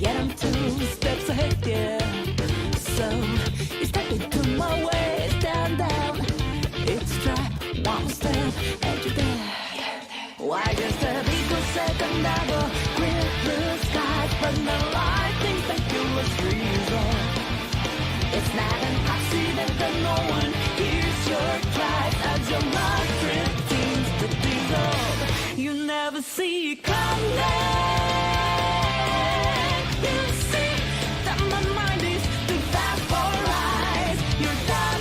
yet I'm 2 steps ahead, yeah. So you step into my way, stand down. It's trap, 1 step, and you're there. Why just a equal second double, clear blue skies, but no light, things that you was reason. It's not an accident that no one hears your cries as your mind drifting to dissolve. You never see it coming. You see that my mind is too fast for eyes. You're done.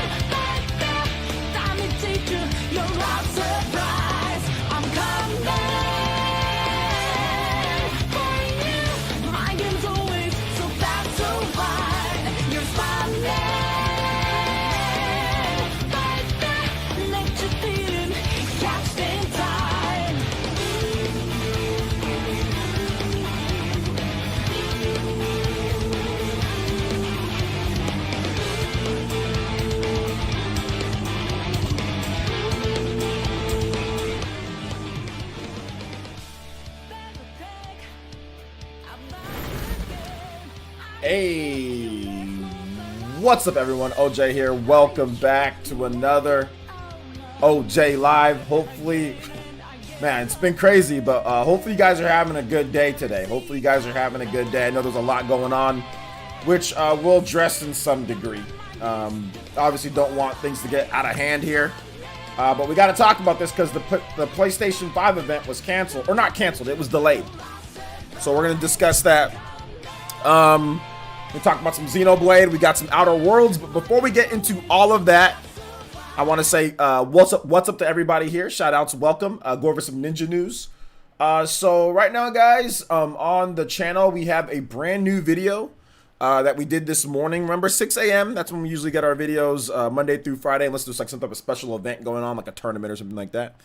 Like that, time it takes you, you're out surprise. I'm coming for you. My game's always so fast, so wide. You're smiling like that, let you feeling catch in time. Hey, what's up everyone? OJ here. Welcome back to another OJ Live. Hopefully, man, it's been crazy, but hopefully you guys are having a good day today. Hopefully you guys are having a good day. I know there's a lot going on, which we'll address in some degree. Obviously don't want things to get out of hand here. But we got to talk about this because the PlayStation 5 event was canceled, or not canceled, it was delayed. So we're going to discuss that. We talk about some Xenoblade, we got some Outer Worlds, but before we get into all of that, I want to say what's up to everybody here. Shout outs, welcome. Go over some ninja news. So right now, guys, on the channel we have a brand new video that we did this morning. Remember, 6 a.m. That's when we usually get our videos, Monday through Friday, unless there's like some type of special event going on, like a tournament or something like that.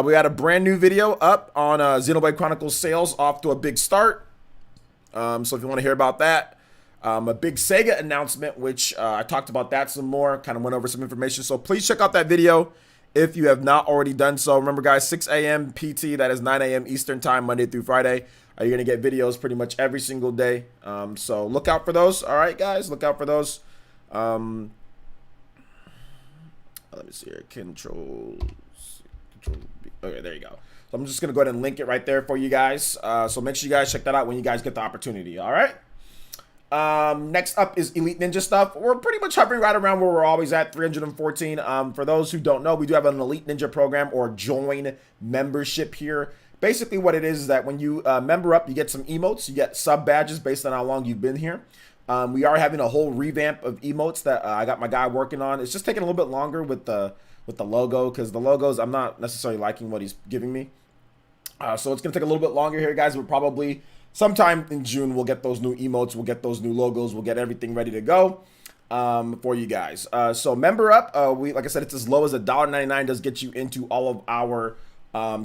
We got a brand new video up on Xenoblade Chronicles sales, off to a big start. So if you want to hear about that, a big Sega announcement, which I talked about that some more, kind of went over some information. So please check out that video if you have not already done so. Remember, guys, 6 a.m. PT, that is 9 a.m. Eastern time, Monday through Friday. You're going to get videos pretty much every single day. So look out for those. All right, guys, look out for those. Let me see here. Control B. Okay, there you go. So I'm just going to go ahead and link it right there for you guys. So make sure you guys check that out when you guys get the opportunity. All right. Next up is Elite Ninja stuff. We're pretty much hovering right around where we're always at, 314. For those who don't know, we do have an Elite Ninja program or join membership here. Basically what it is that when you member up, you get some emotes, you get sub badges based on how long you've been here. We are having a whole revamp of emotes that I got my guy working on. It's just taking a little bit longer with the logo, because the logos, I'm not necessarily liking what he's giving me. So it's going to take a little bit longer here, guys. We're probably sometime in June, we'll get those new emotes, we'll get those new logos, we'll get everything ready to go for you guys. So member up. Like I said, it's as low as $1.99 does get you into all of our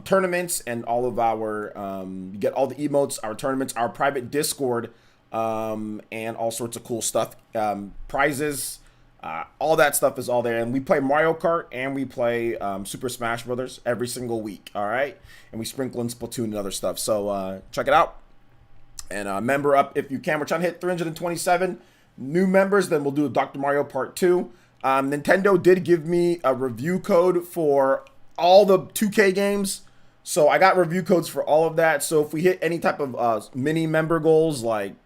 tournaments and all of our, you get all the emotes, our tournaments, our private Discord, and all sorts of cool stuff, prizes. All that stuff is all there, and we play Mario Kart and we play Super Smash Brothers every single week. All right, and we sprinkle in Splatoon and other stuff. So check it out and member up if you can. We're trying to hit 327 new members. Then we'll do a Dr. Mario Part 2. Nintendo did give me a review code for all the 2K games, so I got review codes for all of that. So if we hit any type of mini member goals, like,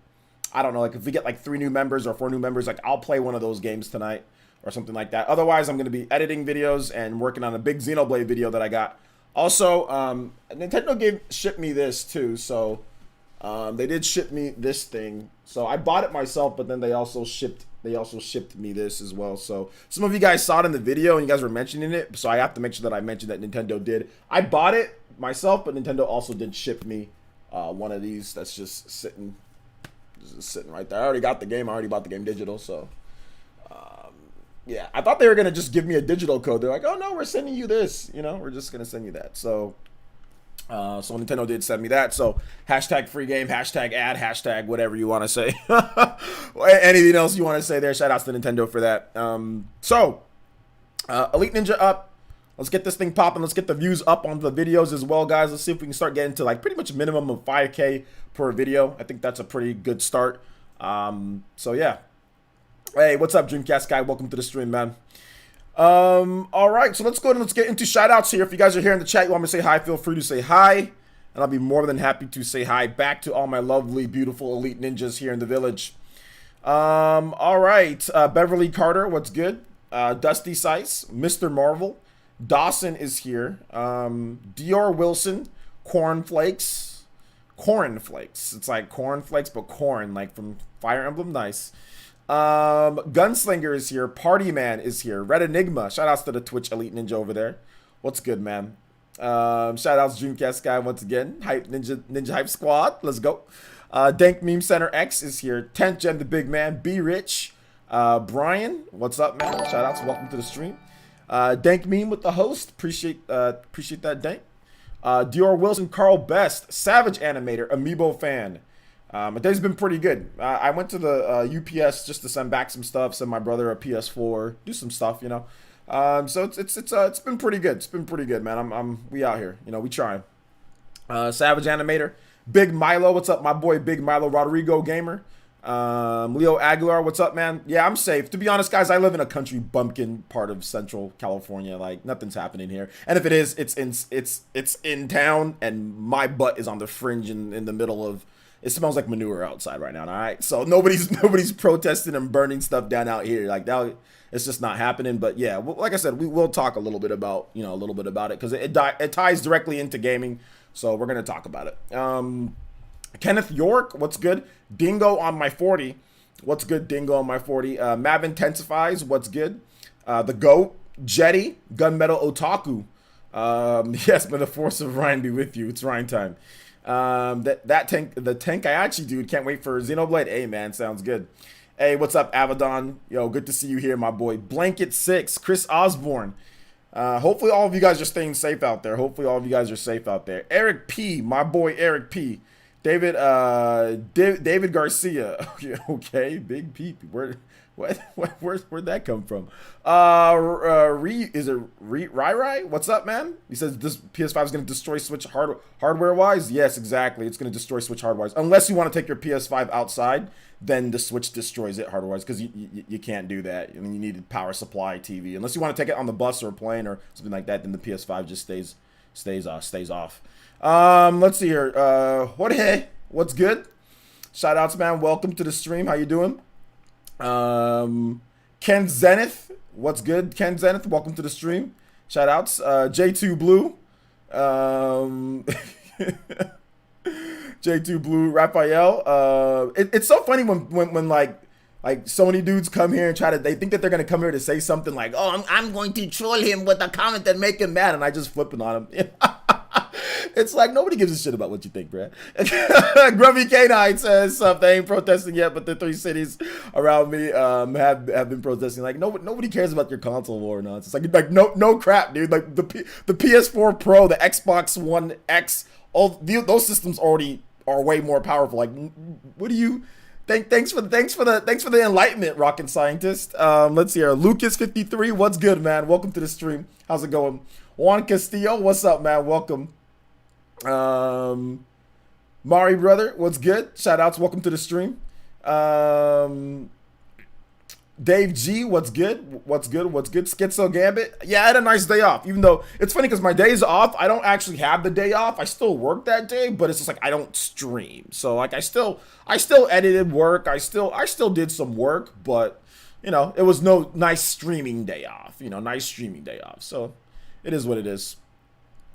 I don't know, like if we get like 3 new members or 4 new members, like I'll play one of those games tonight or something like that. Otherwise, I'm going to be editing videos and working on a big Xenoblade video that I got. Also, Nintendo shipped me this too. So they did ship me this thing. So I bought it myself, but then they also shipped me this as well. So some of you guys saw it in the video and you guys were mentioning it. So I have to make sure that I mention that Nintendo did. I bought it myself, but Nintendo also did ship me one of these that's just sitting right there. I already got the game. I already bought the game digital. So yeah, I thought they were going to just give me a digital code. They're like, oh no, we're sending you this, you know, we're just going to send you that. So Nintendo did send me that. So hashtag free game, hashtag ad, hashtag whatever you want to say. Anything else you want to say there, shout outs to Nintendo for that. Elite Ninja up. Let's get this thing popping. Let's get the views up on the videos as well, guys. Let's see if we can start getting to like pretty much a minimum of 5K per video. I think that's a pretty good start. So yeah. Hey, what's up, Dreamcast guy? Welcome to the stream, man. All right, so let's go ahead and let's get into shoutouts here. If you guys are here in the chat, you want me to say hi, feel free to say hi. And I'll be more than happy to say hi back to all my lovely, beautiful elite ninjas here in the village. All right, Beverly Carter, what's good? Dusty Sice, Mr. Marvel, Dawson is here. Dior Wilson, Cornflakes. It's like cornflakes, but corn, like from Fire Emblem. Nice. Gunslinger is here. Party Man is here. Red Enigma. Shoutouts to the Twitch Elite Ninja over there. What's good, man? Shoutouts Dreamcast guy once again. Hype Ninja Hype Squad. Let's go. Dank Meme Center X is here. 10th Gen the Big Man. Be Rich. Brian. What's up, man? Shoutouts. Welcome to the stream. Dank Meme with the host. Appreciate that, Dank. Dior Wilson. Carl Best. Savage Animator. Amiibo Fan. My day's been pretty good. I went to the UPS just to send back some stuff, send my brother a PS4, do some stuff, you know. So it's been pretty good. It's been pretty good, man. We out here, you know, we trying. Savage Animator, Big Milo, what's up, my boy Big Milo Rodrigo Gamer. Leo Aguilar, what's up, man? Yeah, I'm safe. To be honest, guys, I live in a country bumpkin part of Central California. Like nothing's happening here, and if it is, it's in town, and my butt is on the fringe in the middle of. It smells like manure outside right now, all right? So nobody's protesting and burning stuff down out here. Like that, it's just not happening. But yeah, like I said, we will talk a little bit about, you know, it because it ties directly into gaming. So we're gonna talk about it. Kenneth York, what's good? Dingo on my 40, what's good? Dingo on my 40. Mav Intensifies, what's good? The Goat, Jetty, Gunmetal Otaku. Yes, may the force of Ryan be with you. It's Ryan time. The Tenkaichi dude, can't wait for Xenoblade. Hey man, sounds good. Hey, what's up, Avedon? Yo, good to see you here, my boy. Blanket 6, Chris Osborne. Hopefully all of you guys are staying safe out there. Eric P, my boy Eric P. David Garcia. Okay, Big P. Where'd that come from? Is it Rai? What's up, man? He says this PS5 is going to destroy Switch hardware-wise. Yes, exactly. It's going to destroy Switch hardware-wise. Unless you want to take your PS5 outside, then the Switch destroys it hardware-wise, because you can't do that. I mean, you need a power supply TV. Unless you want to take it on the bus or a plane or something like that, then the PS5 just stays off. Let's see here. Jorge, what's good? Shoutouts, man. Welcome to the stream. How you doing? Ken Zenith, what's good? Ken Zenith, welcome to the stream. Shout outs. J2 Blue, J2 Blue, Raphael. It's so funny when like so many dudes come here and they think that they're gonna come here to say something like, oh, I'm going to troll him with a comment that make him mad, and I just flip it on him. It's like nobody gives a shit about what you think, bruh. Grubby Canine says they ain't protesting yet, but the 3 cities around me have been protesting. Like nobody cares about your console war nonsense. Like no crap, dude. Like the PS4 Pro, the Xbox One X, all those systems already are way more powerful. Like what do you? Thanks for the enlightenment, rocket scientist. Let's see here. Lucas53, what's good, man? Welcome to the stream. How's it going? Juan Castillo, what's up, man? Welcome. Mari brother, what's good? Shout outs, welcome to the stream. Dave G, what's good? Schizo Gambit. Yeah, I had a nice day off, even though it's funny because my days off, I don't actually have the day off. I still work that day, but it's just like I don't stream. So like I still edited work. I still did some work, but you know, it was no nice streaming day off. So it is what it is.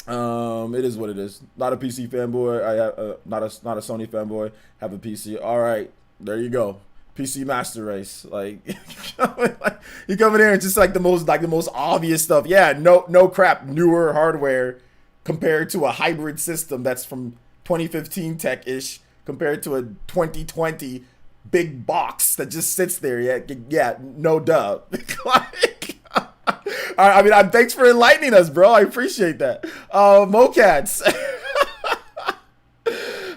It is what it is. Not a PC fanboy. I have not a Sony fanboy. Have a PC. All right, there you go. PC Master Race. Like you come in here and just like the most obvious stuff. Yeah, no crap. Newer hardware compared to a hybrid system that's from 2015 tech-ish compared to a 2020 big box that just sits there. Yeah, no duh. I mean, thanks for enlightening us, bro. I appreciate that. Mocats.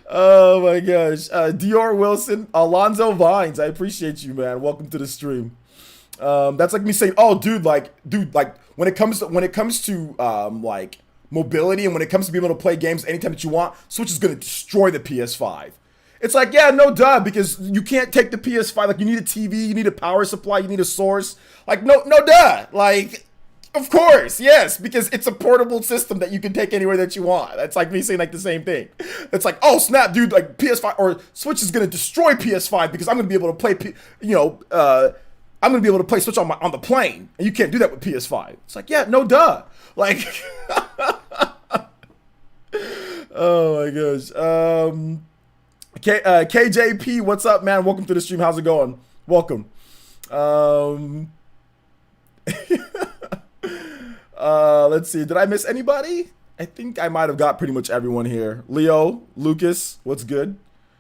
Oh my gosh. Dior Wilson, Alonzo Vines. I appreciate you, man. Welcome to the stream. That's like me saying, oh, dude, when it comes to like mobility and when it comes to being able to play games anytime that you want, Switch is gonna destroy the PS5. It's like, yeah, no duh, because you can't take the PS5. Like, you need a TV, you need a power supply, you need a source. Like, no duh. Like, of course, yes, because it's a portable system that you can take anywhere that you want. That's like me saying like the same thing. It's like, oh snap, dude, like PS5 or Switch is gonna destroy PS5 because I'm gonna be able to play, I'm gonna be able to play Switch on the plane, and you can't do that with PS5. It's like, yeah, no duh. Like, oh my gosh. KJP, what's up, man? Welcome to the stream. How's it going? Welcome. Let's see. Did I miss anybody? I think I might have got pretty much everyone here. Leo, Lucas, what's good?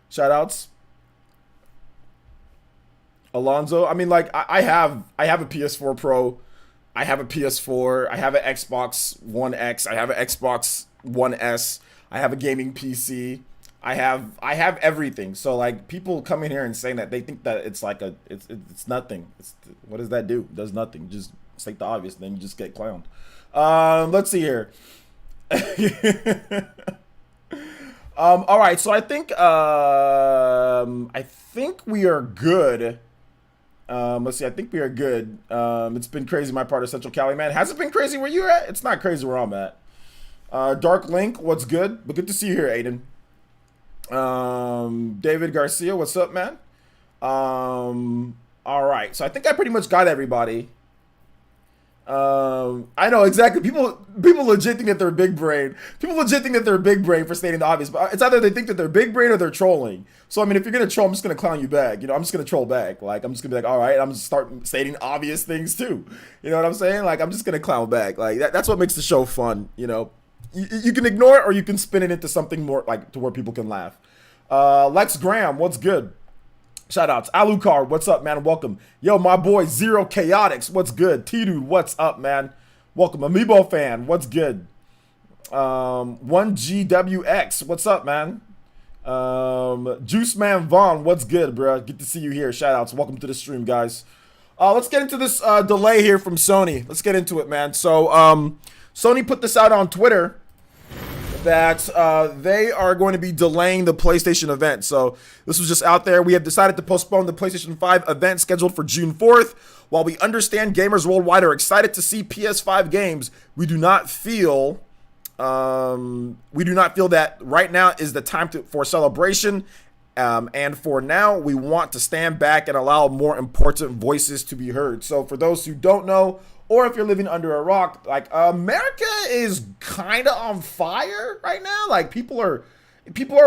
Shout outs. Alonzo. I mean, like, I have a PS4 Pro. I have a PS4. I have an Xbox One X. I have an Xbox One S. I have a gaming PC. I have everything. So like, people come in here and saying that they think that it's like it's nothing. What does that do? It does nothing. Just state the obvious, then you just get clowned. Let's see here. All right, so I think we are good. Let's see. I think we are good. It's been crazy my part of Central Cali, man. Has it been crazy where you're at? It's not crazy where I'm at. Dark Link, what's good? But good to see you here, Aiden. David Garcia, what's up, man? All right, so I think I pretty much got everybody. I know exactly. People legit think that they're big brain. People legit think that they're big brain for stating the obvious. But it's either they think that they're big brain or they're trolling. So I mean, if you're gonna troll, I'm just gonna clown you back. You know, I'm just gonna troll back. Like, I'm just gonna be like, all right, I'm just start stating obvious things too. You know what I'm saying? Like, I'm just gonna clown back. Like that's what makes the show fun. You know, you can ignore it or you can spin it into something more like to where people can laugh. Lex Graham, what's good? Shout outs. Alucard, what's up, man? Welcome. Yo, my boy Zero Chaotix, what's good? T-Dude, what's up, man? Welcome. Amiibo fan, what's good? 1GWX, what's up, man? Juice Man Vaughn, what's good, bro? Good to see you here. Shout outs. Welcome to the stream, guys. Let's get into this delay here from Sony. Let's get into it, man. So, Sony put this out on Twitter that they are going to be delaying the PlayStation event. So this was just out there. We have decided to postpone the PlayStation 5 event scheduled for June 4th. While we understand gamers worldwide are excited to see PS5 games, we do not feel that right now is the time for celebration. And for now, we want to stand back and allow more important voices to be heard. So for those who don't know, or if you're living under a rock, like, America is kind of on fire right now. Like, people are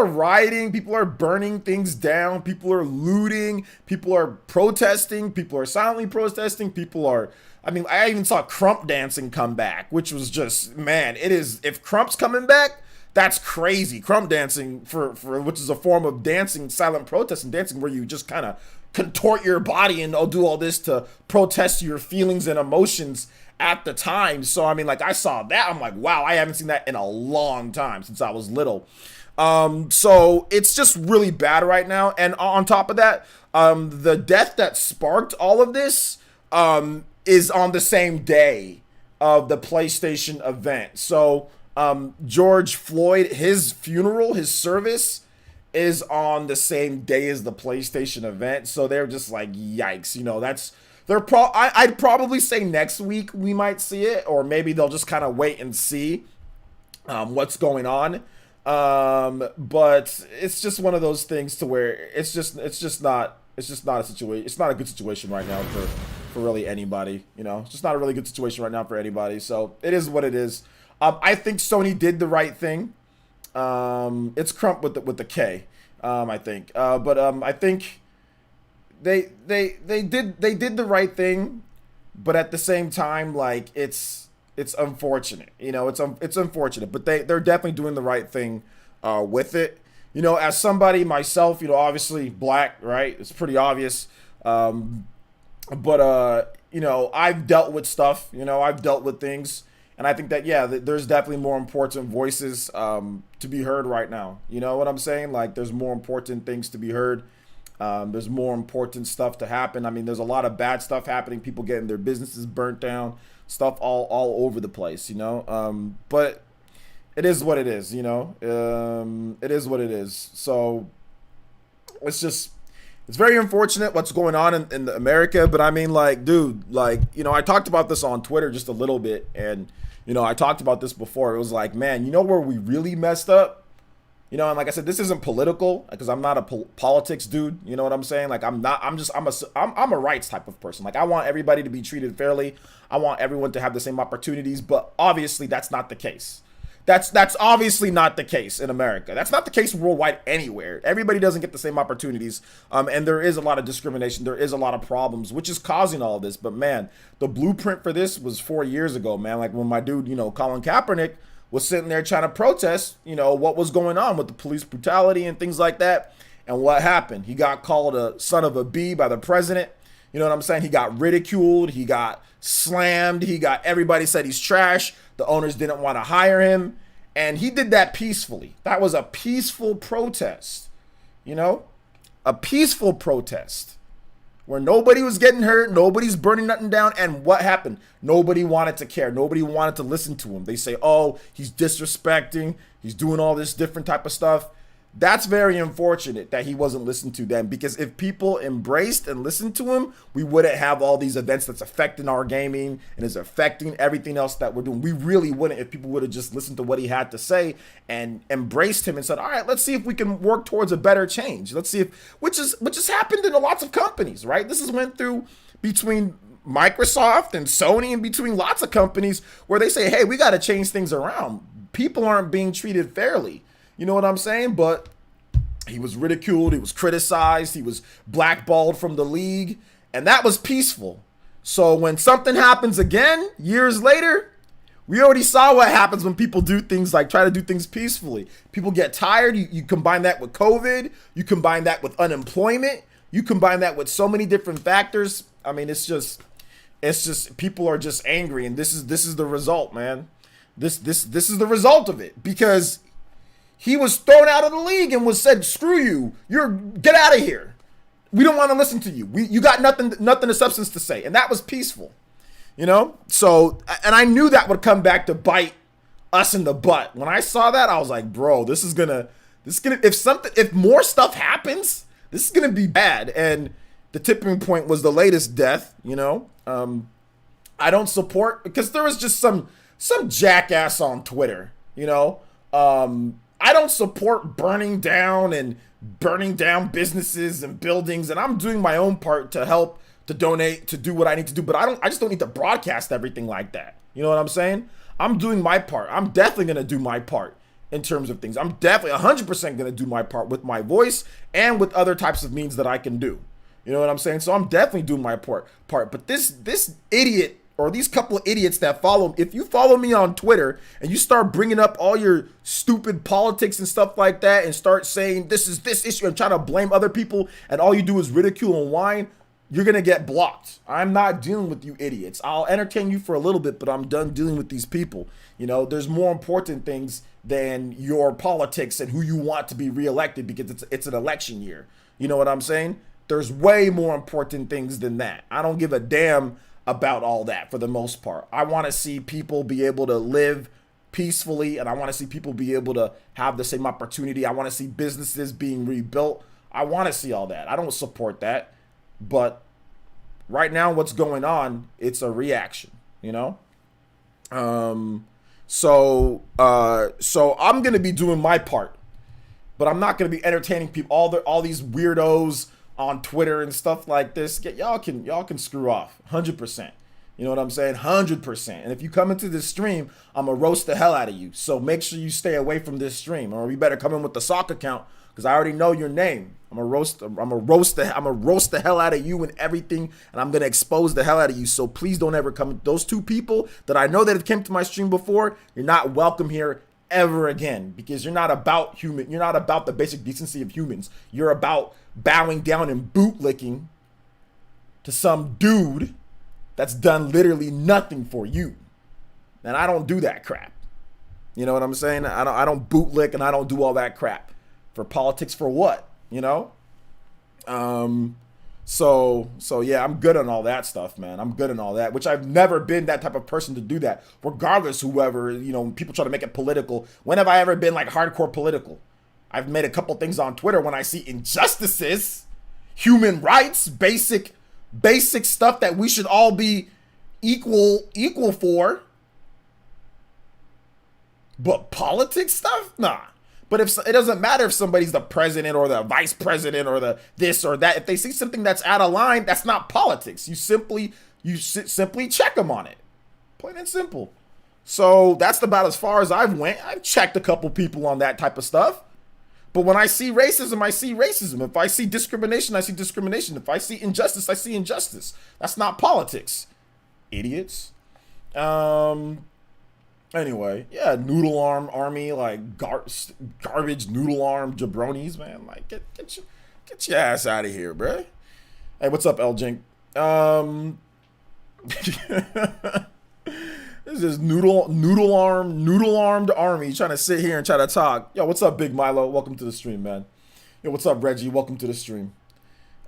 rioting, people are burning things down, people are looting, people are protesting, people are silently protesting, I even saw Crump dancing come back, which was just, man, if Crump's coming back, that's crazy. Crump dancing, for which is a form of dancing, silent protest and dancing where you just kind of contort your body and do all this to protest your feelings and emotions at the time. So I mean, like, I saw that, I'm like, wow, I haven't seen that in a long time, since I was little. So it's just really bad right now. And on top of that, the death that sparked all of this is on the same day of the PlayStation event. So George Floyd, his funeral, his service is on the same day as the PlayStation event. So they're just like, yikes, you know, I'd probably say next week we might see it, or maybe they'll just kind of wait and see what's going on. But it's just one of those things to where it's just not a situation. It's not a good situation right now for really anybody, you know. It's just not a really good situation right now for anybody. So it is what it is. I think Sony did the right thing. It's Crump with the K, I think. But I think they did the right thing, but at the same time, like, it's unfortunate, you know. It's unfortunate, but they're definitely doing the right thing with it. You know, as somebody myself, you know, obviously black, right? It's pretty obvious. But you know, I've dealt with stuff. You know, I've dealt with things. And I think that, yeah, there's definitely more important voices to be heard right now. You know what I'm saying? Like, there's more important things to be heard. There's more important stuff to happen. I mean, there's a lot of bad stuff happening. People getting their businesses burnt down. stuff all over the place, you know. But it is what it is, you know. It is what it is. So it's very unfortunate what's going on in America. But I mean, like, dude, like, you know, I talked about this on Twitter just a little bit, and you know, I talked about this before. It was like, man, you know where we really messed up? You know, and like I said, this isn't political because I'm not a politics dude. You know what I'm saying? Like, I'm a rights type of person. Like, I want everybody to be treated fairly. I want everyone to have the same opportunities. But obviously, that's not the case. That's obviously not the case in America. That's not the case worldwide anywhere. Everybody doesn't get the same opportunities. And there is a lot of discrimination. There is a lot of problems, which is causing all of this. But man, the blueprint for this was 4 years ago, man. Like when my dude, you know, Colin Kaepernick was sitting there trying to protest, you know, what was going on with the police brutality and things like that. And what happened? He got called a son of a bee by the president. You know what I'm saying? He got ridiculed. He got slammed. Everybody said he's trash. The owners didn't want to hire him. And he did that peacefully. That was a peaceful protest, you know, a peaceful protest where nobody was getting hurt. Nobody's burning nothing down. And what happened? Nobody wanted to care. Nobody wanted to listen to him. They say, oh, he's disrespecting. He's doing all this different type of stuff. That's very unfortunate that he wasn't listened to then, because if people embraced and listened to him, we wouldn't have all these events that's affecting our gaming and is affecting everything else that we're doing. We really wouldn't if people would have just listened to what he had to say and embraced him and said, all right, let's see if we can work towards a better change. Let's see if, which has happened in lots of companies, right? This has went through between Microsoft and Sony and between lots of companies where they say, hey, we got to change things around. People aren't being treated fairly. You know what I'm saying? But he was ridiculed. He was criticized. He was blackballed from the league. And that was peaceful. So when something happens again, years later, we already saw what happens when people do things like try to do things peacefully. People get tired. You combine that with COVID. You combine that with unemployment. You combine that with so many different factors. I mean, it's just people are just angry. And this is the result, man. This is the result of it, because he was thrown out of the league and was said, screw you, get out of here. We don't want to listen to you. You got nothing of substance to say. And that was peaceful, you know? So, and I knew that would come back to bite us in the butt. When I saw that, I was like, bro, if more stuff happens, this is going to be bad. And the tipping point was the latest death, you know? I don't support, because there was just some jackass on Twitter, you know? I don't support burning down businesses and buildings, and I'm doing my own part to help, to donate, to do what I need to do, but I just don't need to broadcast everything like that. You know what I'm saying? I'm doing my part. I'm definitely going to do my part in terms of things. I'm definitely 100% going to do my part with my voice and with other types of means that I can do. You know what I'm saying? So I'm definitely doing my part. But this idiot, or these couple of idiots that follow, if you follow me on Twitter and you start bringing up all your stupid politics and stuff like that and start saying this is this issue and trying to blame other people, and all you do is ridicule and whine, you're going to get blocked. I'm not dealing with you idiots. I'll entertain you for a little bit, but I'm done dealing with these people. You know, there's more important things than your politics and who you want to be reelected, because it's an election year. You know what I'm saying? There's way more important things than that. I don't give a damn about all that for the most part. I want to see people be able to live peacefully, and I want to see people be able to have the same opportunity. I want to see businesses being rebuilt. I want to see all that. I don't support that. But right now, what's going on, it's a reaction, you know? So I'm going to be doing my part, but I'm not going to be entertaining people, all these weirdos on Twitter and stuff like this. Y'all can screw off 100%. You know what I'm saying? 100%. And if you come into this stream, I'm gonna roast the hell out of you. So make sure you stay away from this stream, or you better come in with the sock account, because I already know your name. I'm gonna roast the hell out of you and everything, and I'm gonna expose the hell out of you. So please don't ever come. Those two people that I know that have came to my stream before, you're not welcome here ever again, because you're not about the basic decency of humans. You're about bowing down and bootlicking to some dude that's done literally nothing for you. And I don't do that crap. You know what I'm saying? I don't bootlick, and I don't do all that crap for politics. For what? You know? So yeah, I'm good on all that stuff, man. I'm good on all that, which I've never been that type of person to do that. Regardless, whoever, people try to make it political. When have I ever been like hardcore political? I've made a couple things on Twitter when I see injustices, human rights, basic stuff that we should all be equal for. But politics stuff? Nah. But if it doesn't matter if somebody's the president or the vice president or the this or that, if they see something that's out of line, that's not politics. You simply check them on it, plain and simple. So that's about as far as I've went. I've checked a couple people on that type of stuff. But when I see racism, I see racism. If I see discrimination, I see discrimination. If I see injustice, I see injustice. That's not politics, idiots. Anyway, yeah, noodle arm army, like garbage noodle arm jabronis, man. Like, get your ass out of here, bro. Hey, what's up, Eljink? This is noodle armed army trying to sit here and try to talk. Yo, what's up, Big Milo? Welcome to the stream, man. Yo, what's up, Reggie? Welcome to the stream.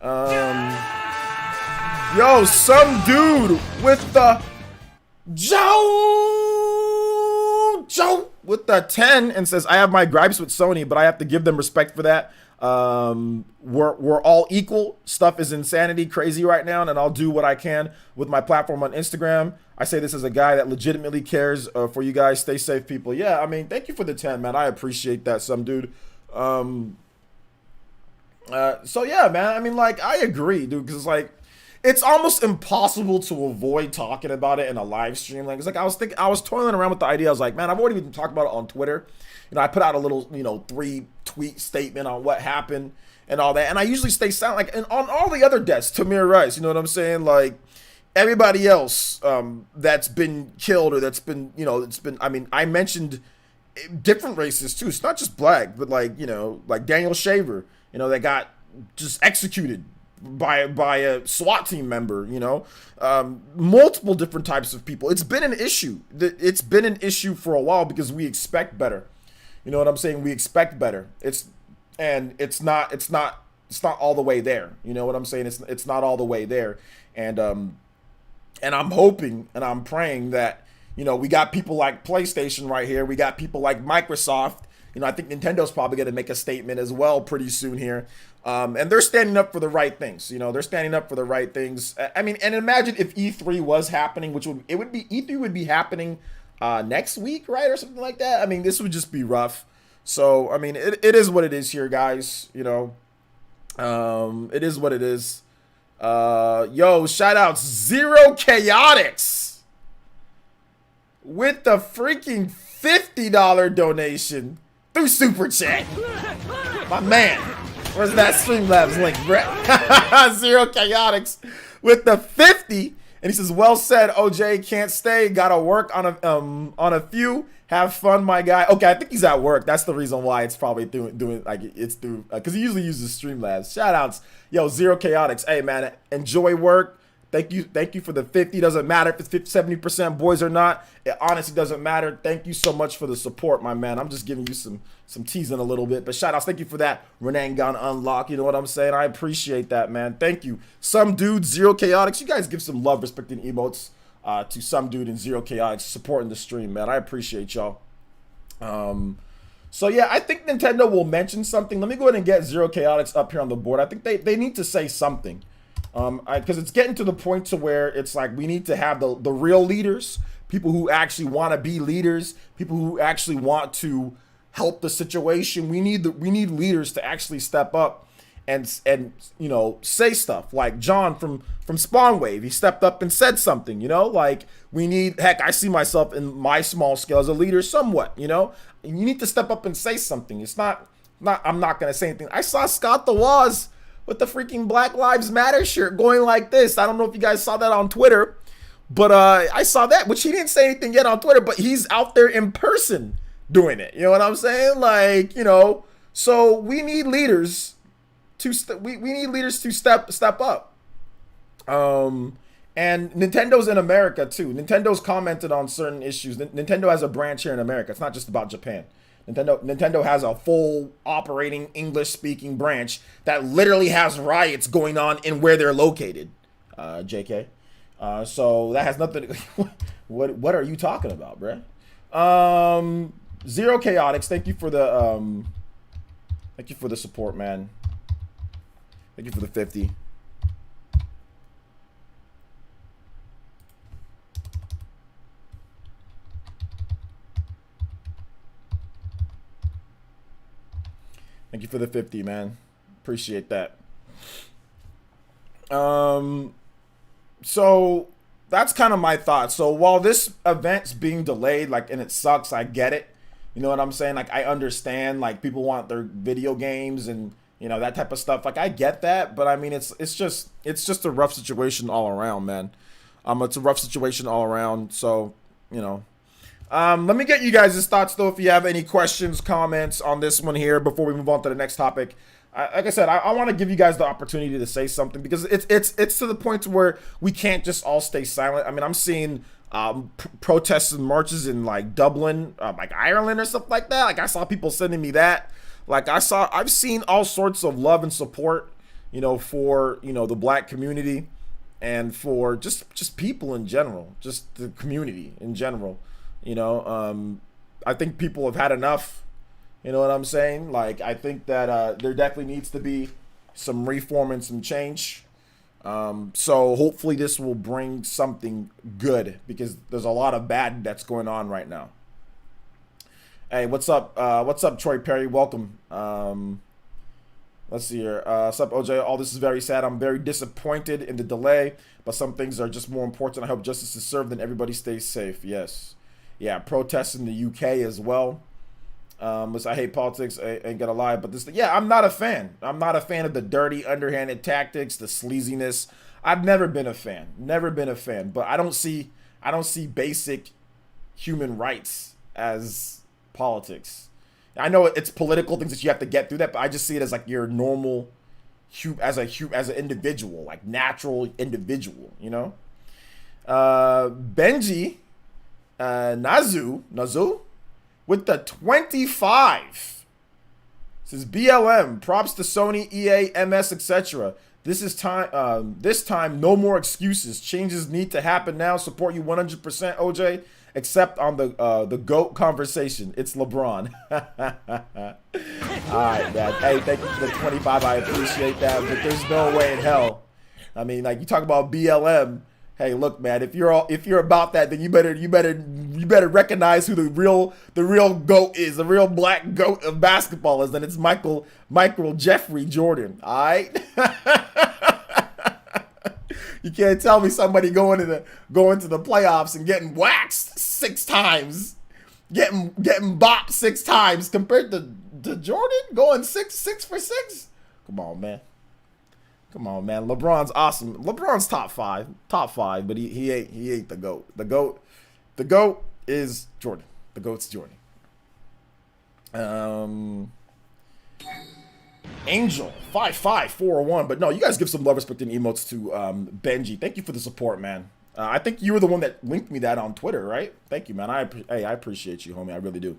Yo, some dude with the Joe with the 10 and says, I have my gripes with Sony, but I have to give them respect for that. We're all equal. Stuff is insanity, crazy right now, and I'll do what I can with my platform on Instagram. I say this as a guy that legitimately cares for you guys. Stay safe, people. Yeah, I mean, thank you for the 10, man. I appreciate that, some dude. So yeah, man. I mean, like, I agree, dude, because like, it's almost impossible to avoid talking about it in a live stream. Like, it's like I was toiling around with the idea. I was like, man, I've already been talking about it on Twitter. I put out a little, 3-tweet statement on what happened and all that. And I usually stay silent, like, and on all the other deaths, Tamir Rice, you know what I'm saying? Like, everybody else that's been killed or that's been, I mean, I mentioned different races too. It's not just black, but like, like Daniel Shaver, that got just executed by a SWAT team member, multiple different types of people. It's been an issue. It's been an issue for a while because we expect better. You know what I'm saying? We expect better. It's not all the way there. You know what I'm saying? It's not all the way there. And I'm hoping and I'm praying that, we got people like PlayStation right here. We got people like Microsoft. I think Nintendo's probably going to make a statement as well pretty soon here. And they're standing up for the right things. They're standing up for the right things. I mean, and imagine if E3 was happening, E3 would be happening next week, right? Or something like that. I mean, this would just be rough. So, I mean, it is what it is here, guys. It is what it is. Yo, shout out Zero Chaotix with the freaking $50 donation through Super Chat. My man. Where's that Streamlabs link, Brett? Zero Chaotix with the 50. And he says, well said, OJ, can't stay. Gotta work on a few. Have fun, my guy. Okay, I think he's at work. That's the reason why it's probably doing like it's through, because he usually uses Streamlabs. Shout outs. Yo, Zero Chaotix. Hey, man, enjoy work. Thank you for the 50. Doesn't matter if it's 70% boys or not. It honestly doesn't matter. Thank you so much for the support, my man. I'm just giving you some teasing a little bit. But shout outs. Thank you for that. Renangan Unlock. You know what I'm saying? I appreciate that, man. Thank you. Some dude, Zero Chaotix. You guys give some love, respect, and emotes to some dude in Zero Chaotix supporting the stream, man. I appreciate y'all. So yeah, I think Nintendo will mention something. Let me go ahead and get Zero Chaotix up here on the board. I think they need to say something. Because it's getting to the point to where it's like we need to have the real leaders, people who actually want to be leaders, people who actually want to help the situation. We need leaders to actually step up and say stuff like John from Spawnwave. He stepped up and said something. Like we need. Heck, I see myself in my small scale as a leader somewhat. You need to step up and say something. It's not. I'm not gonna say anything. I saw Scott the Waz with the freaking Black Lives Matter shirt going like this. I don't know if you guys saw that on Twitter, but I saw that, which he didn't say anything yet on Twitter, but he's out there in person doing it. You know what I'm saying? Like, so we need leaders to step up. And Nintendo's in America too. Nintendo's commented on certain issues. Nintendo has a branch here in America. It's not just about Japan. Nintendo has a full operating English-speaking branch that literally has riots going on in where they're located. JK. So that has nothing. What are you talking about, bruh? Zero Chaotix. Thank you for the support, man. Thank you for the 50. Thank you for the 50, man. Appreciate that. So that's kind of my thoughts. So while this event's being delayed, like, and it sucks, I get it. You know what I'm saying? Like, I understand, like, people want their video games and, you know, that type of stuff. Like, I get that, but I mean, it's just a rough situation all around, man. It's a rough situation all around. So, you know, let me get you guys' thoughts, though, if you have any questions, comments on this one here before we move on to the next topic. Like I said, I want to give you guys the opportunity to say something because it's to the point where we can't just all stay silent. I mean, I'm seeing protests and marches in like Dublin, like Ireland or stuff like that. Like I saw people sending me that. Like I've seen all sorts of love and support, you know, for, you know, the black community and for just people in general, just the community in general. You know, I think people have had enough. You know what I'm saying? Like, I think that there definitely needs to be some reform and some change. So hopefully this will bring something good because there's a lot of bad that's going on right now. Hey, what's up? What's up, Troy Perry? Welcome. Let's see here. What's up, OJ? All this is very sad. I'm very disappointed in the delay, but some things are just more important. I hope justice is served and everybody stays safe. Yes. Yeah, protests in the UK as well. I hate politics, I ain't gonna lie, but this, yeah, I'm not a fan. I'm not a fan of the dirty, underhanded tactics, the sleaziness. I've never been a fan, but I don't see basic human rights as politics. I know it's political things that you have to get through that, but I just see it as like your normal, as an individual, like natural individual, you know? Benji, Nazu, with the 25. This is BLM. Props to Sony, EA, MS, etc. This time, no more excuses. Changes need to happen now. Support you 100%, OJ. Except on the GOAT conversation. It's LeBron. All right, man. Hey, thank you for the 25. I appreciate that. But there's no way in hell. I mean, like, you talk about BLM. Hey, look, man. If you're about that, then you better recognize who the real GOAT is, the real black GOAT of basketball is, and it's Michael Jeffrey Jordan. All right. You can't tell me somebody going to the playoffs and getting waxed 6 times, getting bopped 6 times compared to Jordan going 6 for 6. Come on, man. LeBron's awesome. LeBron's top five, but he ain't the GOAT. The GOAT is Jordan. The GOAT's Jordan. Angel 55401, but no, you guys give some love, respect, and emotes to Benji. Thank you for the support, man. I think you were the one that linked me that on Twitter, right? Thank you, man. I appreciate you, homie. I really do.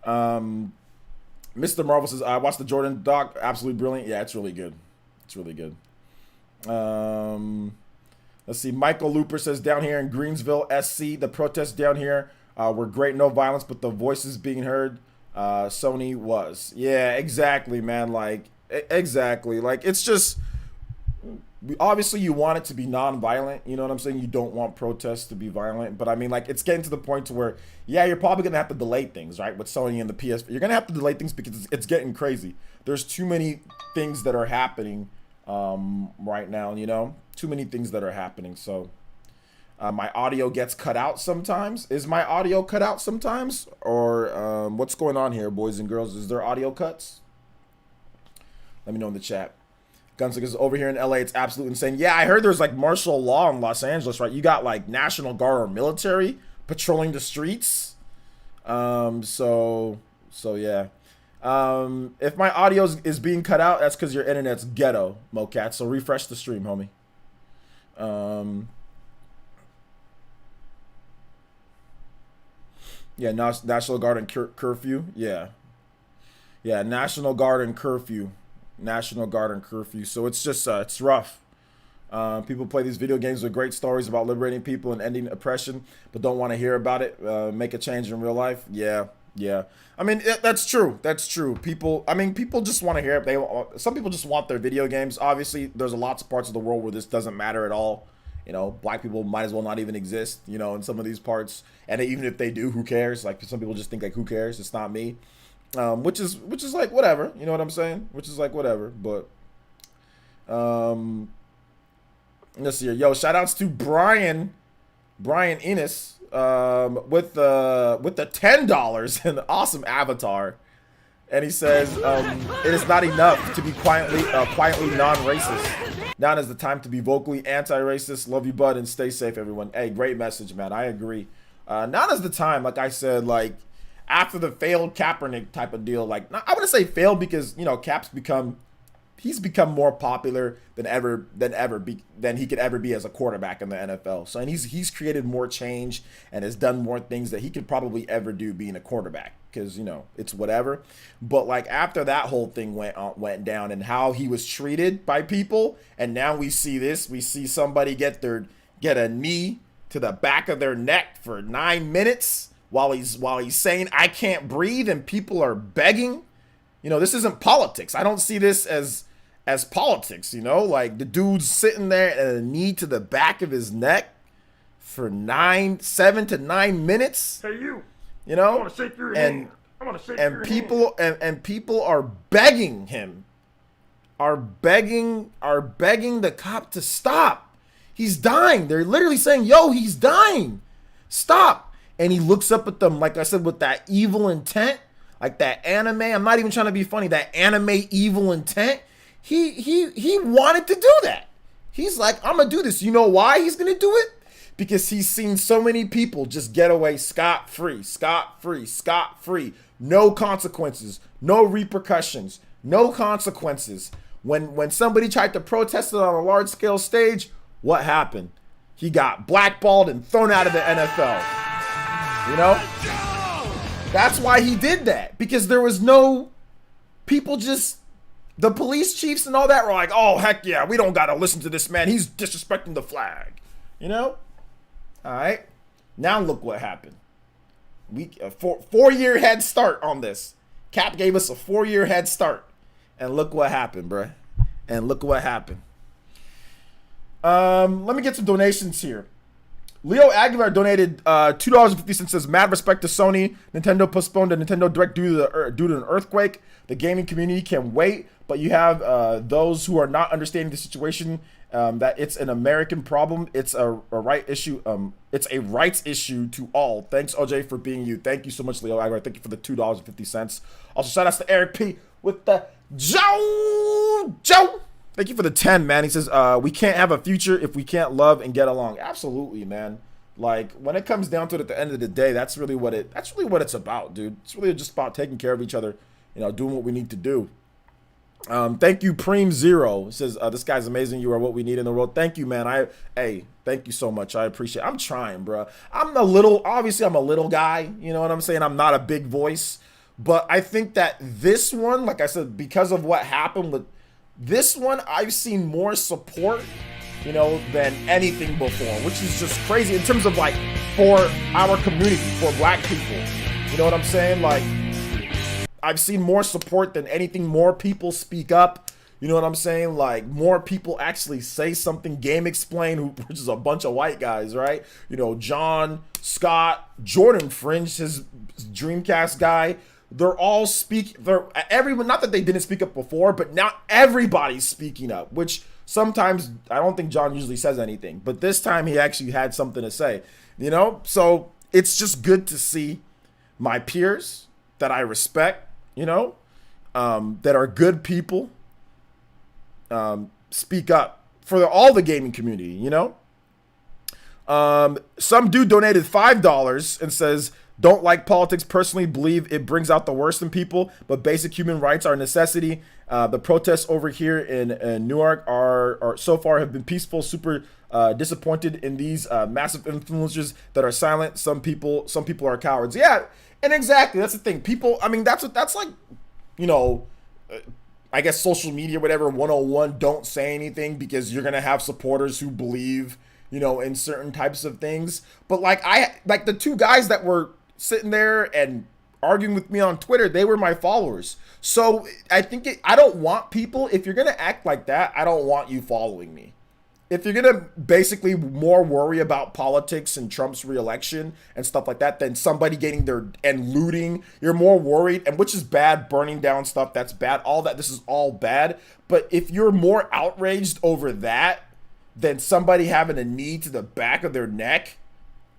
Mr. Marvel says, I watched the Jordan doc. Absolutely brilliant. Yeah, it's really good. Let's see. Michael Looper says, down here in Greensville, SC, the protests down here were great. No violence, but the voices being heard. Sony was. Yeah, exactly, man. Like, exactly. Like, it's just, obviously you want it to be non-violent. You know what I'm saying? You don't want protests to be violent. But I mean, like, it's getting to the point to where, yeah, you're probably going to have to delay things, right? With Sony and the PS. You're going to have to delay things because it's getting crazy. There's too many things that are happening right now, you know? Too many things that are happening. So my audio gets cut out sometimes. Is my audio cut out sometimes? Or what's going on here, boys and girls? Is there audio cuts? Let me know in the chat. Gunslinger is over here in LA. It's absolutely insane. Yeah, I heard there's like martial law in Los Angeles, right? You got like National Guard or military patrolling the streets. So yeah. If my audio is being cut out, that's because your internet's ghetto, Mocat. So refresh the stream, homie. Yeah, National Guard and curfew. Yeah. Yeah, National Guard and curfew. National Guard and curfew. So it's just, it's rough. People play these video games with great stories about liberating people and ending oppression, but don't want to hear about it. Make a change in real life. Yeah, yeah. I mean, that's true. That's true. People just want to hear it. Some people just want their video games. Obviously, there's lots of parts of the world where this doesn't matter at all. You know, black people might as well not even exist, you know, in some of these parts. And even if they do, who cares? Like, some people just think, like, who cares? It's not me. Which is like, whatever. You know what I'm saying? Which is like, whatever. But, let's see here. Yo, shout outs to Brian Ennis, with the $10 and awesome avatar. And he says, it is not enough to be quietly non-racist. Now is the time to be vocally anti-racist. Love you, bud, and stay safe, everyone. Hey, great message, man. I agree. Now is the time, like I said, like, after the failed Kaepernick type of deal, like, I wouldn't say failed because, you know, he's become more popular than he could ever be as a quarterback in the NFL. So, and he's created more change and has done more things that he could probably ever do being a quarterback, because, you know, it's whatever. But like, after that whole thing went down and how he was treated by people, and now we see somebody get a knee to the back of their neck for 9 minutes while he's saying I can't breathe, and people are begging. You know, this isn't politics. I don't see this as politics, you know? Like, the dude's sitting there and a knee to the back of his neck for 7 to 9 minutes. Hey, you know? I want to shake your hand. I want to shake your hand. And people are begging him. Are begging the cop to stop. He's dying. They're literally saying, yo, he's dying. Stop. And he looks up at them, like I said, with that evil intent. Like that anime, I'm not even trying to be funny, that anime evil intent. He wanted to do that. He's like, I'm gonna do this. You know why he's gonna do it? Because he's seen so many people just get away scot-free. No consequences, no repercussions, no consequences. When somebody tried to protest it on a large scale stage, what happened? He got blackballed and thrown out of the NFL. You know? That's why he did that, because there was no people, just the police chiefs and all that were like, oh, heck yeah, we don't got to listen to this man. He's disrespecting the flag, you know? All right. Now look what happened. Four-year head start on this. Cap gave us a 4-year head start. And look what happened, bruh. And look what happened. Let me get some donations here. Leo Aguilar donated $2.50. Says, mad respect to Sony. Nintendo postponed the Nintendo Direct due to an earthquake. The gaming community can wait, but you have those who are not understanding the situation, that it's an American problem. It's a right issue. It's a rights issue to all. Thanks, OJ, for being you. Thank you so much, Leo Aguilar. Thank you for the $2.50. Also, shout outs to Eric P with the Joe. Thank you for the 10, man. He says, we can't have a future if we can't love and get along. Absolutely, man. Like, when it comes down to it at the end of the day, that's really what it's about, dude. It's really just about taking care of each other, you know, doing what we need to do. Thank you, Preem Zero. It says, this guy's amazing. You are what we need in the world. Thank you, man. Thank you so much. I appreciate it. I'm trying, bro. Obviously I'm a little guy, you know what I'm saying? I'm not a big voice, but I think that this one, like I said, because of what happened with this one, I've seen more support, you know, than anything before, which is just crazy in terms of, like, for our community, for black people. You know what I'm saying? Like, I've seen more support than anything. More people speak up. You know what I'm saying? Like, more people actually say something. Game Explain, which is a bunch of white guys, right? You know, John, Scott, Jordan Fringe, his Dreamcast guy. They're all everyone, not that they didn't speak up before, but now everybody's speaking up, which sometimes I don't think John usually says anything, but this time he actually had something to say, you know? So it's just good to see my peers that I respect, you know, that are good people, speak up for all the gaming community, you know? Some dude donated $5 and says, Don't like politics personally, believe it brings out the worst in people, but basic human rights are a necessity. The protests over here in Newark are so far have been peaceful. Super disappointed in these massive influencers that are silent. Some people are cowards. Yeah, and exactly, that's the thing. People, I mean, that's like, you know, I guess social media, whatever, 101, don't say anything because you're gonna have supporters who believe, you know, in certain types of things. But like the two guys that were sitting there and arguing with me on Twitter, they were my followers. So I think I don't want people, if you're gonna act like that, I don't want you following me. If you're gonna basically more worry about politics and Trump's reelection and stuff like that than somebody getting their and looting, you're more worried, and which is bad, burning down stuff, that's bad, all that, this is all bad. But if you're more outraged over that than somebody having a knee to the back of their neck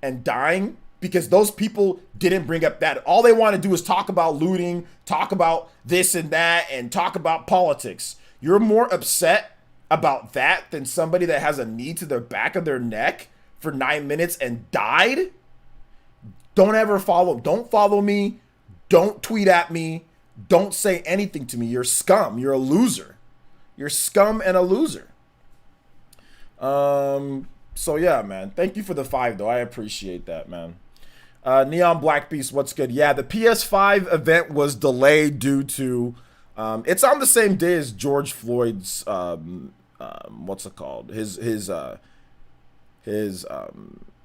and dying, because those people didn't bring up that. All they want to do is talk about looting, talk about this and that, and talk about politics. You're more upset about that than somebody that has a knee to the back of their neck for 9 minutes and died. Don't ever follow. Don't follow me. Don't tweet at me. Don't say anything to me. You're scum. You're a loser. You're scum and a loser. So yeah, man. Thank you for the 5 though. I appreciate that, man. Neon Black Beast, what's good? Yeah, the PS5 event was delayed due to it's on the same day as George Floyd's what's it called? His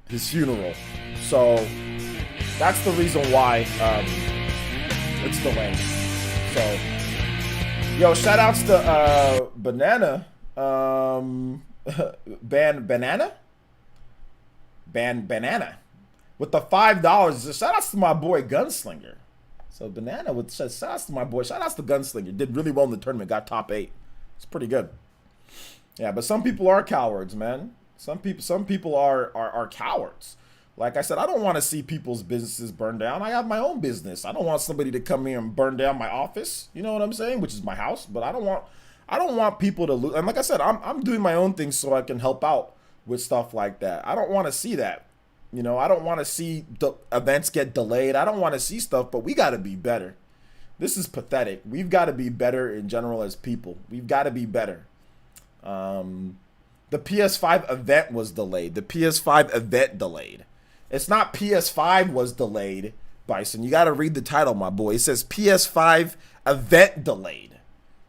funeral. So that's the reason why it's delayed. So yo, shout outs to Banana. Banana with the $5. Shout outs to my boy Gunslinger. So Banana with shout outs to my boy. Shout outs to Gunslinger. Did really well in the tournament. Got top 8. It's pretty good. Yeah, but some people are cowards, man. Some people are cowards. Like I said, I don't want to see people's businesses burn down. I have my own business. I don't want somebody to come here and burn down my office. You know what I'm saying? Which is my house. But I don't want people to lose. And like I said, I'm doing my own thing so I can help out with stuff like that. I don't want to see that. You know, I don't want to see the events get delayed. I don't want to see stuff, but we got to be better. This is pathetic. We've got to be better in general as people. We've got to be better. The PS5 event was delayed. The PS5 event delayed. It's not PS5 was delayed, Bison. You got to read the title, my boy. It says PS5 event delayed.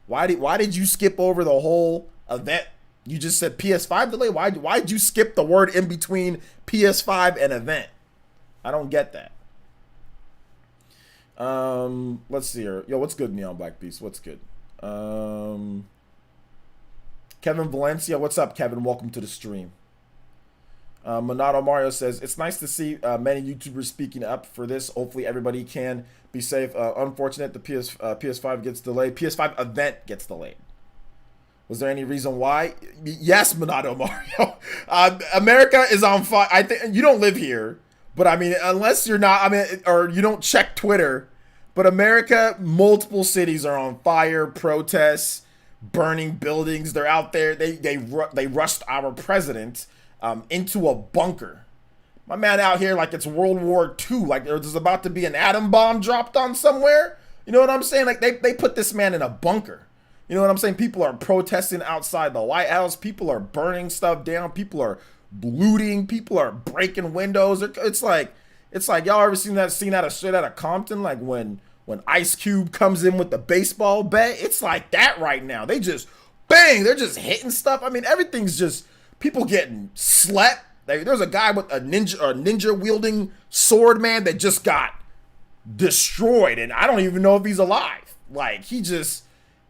Why did you skip over the whole event? You just said PS5 delay. Why'd you skip the word in between PS5 and event? I don't get that. Let's see here. Yo, what's good, Neon Black Beast? What's good? Kevin Valencia, what's up, Kevin? Welcome to the stream. Monado Mario says, it's nice to see many YouTubers speaking up for this. Hopefully everybody can be safe. Unfortunate the PS5 gets delayed. PS5 event gets delayed. Was there any reason why? Yes, Monado Mario. America is on fire. I think you don't live here, but I mean, unless you're not, I mean, or you don't check Twitter, but America, multiple cities are on fire, protests, burning buildings. They're out there. They rushed our president into a bunker. My man out here like it's World War II. Like there's about to be an atom bomb dropped on somewhere. You know what I'm saying? Like they put this man in a bunker. You know what I'm saying? People are protesting outside the White House. People are burning stuff down. People are looting. People are breaking windows. It's like y'all ever seen that straight out of Compton? Like when Ice Cube comes in with the baseball bat. It's like that right now. They just bang. They're just hitting stuff. I mean, everything's just people getting slept. There's a guy with a ninja wielding sword, man, that just got destroyed, and I don't even know if he's alive. Like he just.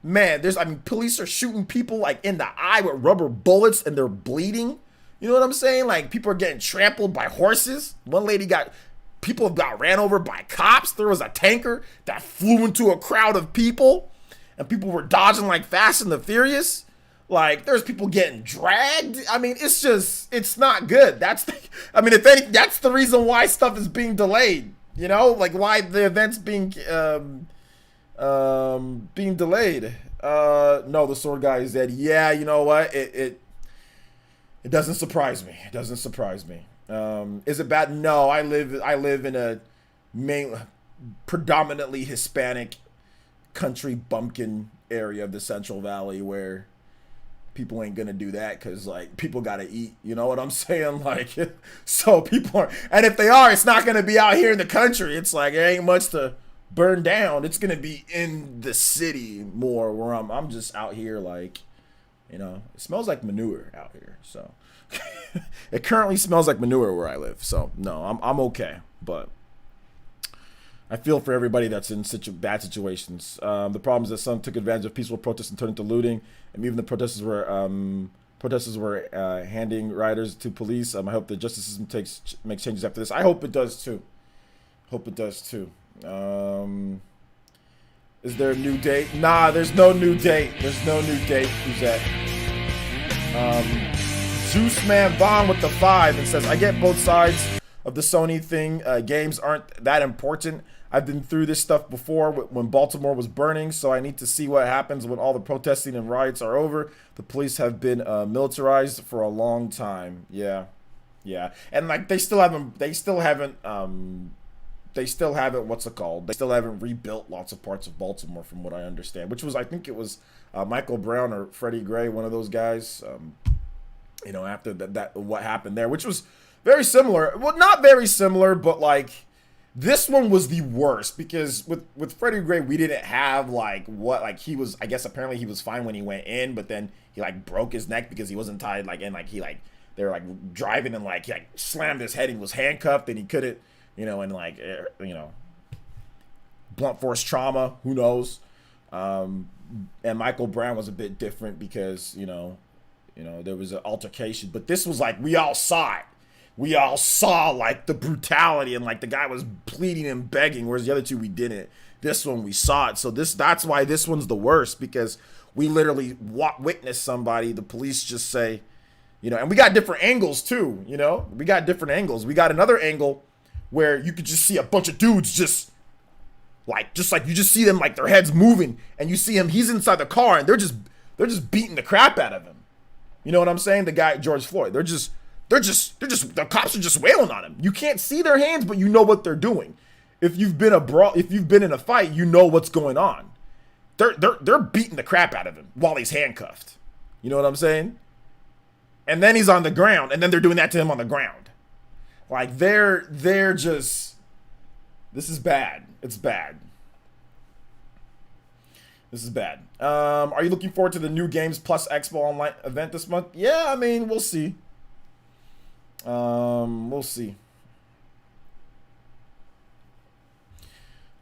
Man, police are shooting people like in the eye with rubber bullets and they're bleeding. You know what I'm saying? Like people are getting trampled by horses. People got ran over by cops. There was a tanker that flew into a crowd of people and people were dodging like Fast and the Furious. Like there's people getting dragged. I mean, it's not good. That's the reason why stuff is being delayed. You know, like why the event's being delayed. No, the sword guy is dead. Yeah, you know what? It doesn't surprise me. It doesn't surprise me. Is it bad? No, I live in a predominantly Hispanic country bumpkin area of the Central Valley where people ain't gonna do that because like people gotta eat, you know what I'm saying? Like, so people are, and if they are, it's not gonna be out here in the country. It's like there ain't much to burn down. It's gonna be in the city more where I'm just out here like, you know, it smells like manure out here. So it currently smells like manure where I live. So no, I'm okay, but I feel for everybody that's in such bad situations. The problem is that some took advantage of peaceful protests and turned into looting, and even the protesters were handing rioters to police. I hope the justice system makes changes after this. I hope it does too. Is there a new date? Nah, there's no new date. Who's that? Zeus Man Bond with the 5 and says, I get both sides of the Sony thing. Games aren't that important. I've been through this stuff before when Baltimore was burning, so I need to see what happens when all the protesting and riots are over. The police have been militarized for a long time. Yeah. And like they still haven't what's it called? They still haven't rebuilt lots of parts of Baltimore from what I understand, which was, I think it was Michael Brown or Freddie Gray, one of those guys, you know, after that what happened there, which was very similar. Well, not very similar, but like this one was the worst because with Freddie Gray, we didn't have he was, I guess apparently he was fine when he went in, but then he like broke his neck because he wasn't tied, like, and like they were like driving and like he like slammed his head, he was handcuffed and he couldn't, you know, and like, you know, blunt force trauma, who knows. And Michael Brown was a bit different because, you know, there was an altercation, but this was like, we all saw it. We all saw like the brutality and like the guy was pleading and begging, whereas the other two we didn't. This one we saw it. So that's why this one's the worst, because we literally witnessed somebody, the police just say, you know, and we got different angles too, you know? We got different angles. We got another angle where you could just see a bunch of dudes just like you just see them like their heads moving, and you see him, he's inside the car and they're just beating the crap out of him. You know what I'm saying? The guy, George Floyd, the cops are just wailing on him. You can't see their hands, but you know what they're doing. If you've been in a fight, you know what's going on. They're beating the crap out of him while he's handcuffed. You know what I'm saying? And then he's on the ground, and then they're doing that to him on the ground. Like they're just, this is bad. It's bad. This is bad. Are you looking forward to the new Games Plus Expo online event this month? Yeah, I mean, we'll see. We'll see.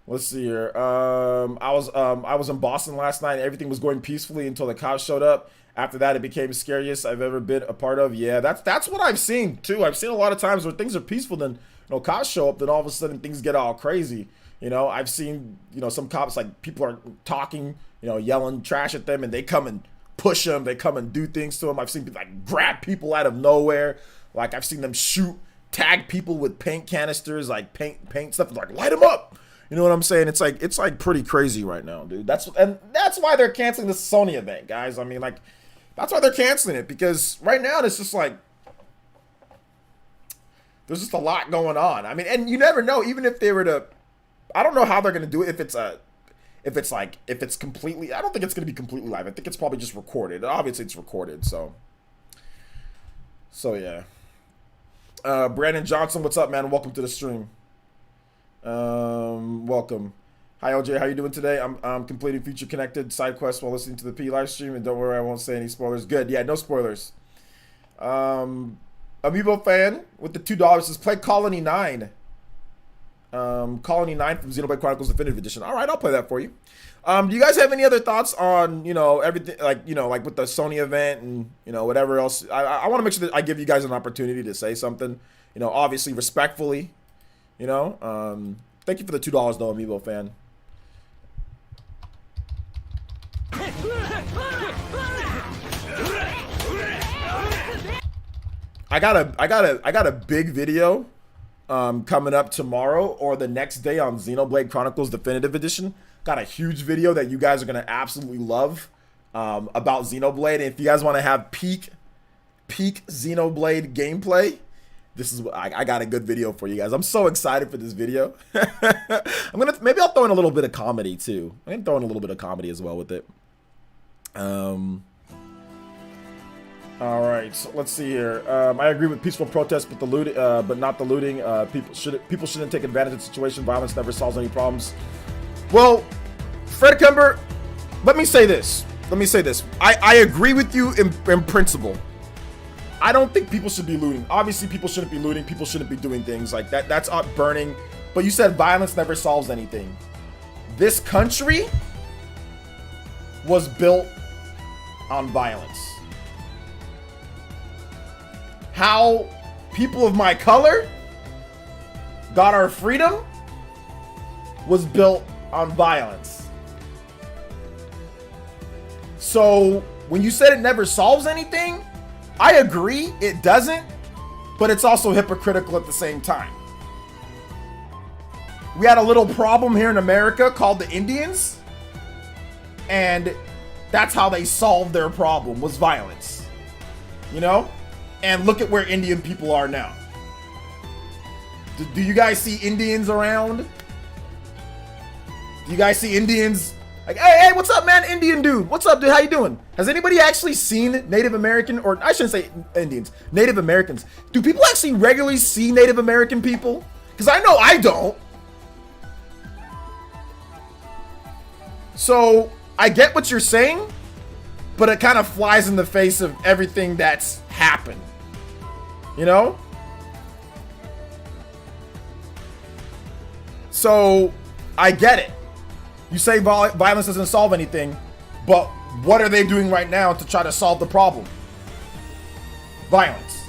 Let's see here. I was in Boston last night and everything was going peacefully until the cops showed up. After that, it became the scariest I've ever been a part of. Yeah, that's what I've seen too. I've seen a lot of times where things are peaceful, then, you know, cops show up, then all of a sudden things get all crazy. You know, I've seen, you know, some cops, like, people are talking, you know, yelling trash at them, and they come and push them. They come and do things to them. I've seen people, like, grab people out of nowhere. Like, I've seen them tag people with paint canisters, like, paint stuff, like, light them up. You know what I'm saying? It's like pretty crazy right now, dude. That's why they're canceling this Sony event, guys. I mean, like, that's why they're canceling it, because right now it's just like, there's just a lot going on. I mean, and you never know, even if they were to, I don't know how they're going to do it, if it's completely, I don't think it's going to be completely live. I think it's probably just recorded. Obviously it's recorded, so yeah. Brandon Johnson, what's up, man? Welcome to the stream. Welcome. Hi, LJ. How you doing today? I'm completing Future Connected side quests while listening to the P live stream, and don't worry, I won't say any spoilers. Good. Yeah, no spoilers. Amiibo fan with the $2 says play Colony 9. Colony 9 from Xenoblade Chronicles Definitive Edition. All right, I'll play that for you. Do you guys have any other thoughts on, you know, everything, like, you know, like with the Sony event and, you know, whatever else? I want to make sure that I give you guys an opportunity to say something, you know, obviously respectfully, you know. Thank you for the $2 though, Amiibo fan. I got a big video coming up tomorrow or the next day on Xenoblade Chronicles Definitive Edition. Got a huge video that you guys are gonna absolutely love about Xenoblade. And if you guys want to have peak Xenoblade gameplay this is what I got a good video for you guys. I'm so excited for this video. Maybe I'll throw in a little bit of comedy too. I'm gonna throw in a little bit of comedy as well with it. All right, so let's see here. I agree with peaceful protest, but but not the looting. People shouldn't take advantage of the situation. Violence never solves any problems. Well, Fred Cumber, let me say this. I agree with you in principle. I don't think people should be looting. Obviously, people shouldn't be looting. People shouldn't be doing things like that. That's up burning. But you said violence never solves anything. This country was built on violence. How people of my color got our freedom was built on violence. So when you said it never solves anything, I agree, it doesn't, but it's also hypocritical at the same time. We had a little problem here in America called the Indians, and that's how they solved their problem, was violence. You know? And look at where Indian people are now. Do you guys see Indians around? Do you guys see Indians? Like, hey, what's up, man? Indian dude. What's up, dude? How you doing? Has anybody actually seen Native American, or I shouldn't say Indians, Native Americans? Do people actually regularly see Native American people? Because I know I don't. So I get what you're saying, but it kind of flies in the face of everything that's happened. You know? So I get it. You say violence doesn't solve anything, but what are they doing right now to try to solve the problem? Violence.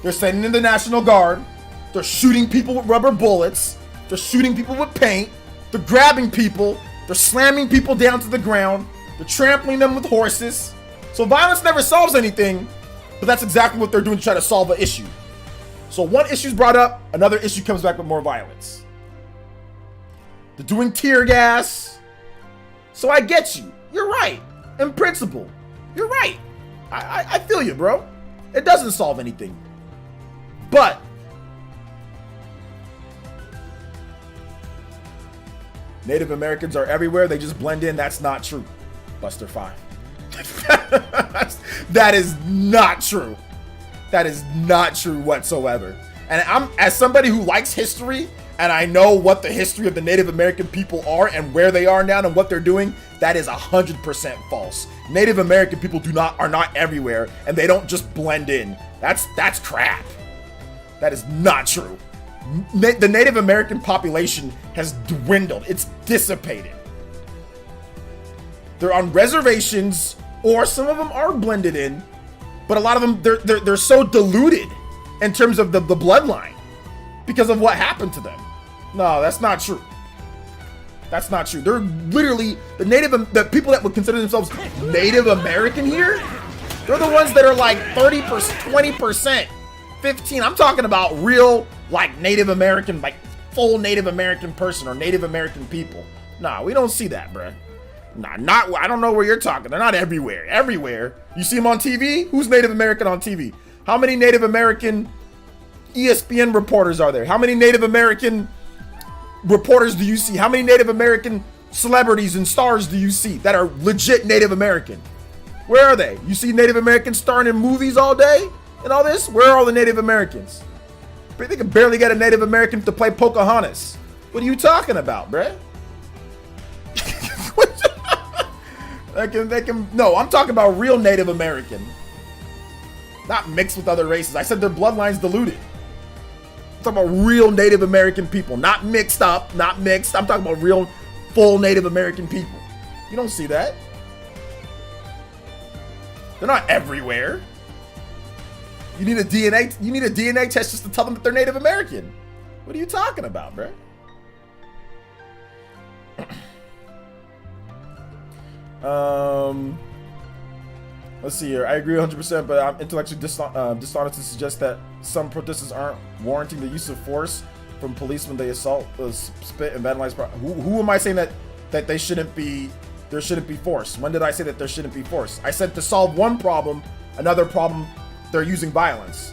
They're sending in the National Guard. They're shooting people with rubber bullets. They're shooting people with paint. They're grabbing people. They're slamming people down to the ground. They're trampling them with horses. So violence never solves anything, but that's exactly what they're doing to try to solve an issue. So one issue's brought up, another issue comes back with more violence. They're doing tear gas. So I get you. You're right. In principle, you're right. I feel you, bro. It doesn't solve anything. But Native Americans are everywhere. They just blend in. That's not true. Buster 5. That is not true. That is not true whatsoever. And I'm, as somebody who likes history, and I know what the history of the Native American people are and where they are now and what they're doing, that is 100% false. Native American people are not everywhere, and they don't just blend in. That's crap. That is not true. The Native American population has dwindled. It's dissipated. They're on reservations, or some of them are blended in, but a lot of them they're so diluted in terms of the bloodline because of what happened to them. No, that's not true. That's not true. They're literally the people that would consider themselves Native American here. They're the ones that are like 30%, 20%, 15%. I'm talking about real like Native American, like full Native American person or Native American people. Nah, we don't see that, bruh. Nah, I don't know where you're talking. They're not everywhere. Everywhere. You see them on TV? Who's Native American on TV? How many Native American ESPN reporters are there? How many Native American reporters do you see? How many Native American celebrities and stars do you see that are legit Native American? Where are they? You see Native Americans starring in movies all day and all this? Where are all the Native Americans? They can barely get a Native American to play Pocahontas. What are you talking about, bruh? No, I'm talking about real Native American. Not mixed with other races. I said their bloodline's diluted. I'm talking about real Native American people. Not mixed up, not mixed. I'm talking about real, full Native American people. You don't see that. They're not everywhere. You need a DNA test just to tell them that they're Native American. What are you talking about, bro? Let's see here. I agree 100%, but I'm intellectually dishonest to suggest that some protesters aren't warranting the use of force from police when they assault, spit, and vandalize. Who am I saying that they shouldn't be? There shouldn't be force. When did I say that there shouldn't be force? I said to solve one problem, another problem, they're using violence.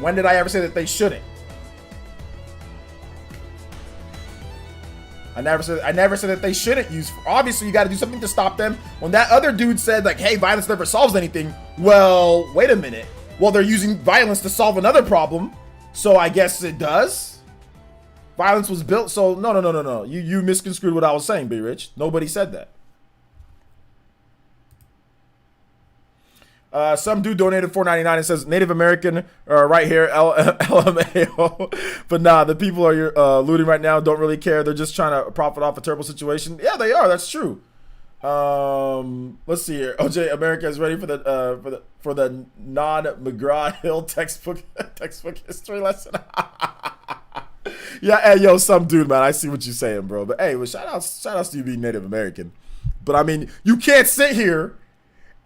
When did I ever say that they shouldn't? I never said that they shouldn't use. Obviously, you got to do something to stop them. When that other dude said like, "Hey, violence never solves anything." Well, wait a minute. Well, they're using violence to solve another problem, so I guess it does. Violence was built. So no. You misconstrued what I was saying, B Rich. Nobody said that. Some dude donated $4.99 and says Native American right here, LMAO. But nah, the people are looting right now don't really care. They're just trying to profit off a terrible situation. Yeah, they are. That's true. Let's see here. OJ America is ready for the non-McGraw-Hill textbook history lesson. Yeah, hey yo, some dude, man. I see what you're saying, bro. But hey, well, shout outs to you being Native American. But I mean, you can't sit here.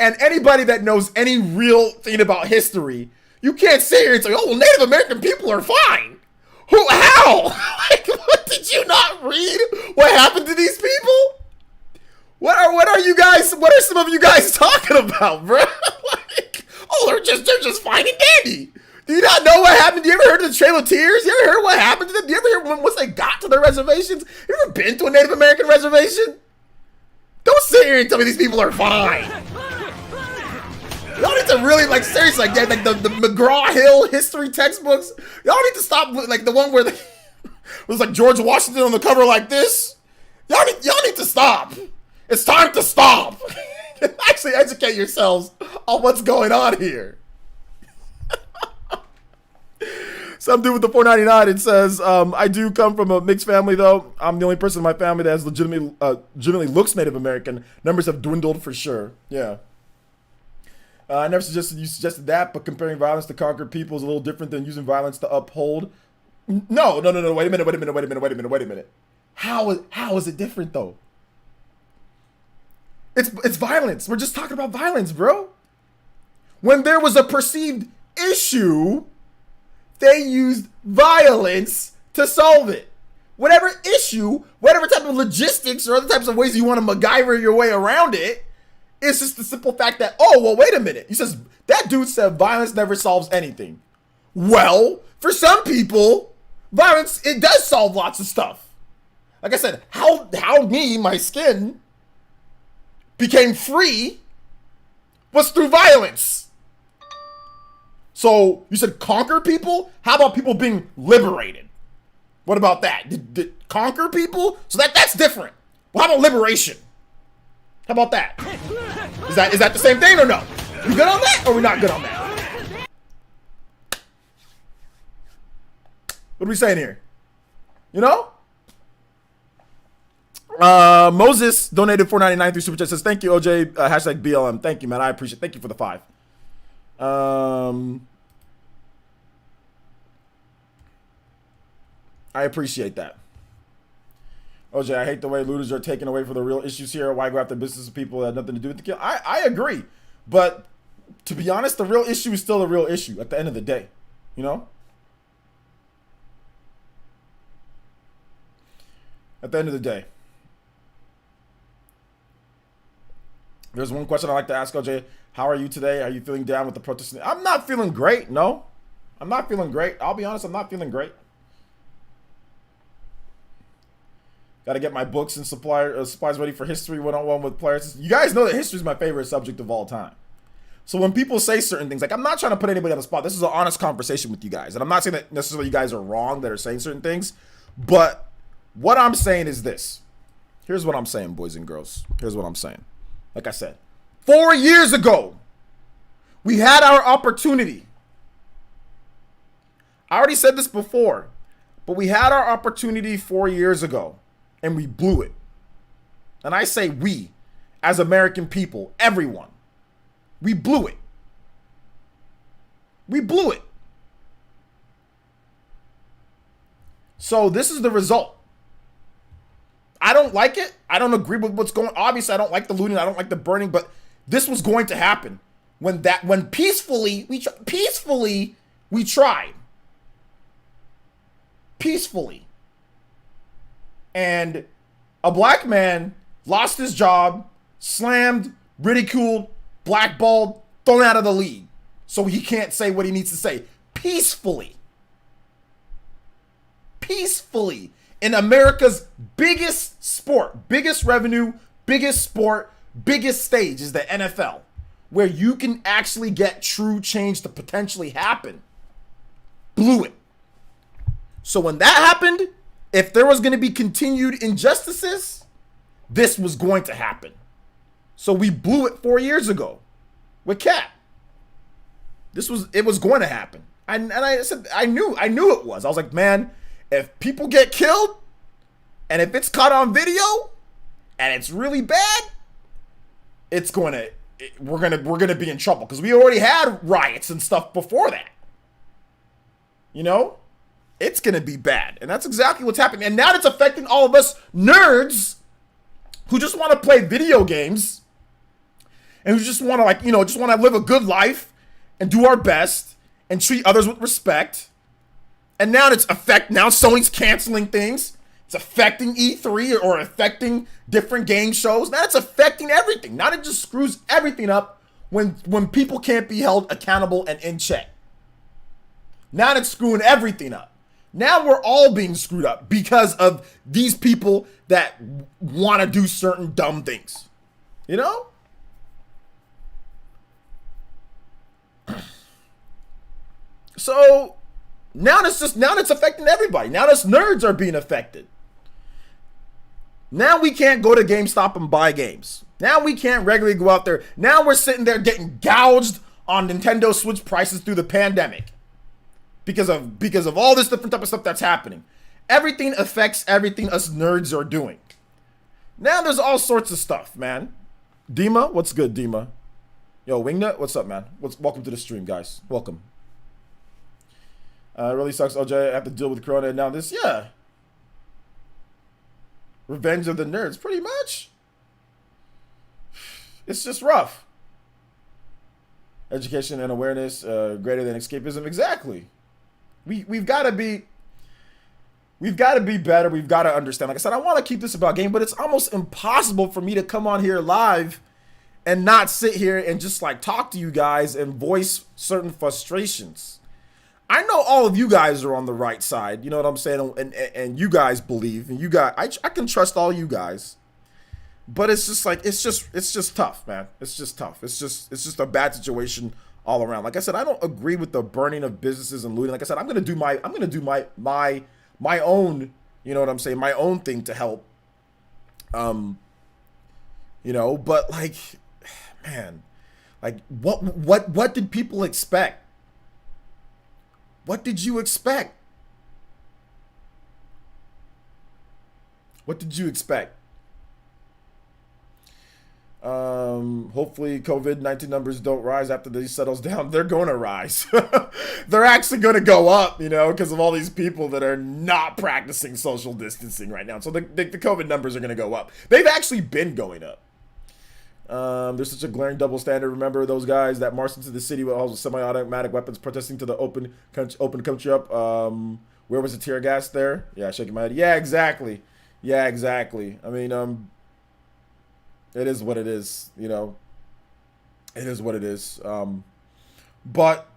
And anybody that knows any real thing about history, you can't sit here and say, "Oh, well, Native American people are fine." How? Like, what, did you not read what happened to these people? What are you guys? What are some of you guys talking about, bro? Like, oh, they're just fine and dandy. Do you not know what happened? You ever heard of the Trail of Tears? You ever heard what happened to them? Do you ever hear once they got to their reservations? You ever been to a Native American reservation? Don't sit here and tell me these people are fine. Y'all need to really, like, seriously, like the McGraw-Hill history textbooks. Y'all need to stop, like, the one where it was, like, George Washington on the cover like this. Y'all need to stop. It's time to stop. Actually educate yourselves on what's going on here. Some dude with the $4.99, it says, I do come from a mixed family, though. I'm the only person in my family that has legitimately looks Native American. Numbers have dwindled for sure. Yeah. I never suggested you suggested that, but comparing violence to conquer people is a little different than using violence to uphold. No. Wait a minute. How is it different though? It's violence. We're just talking about violence, bro. When there was a perceived issue, they used violence to solve it. Whatever issue, whatever type of logistics or other types of ways you want to MacGyver your way around it, it's just the simple fact that, oh, well, wait a minute. He says, that dude said violence never solves anything. Well, for some people, violence, it does solve lots of stuff. Like I said, how my skin became free was through violence. So you said conquer people? How about people being liberated? What about that? Did conquer people? So that's different. Well, how about liberation? How about that? Is that the same thing or no? We good on that or we not good on that? What are we saying here? You know? Moses donated $4.99 through Super Chat. Says, thank you, OJ. Hashtag BLM. Thank you, man. I appreciate it. Thank you for the 5. I appreciate that. OJ, I hate the way looters are taken away from the real issues here. Why go after business people that have nothing to do with the kill? I agree. But to be honest, the real issue is still a real issue at the end of the day. You know? At the end of the day. There's one question I like to ask, OJ. How are you today? Are you feeling down with the protesting? I'm not feeling great. No. I'm not feeling great. I'll be honest, I'm not feeling great. Got to get my books and supplies ready for History 101 with PlayerEssence. You guys know that history is my favorite subject of all time. So when people say certain things, like I'm not trying to put anybody on the spot. This is an honest conversation with you guys. And I'm not saying that necessarily you guys are wrong that are saying certain things. But what I'm saying is this. Here's what I'm saying, boys and girls. Here's what I'm saying. Like I said, 4 years ago, we had our opportunity. I already said this before, but we had our opportunity 4 years ago. And we blew it. And I say we, as American people, everyone. We blew it. We blew it. So this is the result. I don't like it. I don't agree with what's going on. Obviously, I don't like the looting. I don't like the burning. But this was going to happen when peacefully we tried. Peacefully. And a black man lost his job, slammed, ridiculed, blackballed, thrown out of the league. So he can't say what he needs to say. peacefully in America's biggest sport, biggest revenue, biggest sport, biggest stage is the NFL, where you can actually get true change to potentially happen. Blew it. So when that happened, if there was going to be continued injustices, this was going to happen. So we blew it 4 years ago with Cap. It was going to happen. I said I knew it was. I was like, man, if people get killed and if it's caught on video and it's really bad, we're gonna be in trouble, because we already had riots and stuff before that. You know, it's gonna be bad, and that's exactly what's happening. And now it's affecting all of us nerds who just want to play video games and who just want to just want to live a good life and do our best and treat others with respect. And now now Sony's canceling things. It's affecting E3 or affecting different game shows. Now it's affecting everything. Now it just screws everything up when people can't be held accountable and in check. Now it's screwing everything up. Now we're all being screwed up because of these people that want to do certain dumb things. You know? So now it's affecting everybody. Now us nerds are being affected. Now we can't go to GameStop and buy games. Now we can't regularly go out there. Now we're sitting there getting gouged on Nintendo Switch prices through the pandemic because of all this different type of stuff that's happening. Everything affects everything us nerds are doing. Now there's all sorts of stuff, man. Dima, what's good, Dima? Yo, Wingnut, what's up, man? Welcome to the stream, guys. Welcome. It really sucks, OJ. I have to deal with Corona and now this. Yeah. Revenge of the nerds, pretty much. It's just rough. Education and awareness greater than escapism. Exactly. We've got to be better. We've got to understand. Like I said, I want to keep this about game, but it's almost impossible for me to come on here live and not sit here and just like talk to you guys and voice certain frustrations. I know all of you guys are on the right side, you know what I'm saying, and you guys believe, and you guys, I can trust all you guys, but it's just like it's just tough, man. It's just tough. It's just a bad situation all around. Like I said, I don't agree with the burning of businesses and looting. Like I said, I'm gonna do my own, you know what I'm saying, my own thing to help. You know, but like, man, like what did people expect? What did you expect? What did you expect? Hopefully COVID-19 numbers don't rise after this settles down. They're going to rise. They're actually going to go up, you know, because of all these people that are not practicing social distancing right now. So the COVID numbers are going to go up. They've actually been going up. There's such a glaring double standard. Remember those guys that marched into the city with all the semi-automatic weapons protesting to the open country up? Where was the tear gas there? Yeah, shaking my head. Yeah, exactly. I mean, it is what it is, you know. It is what it is. But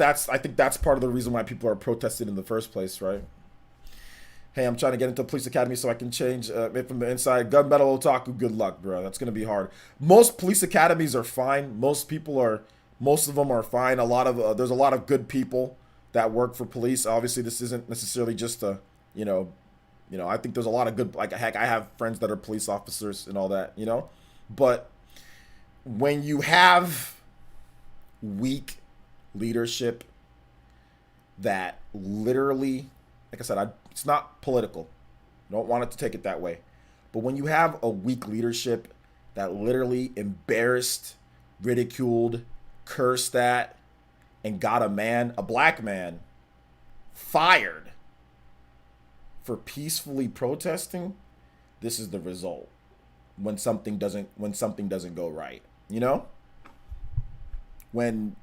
I think that's part of the reason why people are protesting in the first place, right? Hey, I'm trying to get into police academy so I can change it from the inside. Gunmetal Otaku, good luck, bro. That's going to be hard. Most police academies are fine. Most of them are fine. There's a lot of good people that work for police. Obviously, this isn't necessarily just you know, I think there's a lot of good, like, heck, I have friends that are police officers and all that, you know? But when you have weak leadership that literally, like I said, it's not political. I don't want it to take it that way. But when you have a weak leadership that literally embarrassed, ridiculed, cursed at, and got a black man, fired for peacefully protesting, this is the result when something doesn't go right, you know? When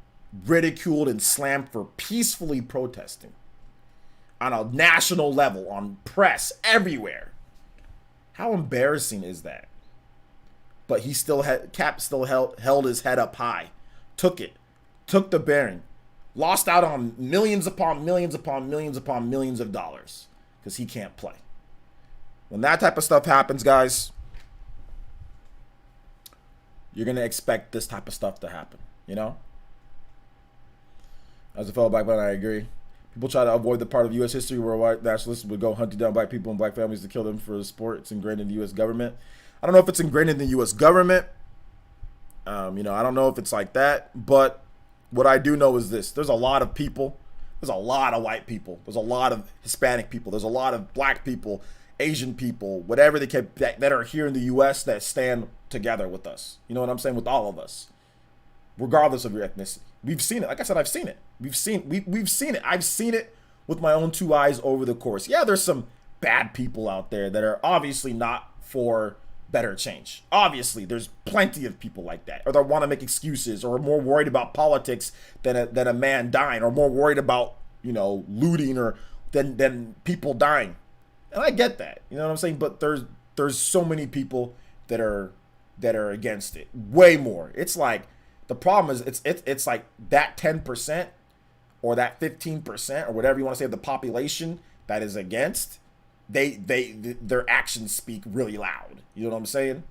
ridiculed and slammed for peacefully protesting on a national level, on press, everywhere. How embarrassing is that? But Cap still held his head up high, took the bearing, lost out on millions upon millions upon millions upon millions of dollars because he can't play. When that type of stuff happens, guys, you're going to expect this type of stuff to happen, you know? As a fellow black man, I agree. People try to avoid the part of U.S. history where white nationalists would go hunting down black people and black families to kill them for the sport. It's ingrained in the U.S. government. I don't know if it's ingrained in the U.S. government. You know, I don't know if it's like that. But what I do know is this. There's a lot of people. There's a lot of white people. There's a lot of Hispanic people. There's a lot of black people, Asian people, whatever they can, that are here in the U.S. that stand together with us. You know what I'm saying? With all of us, regardless of your ethnicity. We've seen it. Like I said, I've seen it. We've seen it. I've seen it with my own two eyes over the course. Yeah, there's some bad people out there that are obviously not for better change. Obviously, there's plenty of people like that, or that want to make excuses, or are more worried about politics than a man dying, or more worried about, you know, looting or than people dying. And I get that. You know what I'm saying? But there's so many people that are against it. Way more. It's like, the problem is it's like that 10% or that 15% or whatever you want to say of the population that is against, their actions speak really loud. You know what I'm saying?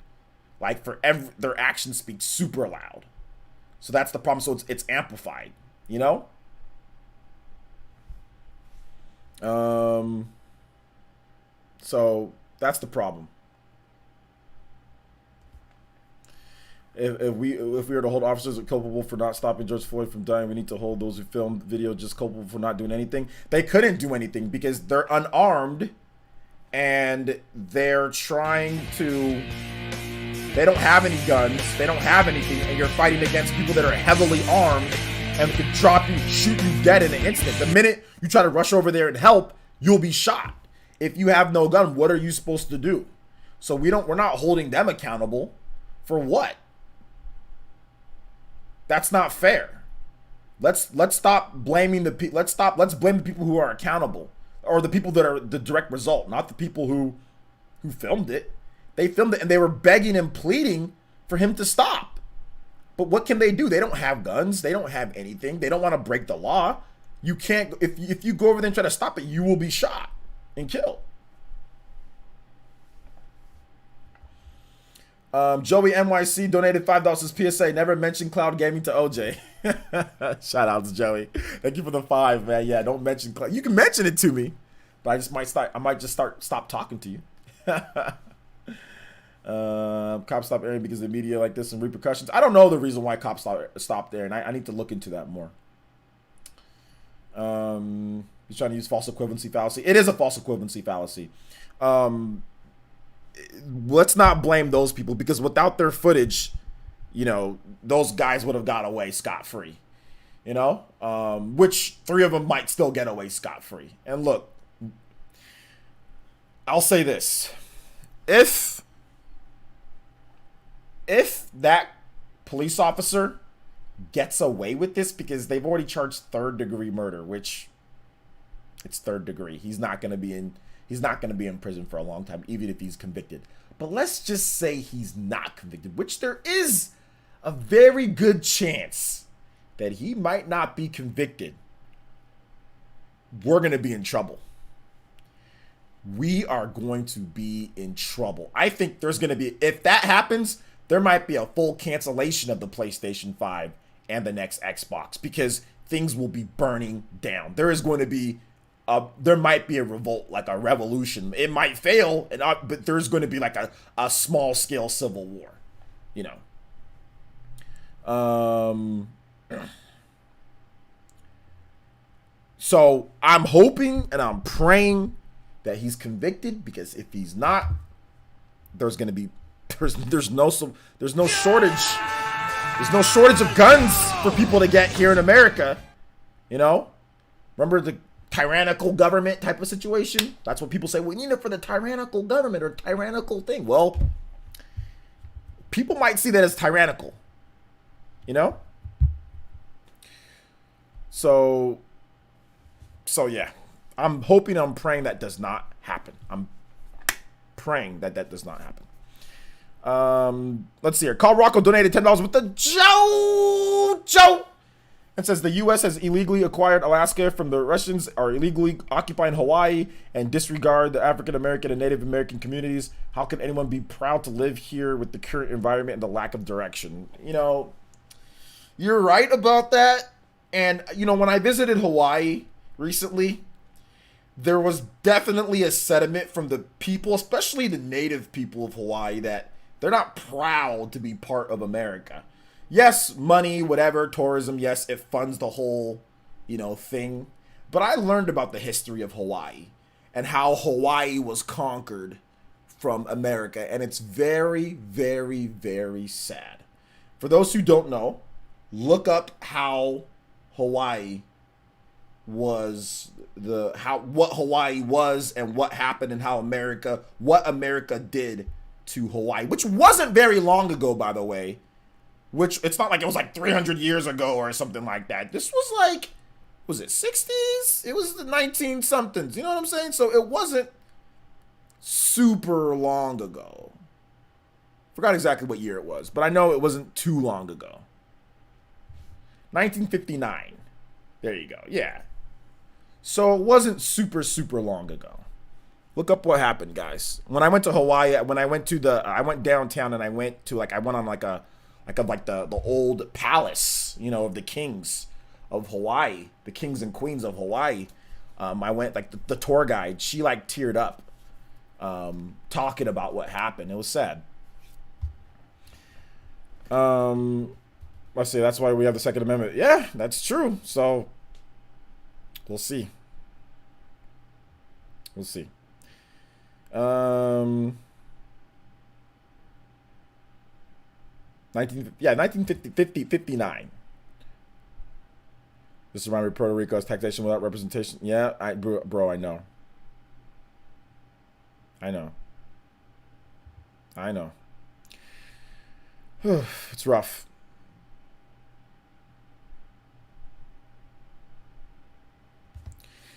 Like their actions speak super loud. So that's the problem. So it's amplified, you know? So that's the problem. If we were to hold officers culpable for not stopping George Floyd from dying, we need to hold those who filmed video just culpable for not doing anything. They couldn't do anything because they're unarmed and they're trying to, they don't have any guns, they don't have anything, and you're fighting against people that are heavily armed and could drop you, shoot you dead in an instant. The minute you try to rush over there and help, you'll be shot. If you have no gun, what are you supposed to do? So we're not holding them accountable for what? That's not fair. Let's stop blaming the people. Let's blame the people who are accountable, or the people that are the direct result, not the people who filmed it. They filmed it and they were begging and pleading for him to stop. But what can they do? They don't have guns. They don't have anything. They don't want to break the law. You can't. If you go over there and try to stop it, you will be shot and killed. Joey NYC donated $5 PSA. Never mention cloud gaming to OJ. Shout out to Joey. Thank you for the $5, man. Yeah, don't mention cloud. You can mention it to me, but I might just stop talking to you. Cops stop airing because of the media like this and repercussions. I don't know the reason why cops stopped there, and I need to look into that more. He's trying to use false equivalency fallacy. It is a false equivalency fallacy. Let's not blame those people, because without their footage, you know, those guys would have got away scot-free, you know, which 3 of them might still get away scot-free. And look, I'll say this. If that police officer gets away with this, because they've already charged 3rd-degree murder, which it's 3rd degree. He's not going to be in prison for a long time, even if he's convicted. But let's just say he's not convicted, which there is a very good chance that he might not be convicted. We're going to be in trouble. We are going to be in trouble. I think there's going to be, if that happens, there might be a full cancellation of the PlayStation 5 and the next Xbox, because things will be burning down. There is going to be there might be a revolt, like a revolution. It might fail, but there's going to be like a small scale civil war, you know. So I'm hoping and I'm praying that he's convicted, because if he's not, there's going to be there's no shortage of guns for people to get here in America, you know. Remember the tyrannical government type of situation? That's what people say. We need it for the tyrannical government or tyrannical thing. Well, people might see that as tyrannical, you know? So yeah, I'm hoping, I'm praying that does not happen. I'm praying that does not happen. Let's see here. Carl Rocco donated $10 with the Joe. It says the U.S. has illegally acquired Alaska from the Russians, are illegally occupying Hawaii, and disregard the African American and Native American communities. How can anyone be proud to live here with the current environment and the lack of direction? You know, you're right about that. And, you know, when I visited Hawaii recently, there was definitely a sentiment from the people, especially the native people of Hawaii, that they're not proud to be part of America. Yes, money, whatever, tourism, yes, it funds the whole, you know, thing. But I learned about the history of Hawaii and how Hawaii was conquered from America. And it's very, very, very sad. For those who don't know, look up how Hawaii was what Hawaii was and what happened and what America did to Hawaii, which wasn't very long ago, by the way. Which, it's not like it was like 300 years ago or something like that. This was like, was it 60s? It was the 19-somethings, you know what I'm saying? So it wasn't super long ago. Forgot exactly what year it was, but I know it wasn't too long ago. 1959. There you go, yeah. So it wasn't super, super long ago. Look up what happened, guys. When I went to Hawaii, I went downtown and I went on the old palace, you know, of the kings of Hawaii, the kings and queens of Hawaii. I went, like, the tour guide, she like teared up, talking about what happened. It was sad. Let's see, that's why we have the Second Amendment. Yeah, that's true. So we'll see. We'll see. 1959. This is around Puerto Rico's taxation without representation. Yeah, bro, I know. It's rough.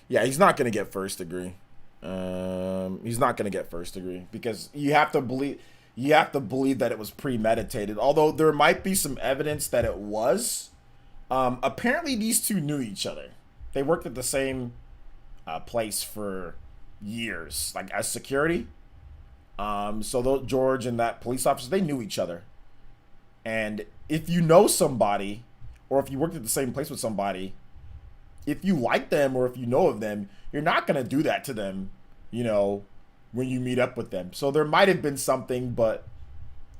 Yeah, he's not gonna get first degree. He's not gonna get first degree because you have to believe that it was premeditated. Although there might be some evidence that it was. Apparently these two knew each other. They worked at the same place for years, like as security. So George and that police officer, they knew each other. And if you know somebody, or if you worked at the same place with somebody, if you like them or if you know of them, you're not going to do that to them, you know, when you meet up with them. So there might have been something, but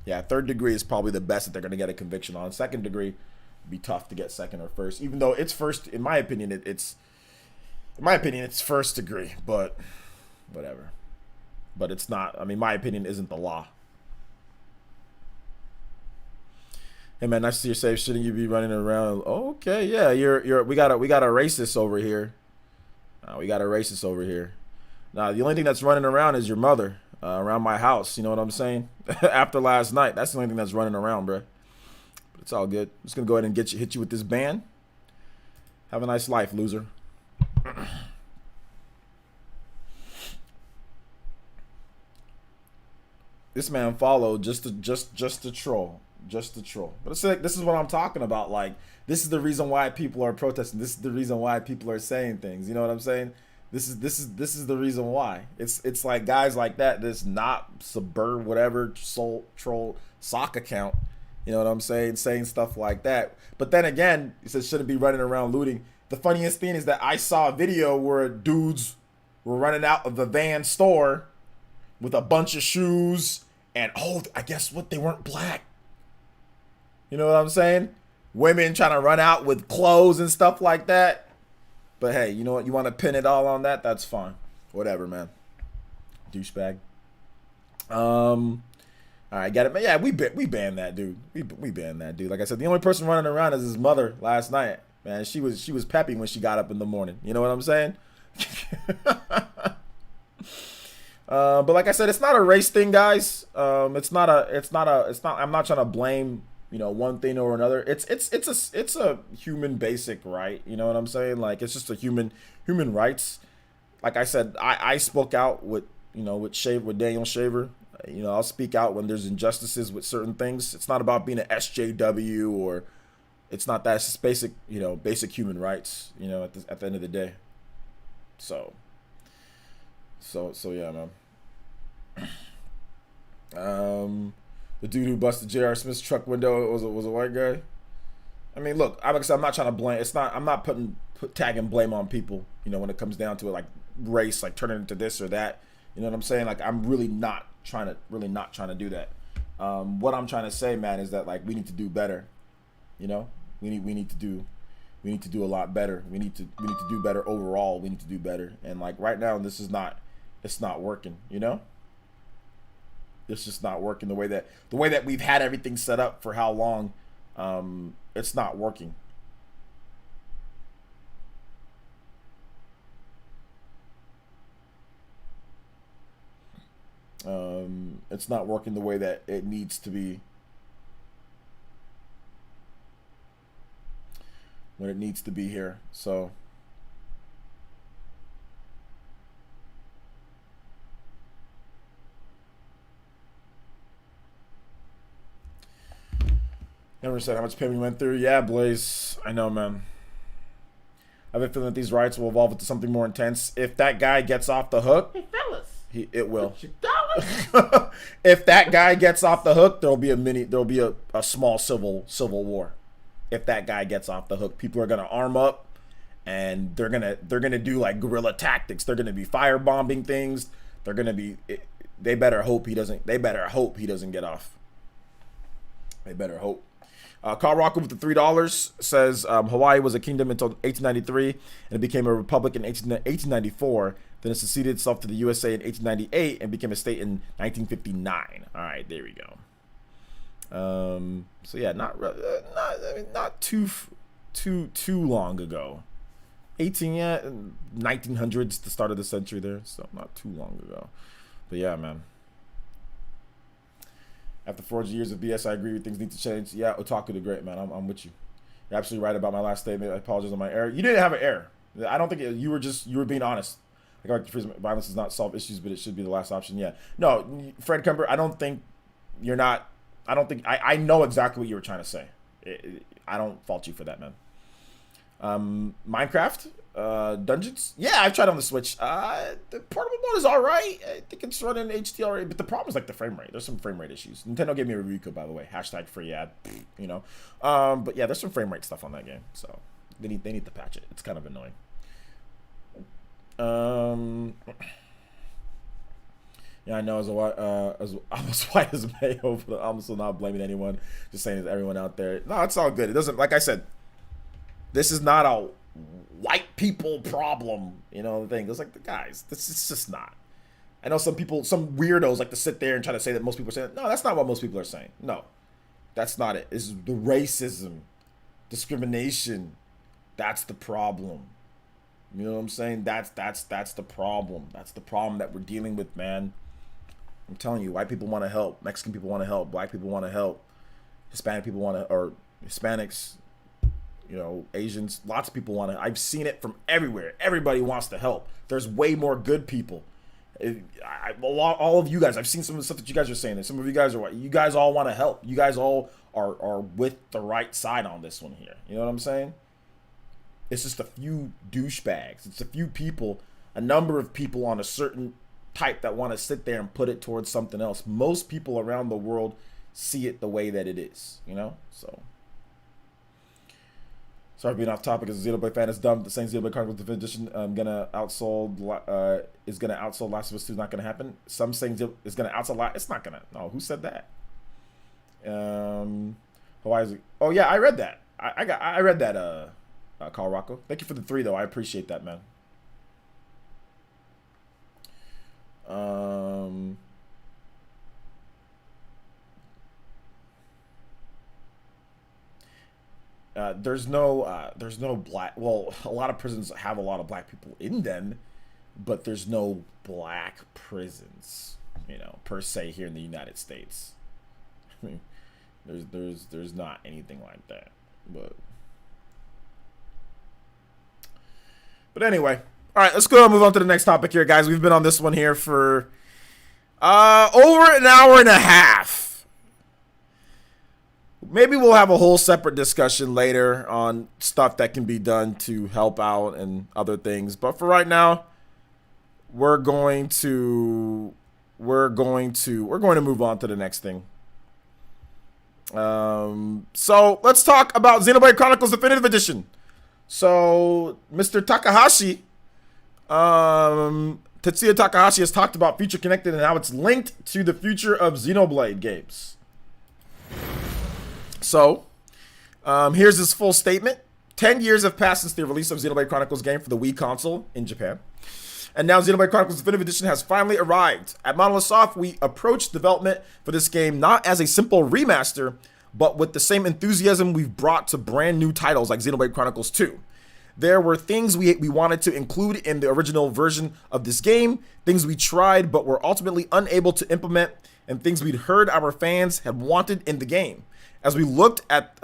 yeah, third degree is probably the best that they're going to get a conviction on. Second degree would be tough to get second or first, even though it's first. In my opinion, it's first degree, but whatever. But it's not. I mean, my opinion isn't the law. Hey man, nice to see you're safe. Shouldn't you be running around? Okay, yeah, we got a racist over here. We got a racist over here. Now the only thing that's running around is your mother around my house. You know what I'm saying? After last night, that's the only thing that's running around, bro. But it's all good. I'm just gonna go ahead and hit you with this ban. Have a nice life, loser. This man followed just to troll. Just to troll. But it's like, this is what I'm talking about. Like, this is the reason why people are protesting. This is the reason why people are saying things. You know what I'm saying? This is the reason why. It's like guys like that, this not suburb whatever troll sock account. You know what I'm saying? Saying stuff like that. But then again, he says shouldn't be running around looting. The funniest thing is that I saw a video where dudes were running out of the Van store with a bunch of shoes and I guess what, they weren't black. You know what I'm saying? Women trying to run out with clothes and stuff like that. But hey, you know what? You want to pin it all on that? That's fine. Whatever, man. Douchebag. All right, got it. But yeah, we banned that dude. We banned that dude. Like I said, the only person running around is his mother last night. Man, she was peppy when she got up in the morning. You know what I'm saying? But like I said, it's not a race thing, guys. I'm not trying to blame, you know, one thing or another. It's a human basic right. You know what I'm saying? Like, it's just a human rights. Like I said, I spoke out with Daniel Shaver. You know, I'll speak out when there's injustices with certain things. It's not about being an SJW or it's not that. It's just basic, basic human rights, at the end of the day. So yeah, man. The dude who busted J.R. Smith's truck window was a white guy. I mean, look, I'm not trying to blame. I'm not tagging blame on people. When it comes down to it, like race, like turning into this or that. You know what I'm saying? Like, I'm really not trying to do that. What I'm trying to say, man, is that like we need to do better. We need to do a lot better. We need to do better overall. We need to do better. And like right now, it's not working. It's just not working the way that we've had everything set up for how long. It's not working. It's not working the way that it needs to be. When it needs to be here. So never said how much pain we went through. Yeah, Blaze. I know, man. I have a feeling that these riots will evolve into something more intense. If that guy gets off the hook, hey fellas, it will. If that guy gets off the hook, there'll be a small civil war. If that guy gets off the hook, people are gonna arm up, and they're gonna do like guerrilla tactics. They're gonna be firebombing things. They better hope he doesn't get off. They better hope. Carl Rocco with the $3 says Hawaii was a kingdom until 1893, and it became a republic in 1894. Then it seceded itself to the USA in 1898 and became a state in 1959. All right, there we go. So yeah, not too long ago. 1900s, the start of the century there. So not too long ago. But yeah, man. After 4 years of BS, I agree with things need to change. Yeah, Otaku the Great, man. I'm with you. You're absolutely right about my last statement. I apologize on my error. You didn't have an error. I don't think you were being honest. Like, violence does not solve issues, but it should be the last option. Yeah. No, Fred Kemper, I don't think you're not. I know exactly what you were trying to say. I don't fault you for that, man. Minecraft Dungeons. Yeah, I've tried on the Switch. The portable mode is all right. I think it's running HDR, but the problem is like the frame rate. There's some frame rate issues. Nintendo gave me a review code, by the way. # free ad. But yeah, there's some frame rate stuff on that game. So they need to patch it. It's kind of annoying. Yeah, I know as almost white as Mayo, but I'm also not blaming anyone. Just saying to everyone out there. No, it's all good. It doesn't, like I said, this is not a white people problem, the thing. It's like, the guys, this is just not. I know some weirdos like to sit there and try to say that most people are saying, no, that's not what most people are saying. No, that's not it. It's the racism, discrimination. That's the problem. You know what I'm saying? That's the problem. That's the problem that we're dealing with, man. I'm telling you, white people want to help. Mexican people want to help. Black people want to help. Hispanic people want to, or Hispanics, Asians, lots of people want to. I've seen it from everywhere. Everybody wants to help. There's way more good people. All of you guys, I've seen some of the stuff that you guys are saying. Some of you guys are white. You guys all want to help. You guys all are with the right side on this one here. You know what I'm saying? It's just a few douchebags. It's a few people, a number of people on a certain type that want to sit there and put it towards something else. Most people around the world see it the way that it is, So, sorry for being off topic. As a Xenoblade fan, it's dumb. The same Xenoblade Chronicles Definitive Edition is gonna outsold Last of Us 2. Is not gonna happen. Some saying is gonna outsell. It's not gonna. No, who said that? Hawaii. Oh yeah, I read that. I read that. Carl Rocco. Thank you for the 3 though. I appreciate that, man. There's no black. Well, a lot of prisons have a lot of black people in them, but there's no black prisons, per se here in the United States. I mean, there's not anything like that, But anyway, all right, let's go and move on to the next topic here, guys. We've been on this one here for over an hour and a half. maybe we'll have a whole separate discussion later on stuff that can be done to help out and other things. But for right now, we're going to move on to the next thing. So let's talk about Xenoblade Chronicles Definitive Edition. So Mr. Takahashi, Tetsuya Takahashi has talked about Future Connected and how it's linked to the future of Xenoblade games. So, here's his full statement. 10 years have passed since the release of Xenoblade Chronicles game for the Wii console in Japan. And now Xenoblade Chronicles Definitive Edition has finally arrived. At Monolith Soft, we approached development for this game not as a simple remaster, but with the same enthusiasm we've brought to brand new titles like Xenoblade Chronicles 2. There were things we wanted to include in the original version of this game, things we tried but were ultimately unable to implement, and things we'd heard our fans had wanted in the game. As we looked at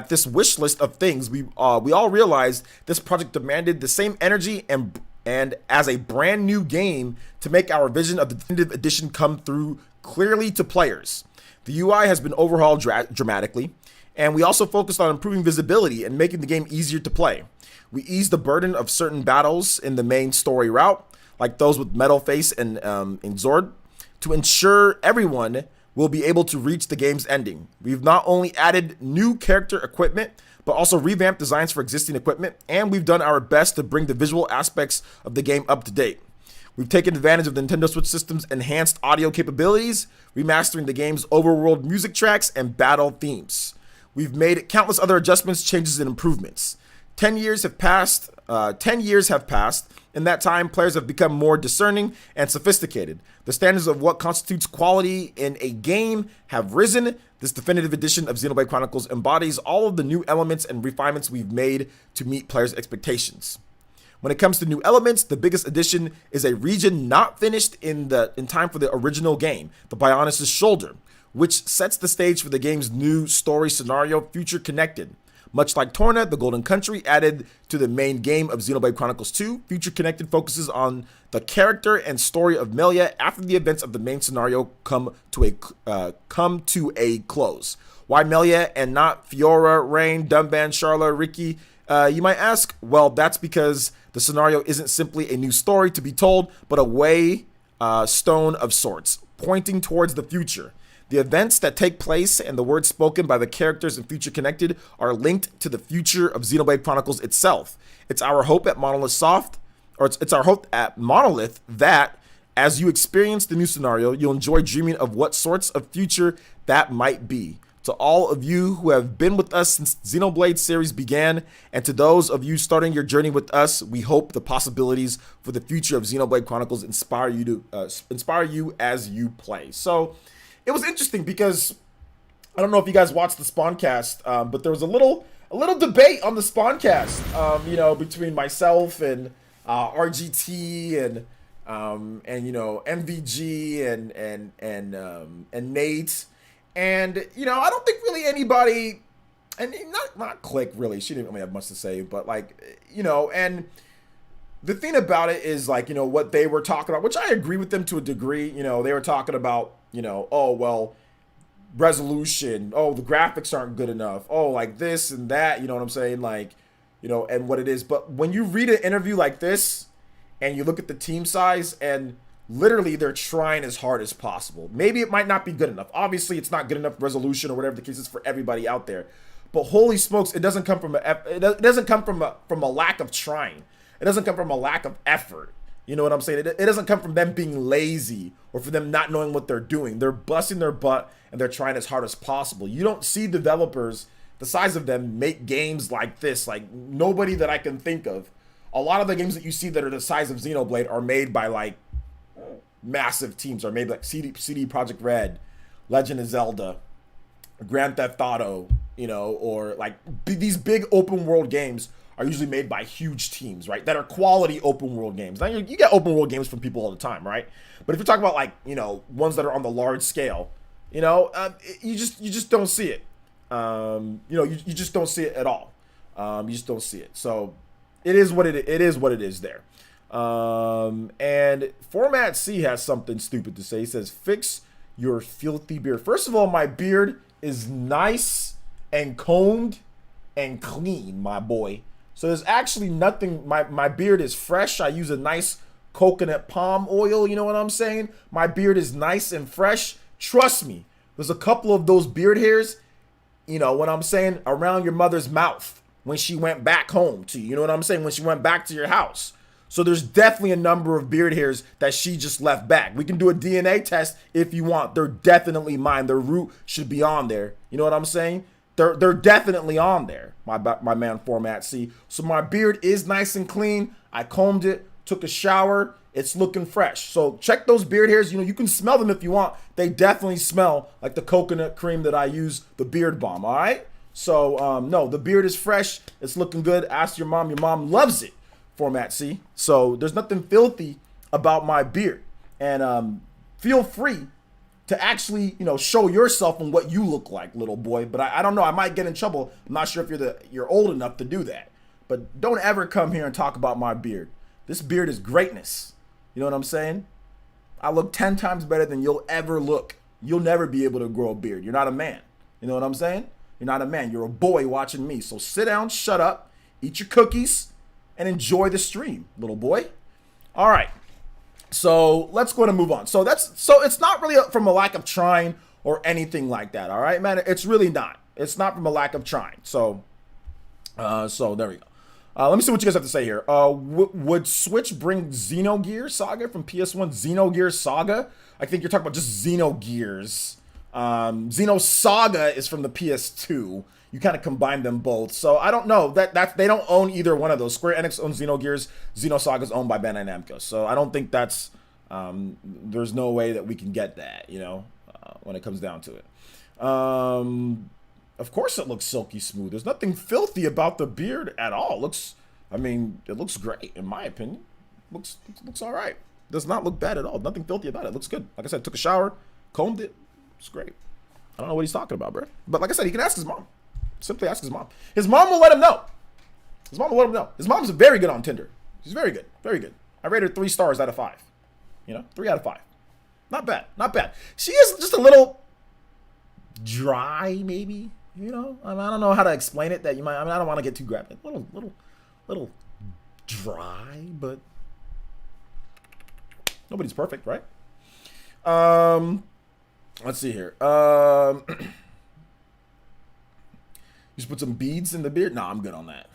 this wish list of things, we all realized this project demanded the same energy and as a brand new game to make our vision of the Definitive Edition come through clearly to players. The UI has been overhauled dramatically, and we also focused on improving visibility and making the game easier to play. We eased the burden of certain battles in the main story route, like those with Metalface and Zord, to ensure everyone will be able to reach the game's ending. We've not only added new character equipment, but also revamped designs for existing equipment, and we've done our best to bring the visual aspects of the game up to date. We've taken advantage of the Nintendo Switch system's enhanced audio capabilities, remastering the game's overworld music tracks and battle themes. We've made countless other adjustments, changes, and improvements. 10 years have passed. In that time, players have become more discerning and sophisticated. The standards of what constitutes quality in a game have risen. This definitive edition of Xenoblade Chronicles embodies all of the new elements and refinements we've made to meet players' expectations. When it comes to new elements, the biggest addition is a region not finished in time for the original game, the Bionis' Shoulder, which sets the stage for the game's new story scenario, Future Connected. Much like Torna, the Golden Country added to the main game of Xenoblade Chronicles 2, Future Connected focuses on the character and story of Melia after the events of the main scenario come to a close. Why Melia and not Fiora, Rain, Dunban, Charla, Ricky? You might ask. Well, that's because the scenario isn't simply a new story to be told, but a way stone of sorts, pointing towards the future. The events that take place and the words spoken by the characters in Future Connected are linked to the future of Xenoblade Chronicles itself. It's our hope at Monolith that as you experience the new scenario, you'll enjoy dreaming of what sorts of future that might be. To all of you who have been with us since Xenoblade series began, and to those of you starting your journey with us, we hope the possibilities for the future of Xenoblade Chronicles inspire you as you play. So it was interesting because I don't know if you guys watched the Spawncast, but there was a little debate on the Spawncast, between myself and RGT and MVG and Nate, and I don't think really anybody, and not Click really, she didn't really have much to say, but and the thing about it is what they were talking about, which I agree with them to a degree. They were talking about oh, well, resolution, oh, the graphics aren't good enough, oh, like this and that, you know what I'm saying, and what it is. But when you read an interview like this and you look at the team size, and literally they're trying as hard as possible. Maybe it might not be good enough. Obviously, it's not good enough resolution or whatever the case is for everybody out there. But holy smokes, it doesn't come from a lack of trying. It doesn't come from a lack of effort. You know what I'm saying? It doesn't come from them being lazy or for them not knowing what they're doing. They're busting their butt and they're trying as hard as possible. You don't see developers the size of them make games like this. Like, nobody that I can think of. A lot of the games that you see that are the size of Xenoblade are made by massive teams, are made like CD Projekt Red, Legend of Zelda, Grand Theft Auto, or these big open world games are usually made by huge teams, right? That are quality open world games. Now you get open world games from people all the time, right? But if you're talking about ones that are on the large scale, you just don't see it. You just don't see it at all. You just don't see it. So it is what it is there. And Format C has something stupid to say. He says, "Fix your filthy beard." First of all, my beard is nice and combed and clean, my boy. So there's actually nothing. My beard is fresh. I use a nice coconut palm oil. You know what I'm saying? My beard is nice and fresh. Trust me. There's a couple of those beard hairs, you know what I'm saying, around your mother's mouth when she went back home to you. You know what I'm saying? When she went back to your house. So there's definitely a number of beard hairs that she just left back. We can do a DNA test if you want. They're definitely mine. Their root should be on there. You know what I'm saying? They're definitely on there, my man Format C. So my beard is nice and clean. I combed it, took a shower. It's looking fresh. So check those beard hairs. You know, you can smell them if you want. They definitely smell like the coconut cream that I use, the beard balm, all right? So, no, the beard is fresh. It's looking good. Ask your mom. Your mom loves it, Format C. So there's nothing filthy about my beard. And feel free to actually, you know, show yourself and what you look like, little boy. But I don't know. I might get in trouble. I'm not sure if you're old enough to do that. But don't ever come here and talk about my beard. This beard is greatness. You know what I'm saying? I look 10 times better than you'll ever look. You'll never be able to grow a beard. You're not a man. You know what I'm saying? You're not a man. You're a boy watching me. So sit down, shut up, eat your cookies, and enjoy the stream, little boy. All right. So let's go and move on. So it's not really from a lack of trying or anything like that. All right, man. It's really not. It's not from a lack of trying. So there we go. Let me see what you guys have to say here. Would Switch bring Xenogears Saga from PS1? Xenogears Saga? I think you're talking about just Xenogears. Xenosaga is from the PS2. You kind of combine them both. So I don't know. That they don't own either one of those. Square Enix owns Xenogears. Xenosaga is owned by Bandai Namco. So I don't think that's there's no way that we can get that, you know, when it comes down to it. Of course it looks silky smooth. There's nothing filthy about the beard at all. It looks great in my opinion. Looks all right. Does not look bad at all. Nothing filthy about it. Looks good. Like I said, took a shower, combed it. It's great. I don't know what he's talking about, bro. But like I said, he can ask his mom. Simply ask his mom. His mom will let him know. His mom will let him know. His mom's very good on Tinder. She's very good. Very good. I rated her 3 stars out of 5. You know, 3 out of 5. Not bad. Not bad. She is just a little dry, maybe. You know, I don't know how to explain it. That you might. I don't want to get too graphic. Little dry, but nobody's perfect, right? Let's see here. You just put some beads in the beard? No, I'm good on that.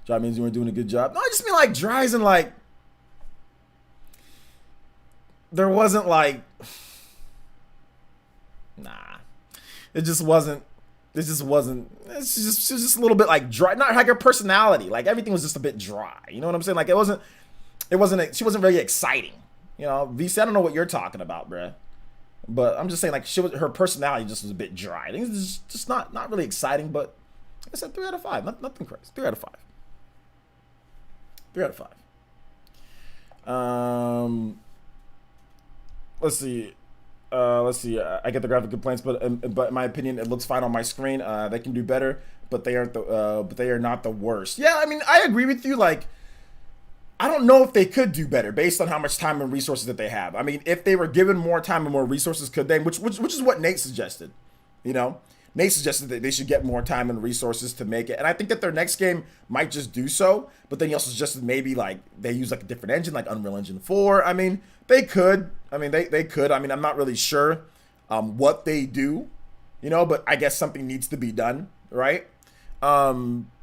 Dry means you weren't doing a good job. No, I just mean like dry as in like there wasn't like it just wasn't. It's just a little bit like dry. Not like her personality. Like everything was just a bit dry. You know what I'm saying? Like she wasn't very exciting. You know, VC, I don't know what you're talking about, bruh. But I'm just saying, like, her personality just was a bit dry. I think it's just not really exciting, but like I said, 3 out of 5. Nothing crazy. 3 out of 5. 3 out of 5. Let's see. I get the graphic complaints, but in my opinion, it looks fine on my screen. They can do better, but they are not the worst. Yeah, I mean, I agree with you. Like, I don't know if they could do better based on how much time and resources that they have. I mean, if they were given more time and more resources, could they? Which is what Nate suggested. You know, Nate suggested that they should get more time and resources to make it, and I think that their next game might just do so. But then he also suggested maybe like they use like a different engine, like Unreal Engine 4. I mean, they could. I mean, they could. I mean, I'm not really sure what they do, you know, but I guess something needs to be done, right?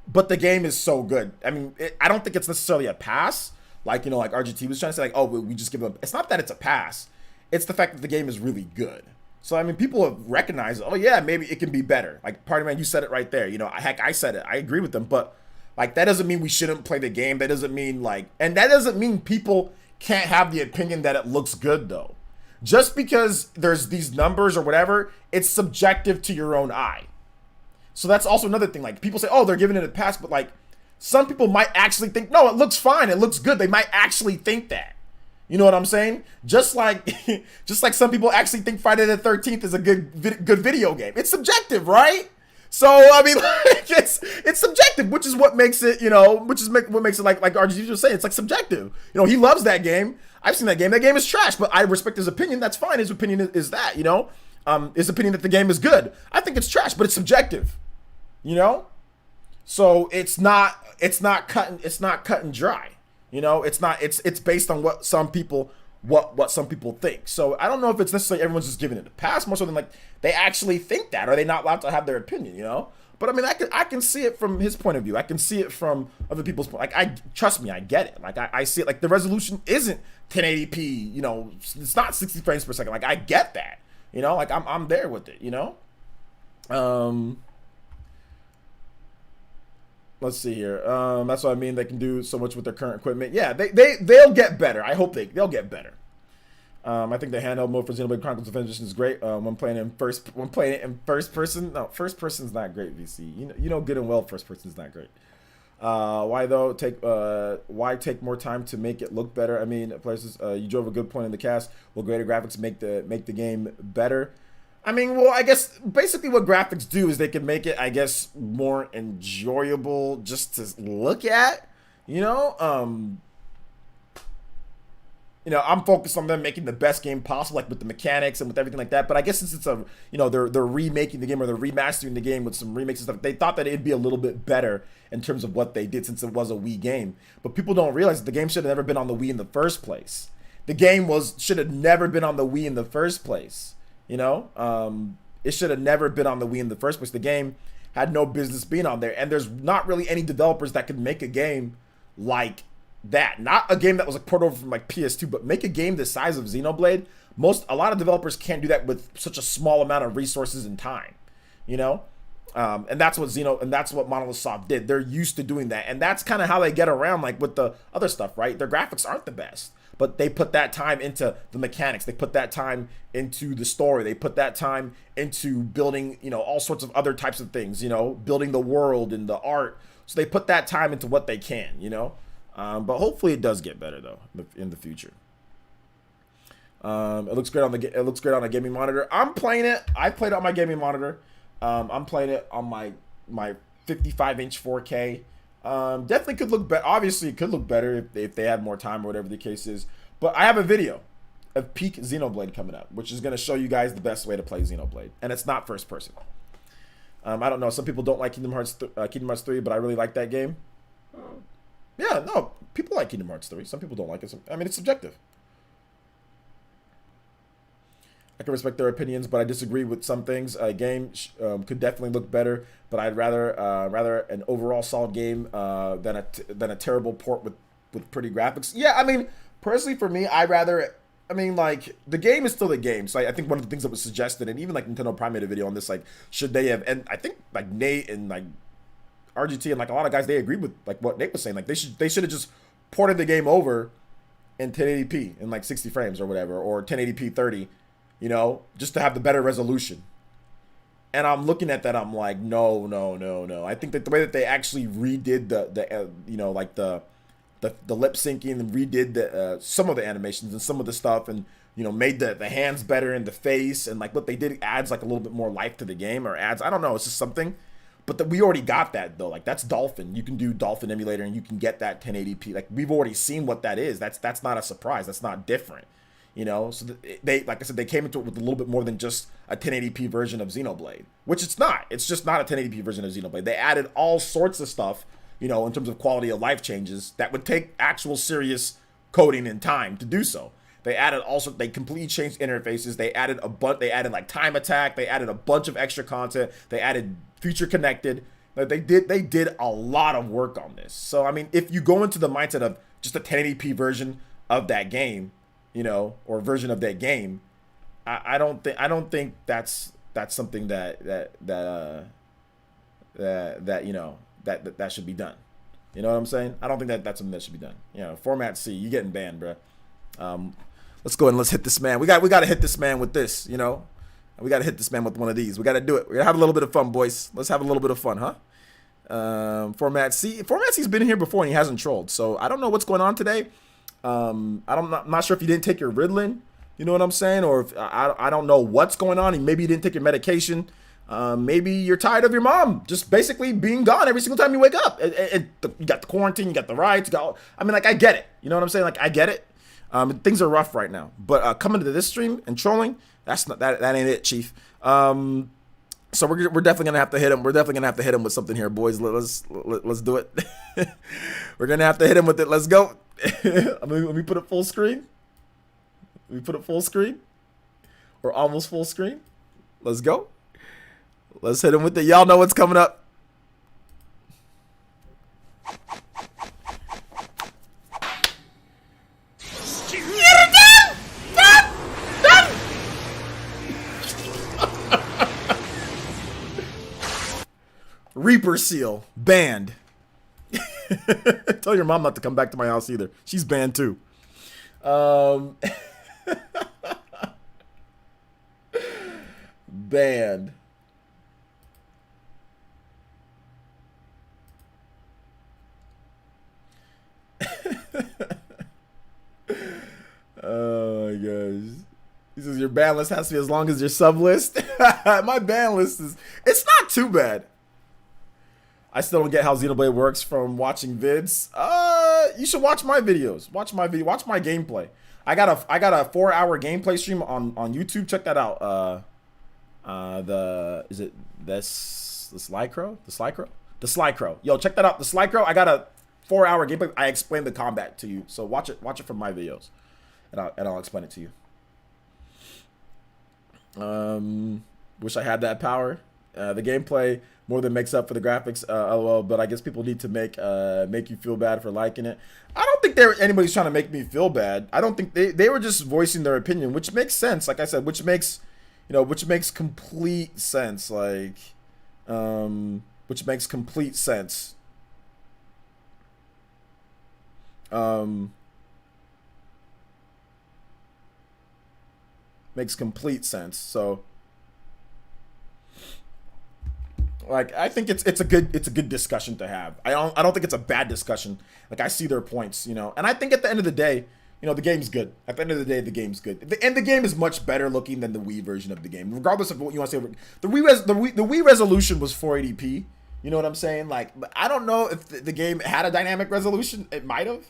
But the game is so good. I mean, I don't think it's necessarily a pass, like, you know, like RGT was trying to say, like, oh, we just give them. It's not that it's a pass. It's the fact that the game is really good. So, I mean, people have recognized, oh, yeah, maybe it can be better. Like, Party Man, you said it right there. You know, heck, I said it. I agree with them. But, like, that doesn't mean we shouldn't play the game. That doesn't mean, like, and that doesn't mean people can't have the opinion that it looks good, though. Just because there's these numbers or whatever, it's subjective to your own eye. So that's also another thing. Like, people say, oh, they're giving it a pass, but like some people might actually think, no, it looks fine, it looks good. They might actually think that. You know what I'm saying? Just like some people actually think Friday the 13th is a good video game. It's subjective, right? So I mean, like, it's subjective, which is what makes it, what makes it like RGG was saying, it's like subjective. He loves that game. I've seen that game. That game is trash, but I respect his opinion. That's fine. His opinion is that, his opinion that the game is good. I think it's trash, but it's subjective. So it's not cut and dry. It's based on what some people think. So I don't know if it's necessarily everyone's just giving it a pass more so than like they actually think that, or are they not allowed to have their opinion, But I mean, I can see it from his point of view. I can see it from other people's point. Like, trust me, I get it. Like I see it. Like the resolution isn't 1080p. It's not 60 frames per second. Like I get that. Like I'm there with it. Let's see here. That's what I mean. They can do so much with their current equipment. Yeah, they'll get better. I hope they'll get better. I think the handheld mode for Xenoblade Chronicles Definitive Edition is great. When playing it in first person, no, first person's not great. VC, good and well, first person's not great. Why though? Why take more time to make it look better? I mean, places you drove a good point in the cast. Will greater graphics make the game better? I mean, well, I guess basically what graphics do is they can make it, I guess, more enjoyable just to look at. I'm focused on them making the best game possible, like with the mechanics and with everything like that. But I guess since it's they're remaking the game or they're remastering the game with some remakes and stuff, they thought that it'd be a little bit better in terms of what they did since it was a Wii game. But people don't realize that the game should have never been on the Wii in the first place. The game should have never been on the Wii in the first place. It should have never been on the Wii in the first place. The game had no business being on there, and there's not really any developers that could make a game like that. Not a game that was like ported over from like PS2, but make a game the size of Xenoblade. A lot of developers can't do that with such a small amount of resources and time, and that's what Monolith Soft did. They're used to doing that, and that's kind of how they get around like with the other stuff, right? Their graphics aren't the best, but they put that time into the mechanics. They put that time into the story. They put that time into building, all sorts of other types of things, building the world and the art. So they put that time into what they can, but hopefully it does get better though in the future. It looks great on a gaming monitor. I'm playing it. I played it on my gaming monitor. I'm playing it on my 55-inch 4K. Definitely could look better. Obviously, it could look better if they had more time or whatever the case is. But I have a video of peak Xenoblade coming up, which is going to show you guys the best way to play Xenoblade, and it's not first person. I don't know. Some people don't like Kingdom Hearts 3, but I really like that game. Yeah, no, people like Kingdom Hearts 3. Some people don't like it. I mean, it's subjective. I can respect their opinions, but I disagree with some things. A game could definitely look better, but I'd rather an overall solid game than a terrible port with pretty graphics. Yeah, I mean, personally for me, like the game is still the game. So I think one of the things that was suggested, and even like Nintendo Prime made a video on this, like should they have? And I think like Nate and like RGT and like a lot of guys, they agreed with like what Nate was saying. Like they should have just ported the game over in 1080p in like 60 frames or whatever, or 1080p 30. Just to have the better resolution. And I'm looking at that, I'm like, no. I think that the way that they actually redid the lip syncing and redid some of the animations and some of the stuff, and made the hands better in the face, and like what they did adds like a little bit more life to the game, or adds, I don't know, it's just something. But we already got that though. Like that's Dolphin. You can do Dolphin emulator and you can get that 1080p. Like we've already seen what that is. That's not a surprise. That's not different. So they, like I said, they came into it with a little bit more than just a 1080p version of Xenoblade, which it's not. It's just not a 1080p version of Xenoblade. They added all sorts of stuff, in terms of quality of life changes that would take actual serious coding and time to do so. They completely changed interfaces. They added like time attack. They added a bunch of extra content. They added future connected. They did a lot of work on this. So I mean, if you go into the mindset of just a 1080p version of that game, or version of that game, I don't think that's something that should be done. You know what I'm saying? I don't think that's something that should be done. Format C, you getting banned, bro. Let's go ahead and let's hit this man. We got to hit this man with this. We got to hit this man with one of these. We got to do it. We're gonna have a little bit of fun, boys. Let's have a little bit of fun, huh? Format C's been here before and he hasn't trolled, so I don't know what's going on today. I'm not sure if you didn't take your Ritalin, you know what I'm saying, or if I don't know what's going on. Maybe you didn't take your medication. Maybe you're tired of your mom just basically being gone every single time you wake up. You got the quarantine, you got the riots, I mean, like, I get it. You know what I'm saying? Like, I get it. Things are rough right now. But coming to this stream and trolling, that ain't it, Chief. So we're definitely gonna have to hit him. We're definitely gonna have to hit him with something here, boys. Let's do it. We're gonna have to hit him with it. Let's go. Let me put it full screen. Let me put it full screen. Or almost full screen. Let's go. Let's hit him with it. Y'all know what's coming up. Reaper Seal banned. Tell your mom not to come back to my house either. She's banned too. Banned. Oh my gosh. He says your ban list has to be as long as your sub list. My ban list it's not too bad. I still don't get how Xenoblade works from watching vids. You should watch my videos. Watch my gameplay. I got a 4-hour gameplay stream on YouTube. Check that out. Is it the Slycrow? The Slycrow. Yo, check that out. The Slycrow. I got a 4-hour gameplay. I explained the combat to you. So watch it from my videos. And I'll explain it to you. Wish I had that power. The gameplay more than makes up for the graphics, lol, but I guess people need to make you feel bad for liking it. I don't think anybody's trying to make me feel bad. I don't think they were just voicing their opinion, which makes sense. Like I said, which makes complete sense. Like, which makes complete sense. Makes complete sense. So, like, I think it's a good discussion to have. I don't think it's a bad discussion. Like, I see their points, and I think at the end of the day, the game's good. At the end of the day, the game's good. And the game is much better looking than the Wii version of the game. Regardless of what you want to say, the Wii resolution was 480p. You know what I'm saying? Like, I don't know if the game had a dynamic resolution. It might have,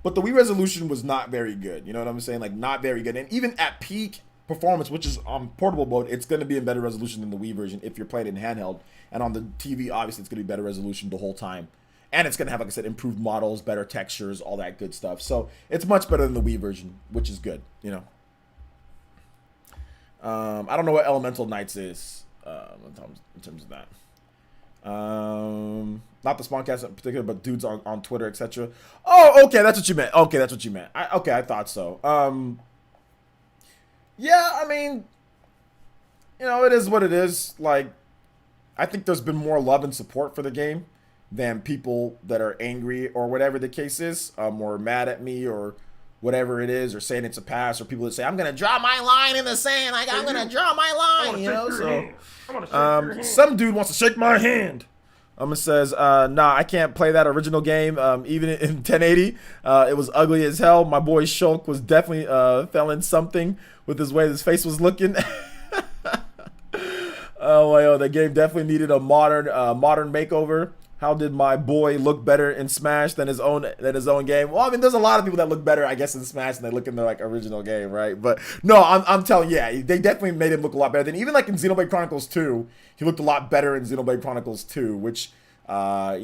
but the Wii resolution was not very good. You know what I'm saying? Like, not very good. And even at peak performance, which is on portable mode, it's going to be in better resolution than the Wii version if you're playing it in handheld. And on the TV, obviously, it's going to be better resolution the whole time. And it's going to have, like I said, improved models, better textures, all that good stuff. So it's much better than the Wii version, which is good, I don't know what Elemental Knights is in terms of that. Not the Spawncast in particular, but dudes on Twitter, etc. Oh, okay, that's what you meant. Okay, that's what you meant. I thought so. Yeah, I mean, it is what it is. Like, I think there's been more love and support for the game than people that are angry or whatever the case is, or mad at me or whatever it is, or saying it's a pass, or people that say, I'm going to draw my line in the sand. Like, I'm going to draw my line, So, some dude wants to shake my hand. Says, nah, I can't play that original game, even in 1080. It was ugly as hell. My boy Shulk was definitely feeling something with his way his face was looking. Oh, well, the game definitely needed a modern makeover. How did my boy look better in Smash than his own game? Well, I mean, there's a lot of people that look better, I guess, in Smash than they look in their original game, right? But no, I'm telling you, yeah, they definitely made him look a lot better than even in Xenoblade Chronicles 2. He looked a lot better in Xenoblade Chronicles 2, which yeah,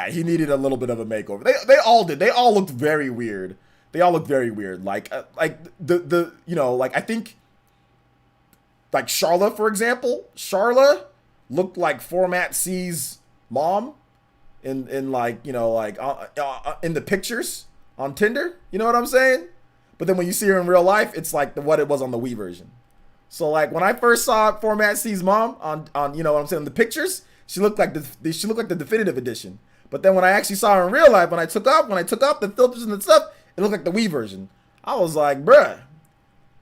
he needed a little bit of a makeover. They all did. They all looked very weird. Like the I think Charla, for example, looked like Format C's mom in in the pictures on Tinder. You know what I'm saying? But then when you see her in real life, it's like what it was on the Wii version. So when I first saw Format C's mom on what I'm saying, the pictures, she looked like the definitive edition. But then when I actually saw her in real life, when I took off the filters and the stuff, it looked like the Wii version. I was like, bruh,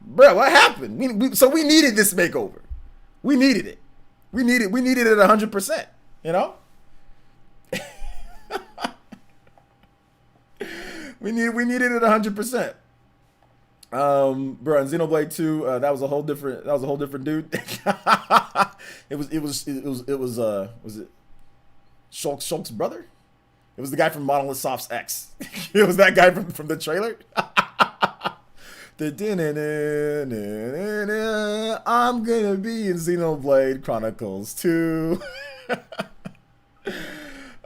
what happened? So we needed this makeover. We needed it. We needed it 100%. We needed it 100%. Bro, in Xenoblade 2, that was a whole different dude. Was it Shulk's brother? It was the guy from Monolith Soft's X. It was that guy from the trailer. I'm gonna be in Xenoblade Chronicles 2.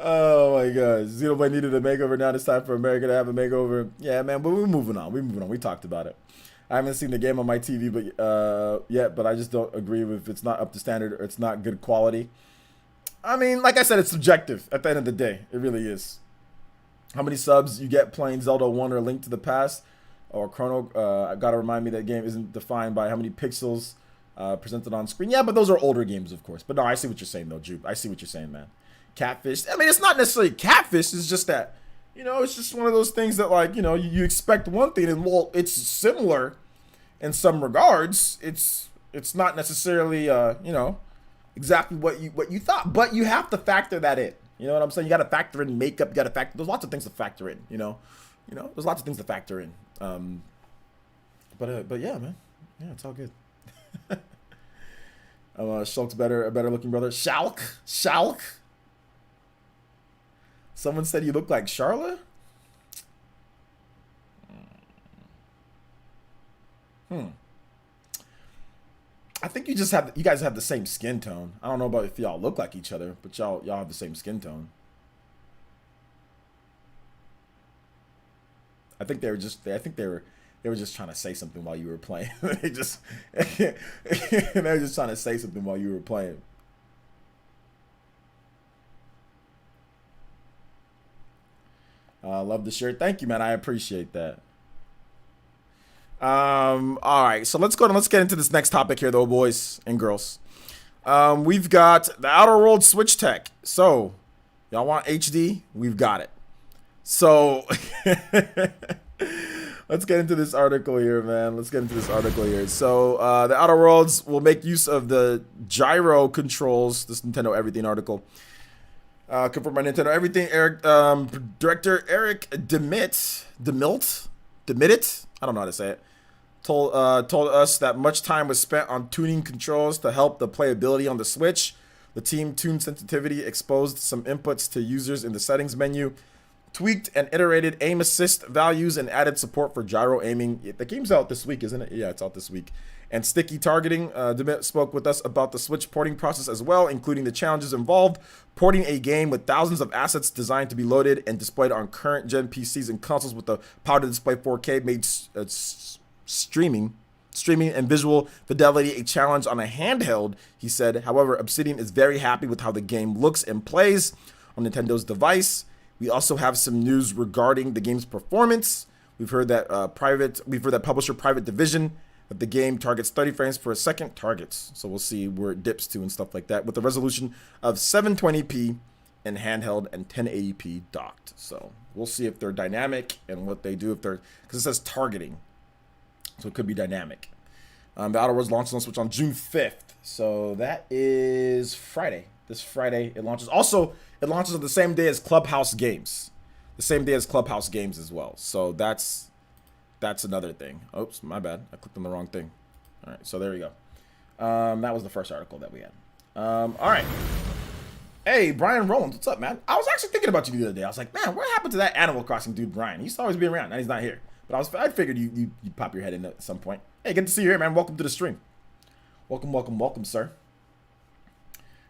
Oh my god. Xenoblade needed a makeover. Now it's time for America to have a makeover. Yeah, man, but we're moving on. We talked about it. I haven't seen the game on my TV yet, but I just don't agree with if it's not up to standard or it's not good quality. I mean, like I said, it's subjective at the end of the day. It really is. How many subs you get playing Zelda 1 or Link to the Past or Chrono? I gotta remind me that game isn't defined by how many pixels presented on screen. Yeah, but those are older games, of course. But no, I see what you're saying, though, Jupe. I see what you're saying, man. Catfish. I mean, it's not necessarily catfish. It's just that, you know, it's just one of those things that, like, you know, you expect one thing and, well, it's similar in some regards. It's not necessarily, you know, exactly what you thought, but you have to factor that in. You know what I'm saying? You got to factor in makeup. You got to factor. There's lots of things to factor in. You know, there's lots of things to factor in. But yeah, man. Yeah, it's all good. Shulk's a better looking brother. Shulk. Someone said you look like Charlotte. I think you guys have the same skin tone. I don't know about if y'all look like each other, but y'all have the same skin tone. I think they were just trying to say something while you were playing. they were just trying to say something while you were playing. Love the shirt. Thank you, man. I appreciate that. All right, so let's get into this next topic here, though, boys and girls. We've got the Outer Worlds Switch tech. So, y'all want HD? We've got it. So, let's get into this article here, man. So, the Outer Worlds will make use of the gyro controls. This Nintendo Everything article. Confirmed by Nintendo Everything. Director Eric Demidt. I don't know how to say it. Told us that much time was spent on tuning controls to help the playability on the Switch. The team tuned sensitivity, exposed some inputs to users in the settings menu, tweaked and iterated aim assist values, and added support for gyro aiming. The game's out this week, isn't it? Yeah, it's out this week. And sticky targeting. Demidt spoke with us about the Switch porting process as well, including the challenges involved porting a game with thousands of assets designed to be loaded and displayed on current gen PCs and consoles with the power to display 4K made streaming and visual fidelity a challenge on a handheld, he said. However, Obsidian is very happy with how the game looks and plays on Nintendo's device. We also have some news regarding the game's performance. We've heard that publisher Private Division that the game targets 30 frames per second targets. So we'll see where it dips to and stuff like that, with a resolution of 720p in handheld and 1080p docked. So we'll see if they're dynamic and what they do, because it says targeting. So it could be dynamic. The Outer Worlds launches on Switch on June 5th. So that is Friday. This Friday it launches. Also, it launches on the same day as Clubhouse Games. The same day as Clubhouse Games as well. So that's another thing. Oops, my bad. I clicked on the wrong thing. All right, so there we go. That was the first article that we had. All right. Hey, Brian Rollins, what's up, man? I was actually thinking about you the other day. I was like, man, what happened to that Animal Crossing dude, Brian? He used to always be around. Now he's not here. But I figured you'd pop your head in at some point. Hey, good to see you here, man. Welcome to the stream. Welcome, sir.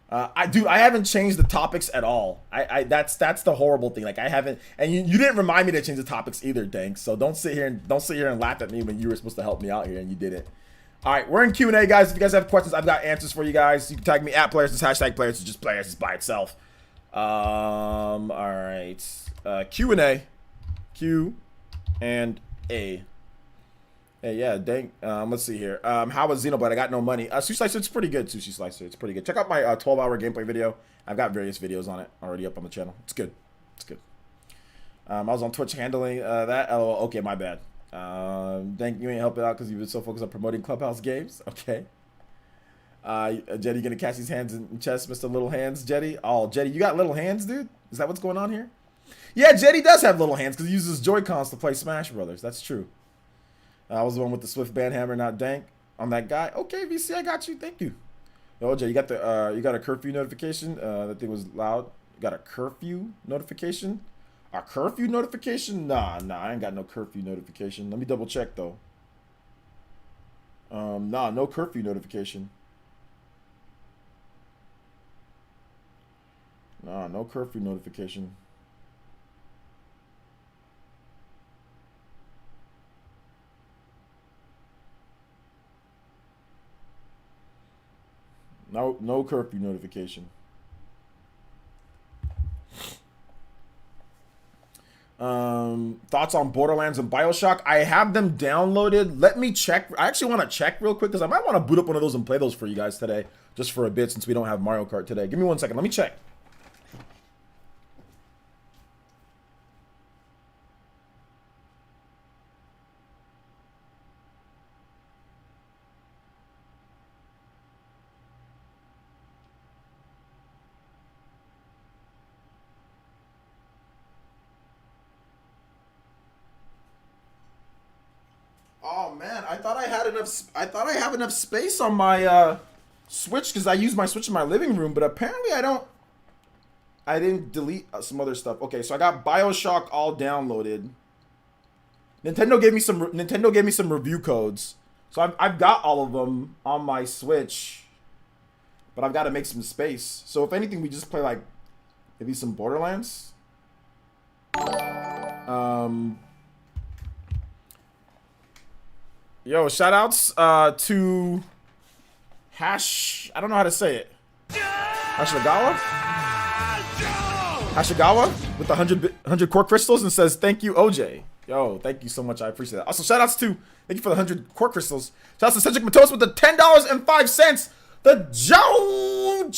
I haven't changed the topics at all. That's the horrible thing. Like, I haven't, and you didn't remind me to change the topics either, Dank. So don't sit here and laugh at me when you were supposed to help me out here and you didn't. All right, we're in Q&A, guys. If you guys have questions, I've got answers for you guys. You can tag me at PlayerEssence, hashtag PlayerEssence, just PlayerEssence by itself. All right, Q&A, Q and A. Hey, yeah, dang. Let's see here. How was Xenoblade? I got no money. Sushi Slicer, it's pretty good. Sushi Slicer, it's pretty good. Check out my 12-hour gameplay video. I've got various videos on it already up on the channel. It's good. I was on Twitch handling that. Oh, okay, my bad. Dang, you ain't helping out because you've been so focused on promoting Clubhouse games. Okay. Jetty gonna catch these hands in chest, Mr. Little Hands, Jetty. Oh, Jetty, you got little hands, dude? Is that what's going on here? Yeah, Jetty does have little hands because he uses Joy-Cons to play Smash Brothers. That's true. I was the one with the Swift band hammer, not dank on that guy. Okay, VC, I got you. Thank you. Yo, OJ, you got a curfew notification? That thing was loud. You got a curfew notification? A curfew notification? Nah, I ain't got no curfew notification. Let me double check though. Nah, no curfew notification. Nah, no curfew notification. No curfew notification. Thoughts on Borderlands and BioShock? I have them downloaded. Let me check. I actually want to check real quick because I might want to boot up one of those and play those for you guys today, just for a bit since we don't have Mario Kart today. Give me 1 second. Let me check. Oh man, I thought I have enough space on my Switch because I use my Switch in my living room, but apparently I don't. I didn't delete some other stuff. Okay, so I got BioShock all downloaded. Nintendo gave me some review codes, so I've got all of them on my Switch, but I've got to make some space. So if anything, we just play like maybe some Borderlands. Yo, shoutouts to Hash. I don't know how to say it. Hashagawa with the 100 core crystals and says thank you, OJ. Yo, thank you so much. I appreciate that. Also, shoutouts to thank you for the 100 core crystals. Shoutouts to Cedric Matos with the $10.05. The Joe.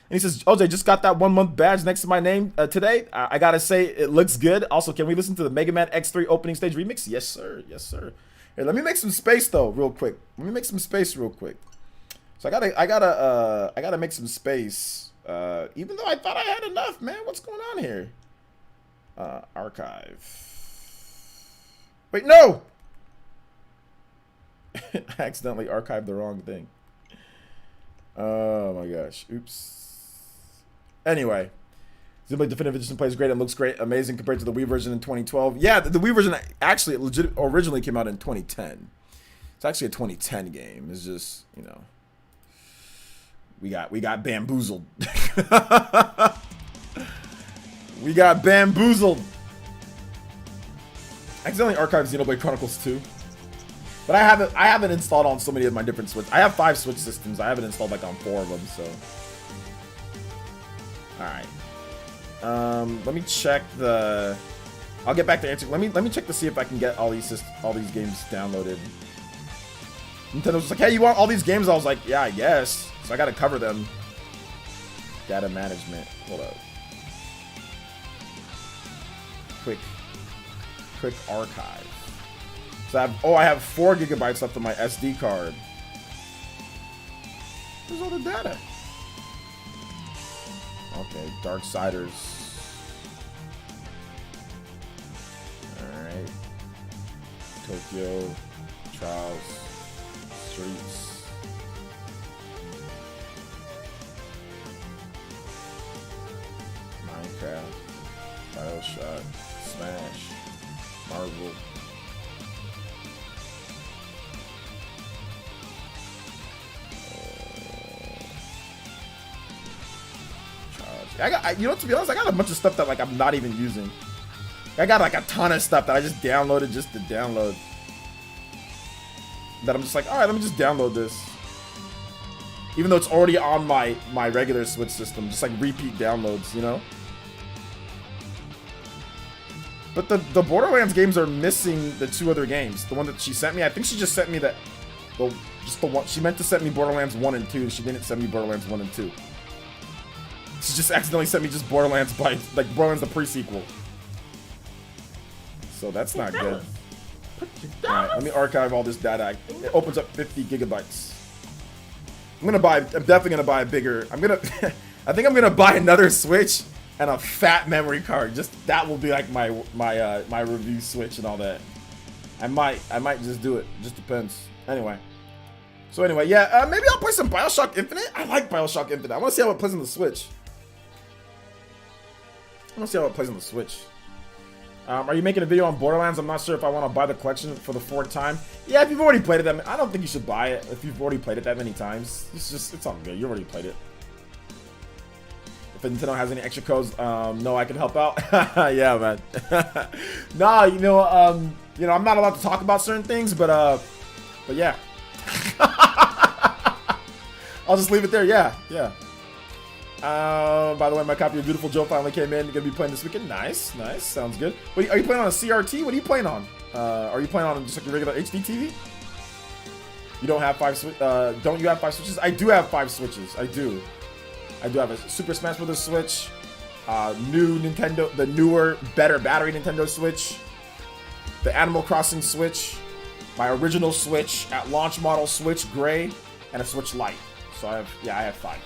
And he says, OJ, just got that 1 month badge next to my name today. I gotta say, it looks good. Also, can we listen to the Mega Man X3 opening stage remix? Yes, sir. Yes, sir. Here, let me make some space though, real quick. So I gotta make some space. Even though I thought I had enough, man. What's going on here? Archive. Wait, no! I accidentally archived the wrong thing. Oh my gosh. Oops. Anyway. Xenoblade Definitive Edition plays great and looks great. Amazing compared to the Wii version in 2012. Yeah, the Wii version actually originally came out in 2010. It's actually a 2010 game. It's just, you know. We got bamboozled. We got bamboozled. I accidentally archived Xenoblade Chronicles 2. But I haven't installed on so many of my different Switch. I have 5 Switch systems. I haven't installed like on 4 of them, so. Alright. Let me check the. I'll get back to answer. Let me check to see if I can get all these games downloaded. Nintendo was like, "Hey, you want all these games?" I was like, "Yeah, I guess." So I gotta cover them. Data management. Hold up. Quick archive. So I have 4 gigabytes left on my SD card. Where's all the data? Okay, Darksiders. Alright. Tokyo. Trials. Streets. Minecraft. BioShock. Smash. Marvel. To be honest, I got a bunch of stuff that like I'm not even using. I got like a ton of stuff that I just downloaded just to download. That I'm just like, all right, let me just download this. Even though it's already on my regular Switch system, just like repeat downloads, you know. But the Borderlands games are missing the 2 other games. The one that she sent me, I think she just sent me that. Well, just the one. She meant to send me Borderlands 1 and 2, and she didn't send me Borderlands 1 and 2. She just accidentally sent me just Borderlands Borderlands the pre-sequel. So that's not good. Alright, let me archive all this data. It opens up 50 gigabytes. I'm definitely gonna buy a bigger. I think I'm gonna buy another Switch and a fat memory card. Just that will be like my review Switch and all that. I might just do it. Just depends. Anyway. So anyway, yeah, maybe I'll play some BioShock Infinite. I like BioShock Infinite. I want to see how it plays on the Switch. Are you making a video on Borderlands? I'm not sure if I want to buy the collection for the 4th time. Yeah, if you've already played it, I don't think you should buy it if you've already played it that many times. It's all good. You already played it. If Nintendo has any extra codes, no, I can help out. Yeah, man. Nah, you know, I'm not allowed to talk about certain things, but yeah. I'll just leave it there. Yeah. By the way, my copy of Beautiful Joe finally came in. Gonna be playing this weekend. Nice. Sounds good. Wait, are you playing on a CRT? What are you playing on? Are you playing on just like a regular HD TV? You don't have 5 switches? Don't you have 5 switches? I do have 5 switches. I do have a Super Smash Bros. Switch, new Nintendo, the newer, better battery Nintendo Switch, the Animal Crossing Switch, my original Switch at launch model Switch Gray, and a Switch Lite. So I have 5.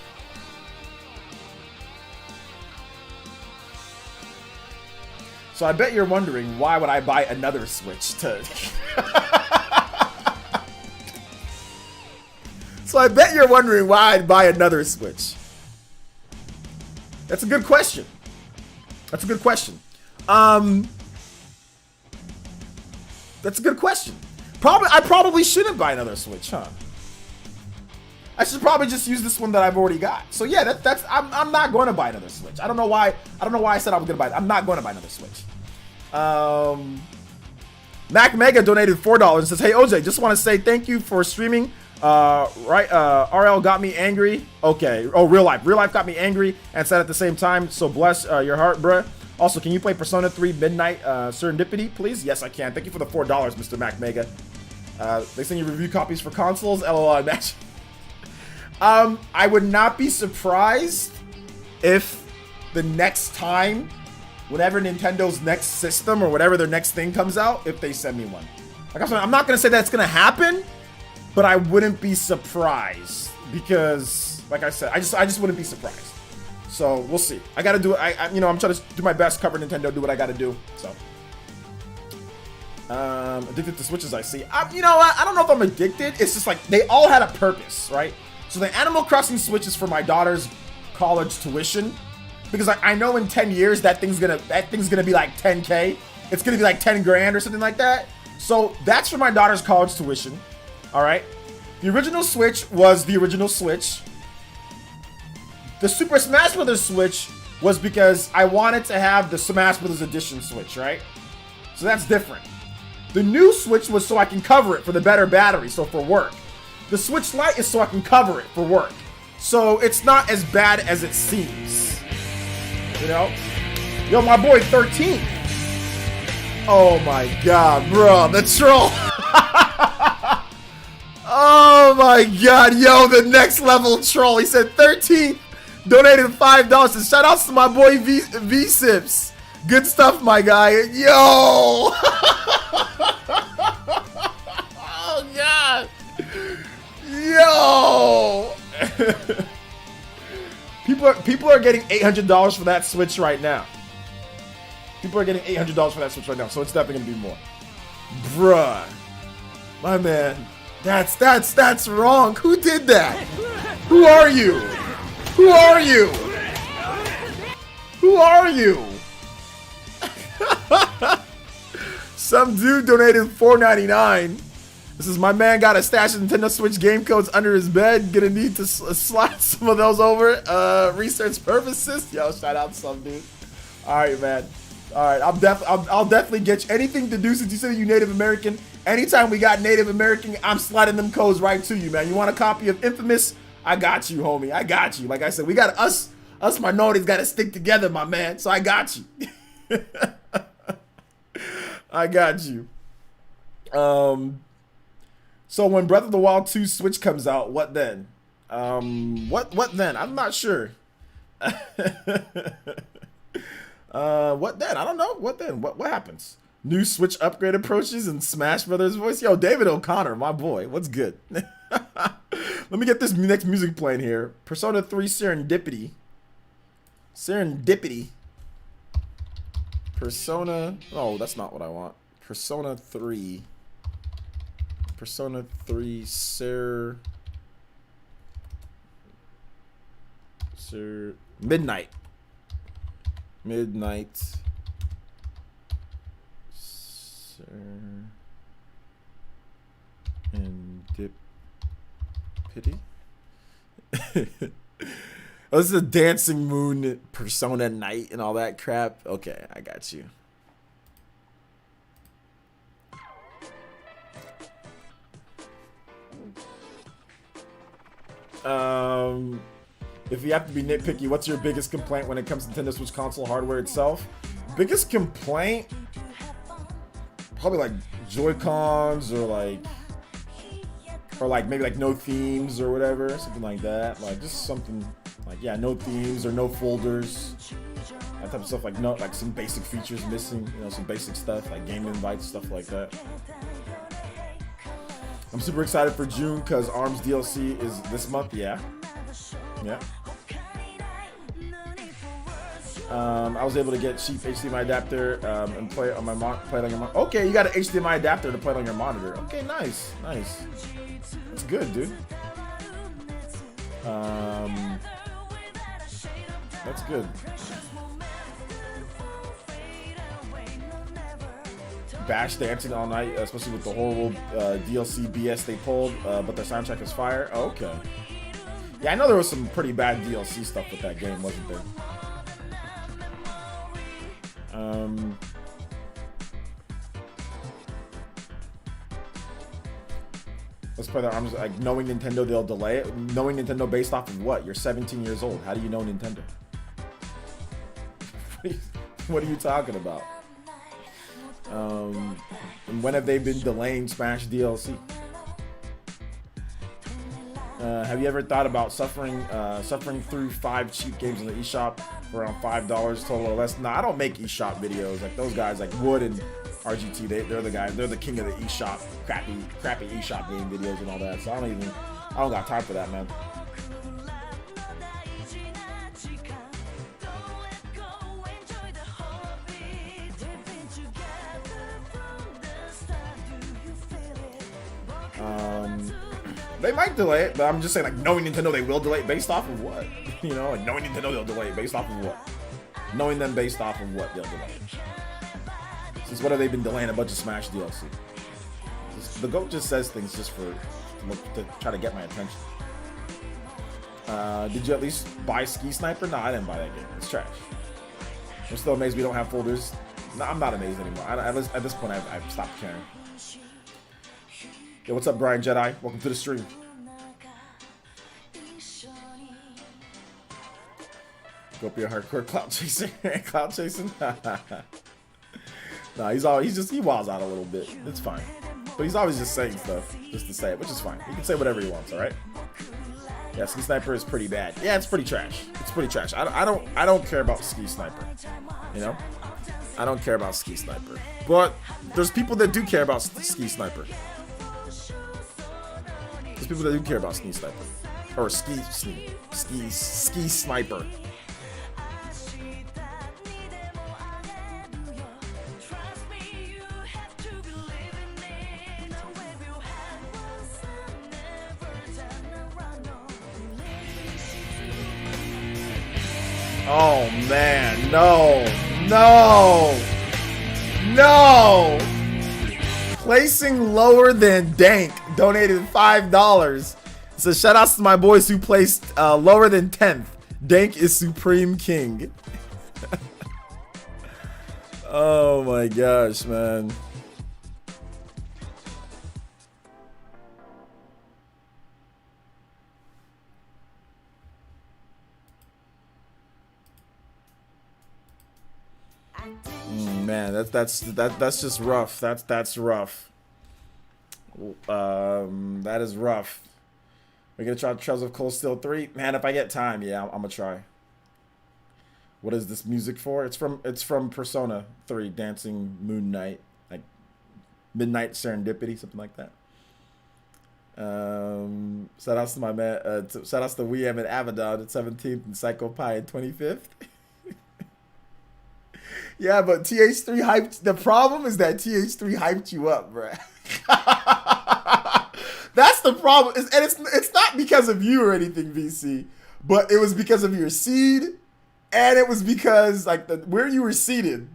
So I bet you're wondering, why would I buy another Switch to... So I bet you're wondering why I'd buy another Switch. That's a good question. That's a good question. I probably shouldn't buy another Switch, huh? I should probably just use this one that I've already got. So yeah, I'm not going to buy another Switch. I don't know why I said I was going to buy it. I'm not going to buy another Switch. Mac Mega donated $4 and says, "Hey OJ, just want to say thank you for streaming. RL got me angry. Okay. Oh, real life got me angry and said at the same time. So bless your heart, bruh. Also, can you play Persona 3 Midnight Serendipity, please? Yes, I can. Thank you for the $4, Mr. Mac Mega. They send you review copies for consoles. LOL, match. I would not be surprised if the next time, whenever Nintendo's next system or whatever their next thing comes out, if they send me one. Like I'm not gonna say that's gonna happen, but I wouldn't be surprised because, like I said, I just wouldn't be surprised. So we'll see. I gotta do it. I'm trying to do my best, cover Nintendo, do what I gotta do. So. Addicted to Switches, I see. You know what? I don't know if I'm addicted. It's just like they all had a purpose, right? So the Animal Crossing Switch is for my daughter's college tuition, because I know in 10 years that thing's gonna be like 10K. It's gonna be like 10 grand or something like that. So that's for my daughter's college tuition. All right. The original Switch was the original Switch. The Super Smash Bros. Switch was because I wanted to have the Smash Bros. Edition Switch, right? So that's different. The new Switch was so I can cover it for the better battery, so for work. The Switch Lite is so I can cover it for work. So it's not as bad as it seems. You know? Yo, my boy 13. Oh my god, bro, the troll. Oh my god, yo, the next level troll. He said 13, donated $5. And shout outs to my boy V-Sips. Good stuff, my guy. Yo. Oh god. Yo. People are getting $800 for that Switch right now. People are getting $800 for that Switch right now, so it's definitely gonna be more. Bruh. My man. That's wrong. Who did that? Who are you? Who are you? Who are you? Some dude donated $4.99. This is my man got a stash of Nintendo Switch game codes under his bed. Gonna need to slide some of those over. Research purposes. Yo, shout out to some dude. All right, man. All right, I'll definitely get you anything to do since you said you Native American. Anytime we got Native American, I'm sliding them codes right to you, man. You want a copy of Infamous? I got you, homie. I got you. Like I said, we got us minorities got to stick together, my man. So I got you. I got you. So when Breath of the Wild 2 Switch comes out, what then? What then? I'm not sure. What then? I don't know. What then? What happens? New Switch upgrade approaches and Smash Brothers voice. Yo, David O'Connor, my boy. What's good? Let me get this next music playing here. Persona 3 Serendipity. Persona. Oh, that's not what I want. Persona 3. Persona 3 Sir Midnight. Sir and Dip Pity. Oh, this is a Dancing Moon Persona Night and all that crap. Okay, I got you. If you have to be nitpicky, what's your biggest complaint when it comes to Nintendo Switch console hardware itself? Biggest complaint? Probably like Joy-Cons or maybe like no themes or whatever, something like that. Like just something like, yeah, no themes or no folders. That type of stuff, like some basic features missing, you know, some basic stuff like game invites, stuff like that. I'm super excited for June because ARMS DLC is this month. Yeah. I was able to get cheap HDMI adapter and play it on play it on your monitor. Okay, you got an HDMI adapter to play it on your monitor. Okay, nice. That's good, dude. That's good. Bash dancing all night, especially with the horrible DLC BS they pulled, but their soundtrack is fire. Oh, okay. Yeah, I know there was some pretty bad DLC stuff with that game, wasn't there? Let's play the ARMS. Like, knowing Nintendo, they'll delay it. Knowing Nintendo based off of what? You're 17 years old. How do you know Nintendo? What are you talking about? And when have they been delaying Smash DLC? Have you ever thought about suffering through 5 cheap games in the eShop for around $5 total or less? No, I don't make eShop videos. Like those guys, like Wood and RGT, they're the guys. They're the king of the eShop, crappy eShop game videos and all that. So I don't got time for that, man. They might delay it, but I'm just saying, like, knowing Nintendo, they will delay it based off of what? You know, like, knowing Nintendo, they'll delay it based off of what? Knowing them based off of what they'll delay it. Since what have they been delaying a bunch of Smash DLC? The GOAT just says things just to try to get my attention. Did you at least buy Ski Sniper? No, I didn't buy that game. It's trash. I'm still amazed we don't have folders. No, I'm not amazed anymore. At this point, I've stopped caring. Yo, what's up, Brian Jedi? Welcome to the stream. Go be a hardcore cloud chaser. Cloud chasing? Nah, he walls out a little bit. It's fine. But he's always just saying stuff just to say it, which is fine. He can say whatever he wants, alright? Yeah, Ski Sniper is pretty bad. Yeah, it's pretty trash. It's pretty trash. I don't care about Ski Sniper. You know? I don't care about Ski Sniper. But there's people that do care about Ski Sniper. There's people that do care about Ski Sniper. Or Ski Sniper. Oh man, no! Placing lower than Dank donated $5. So shout outs to my boys who placed lower than 10th. Dank is Supreme King. Oh my gosh, man. Man, that's just rough. That's rough. That is rough. We're gonna try Trails of Cold Steel 3. Man, if I get time, yeah, I'm gonna try. What is this music for? It's from Persona 3, Dancing Moon Night, like Midnight Serendipity, something like that. Shout outs to my man. Shout outs to Weem and Abaddon at 17th and Psycho Pie at 25th. Yeah, but TH3 hyped. The problem is that TH3 hyped you up, bruh. That's the problem. And it's not because of you or anything, VC, but it was because of your seed, and it was because like where you were seated,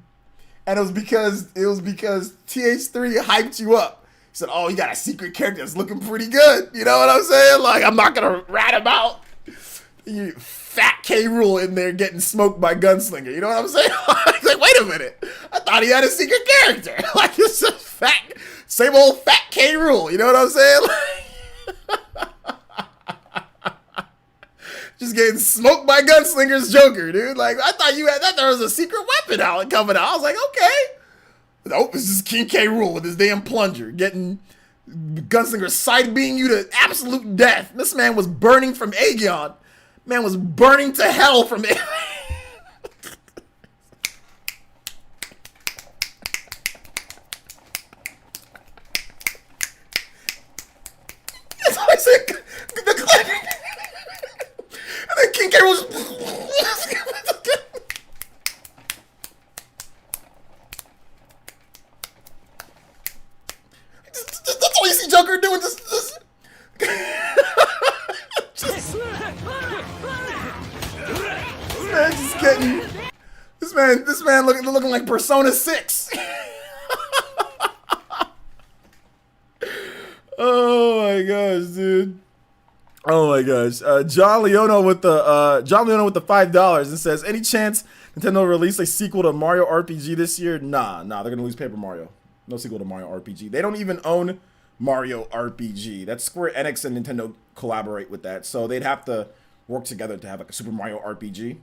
and it was because TH3 hyped you up. He said, "Oh, you got a secret character that's looking pretty good." You know what I'm saying? Like, I'm not gonna rat him out. You fat K. Rool in there getting smoked by Gunslinger. You know what I'm saying? He's like, wait a minute. I thought he had a secret character. Like, it's just fat, same old fat K. Rool. You know what I'm saying? Just getting smoked by Gunslinger's Joker, dude. Like, I thought there was a secret weapon out coming out. I was like, okay. Nope, it's just King K. Rool with his damn plunger, getting Gunslinger side being you to absolute death. This man was burning from Aegon. Man was burning to hell from it. That's what I said. The clip. And then King K. Rool that's what you see Joker doing. This. Man, just getting this man looking like Persona 6. Oh my gosh, dude. Oh my gosh. John Leono with the $5 and says, any chance Nintendo will release a sequel to Mario RPG this year? Nah, they're gonna lose Paper Mario. No sequel to Mario RPG. They don't even own Mario RPG. That's Square Enix and Nintendo collaborate with that, so they'd have to work together to have like a Super Mario RPG.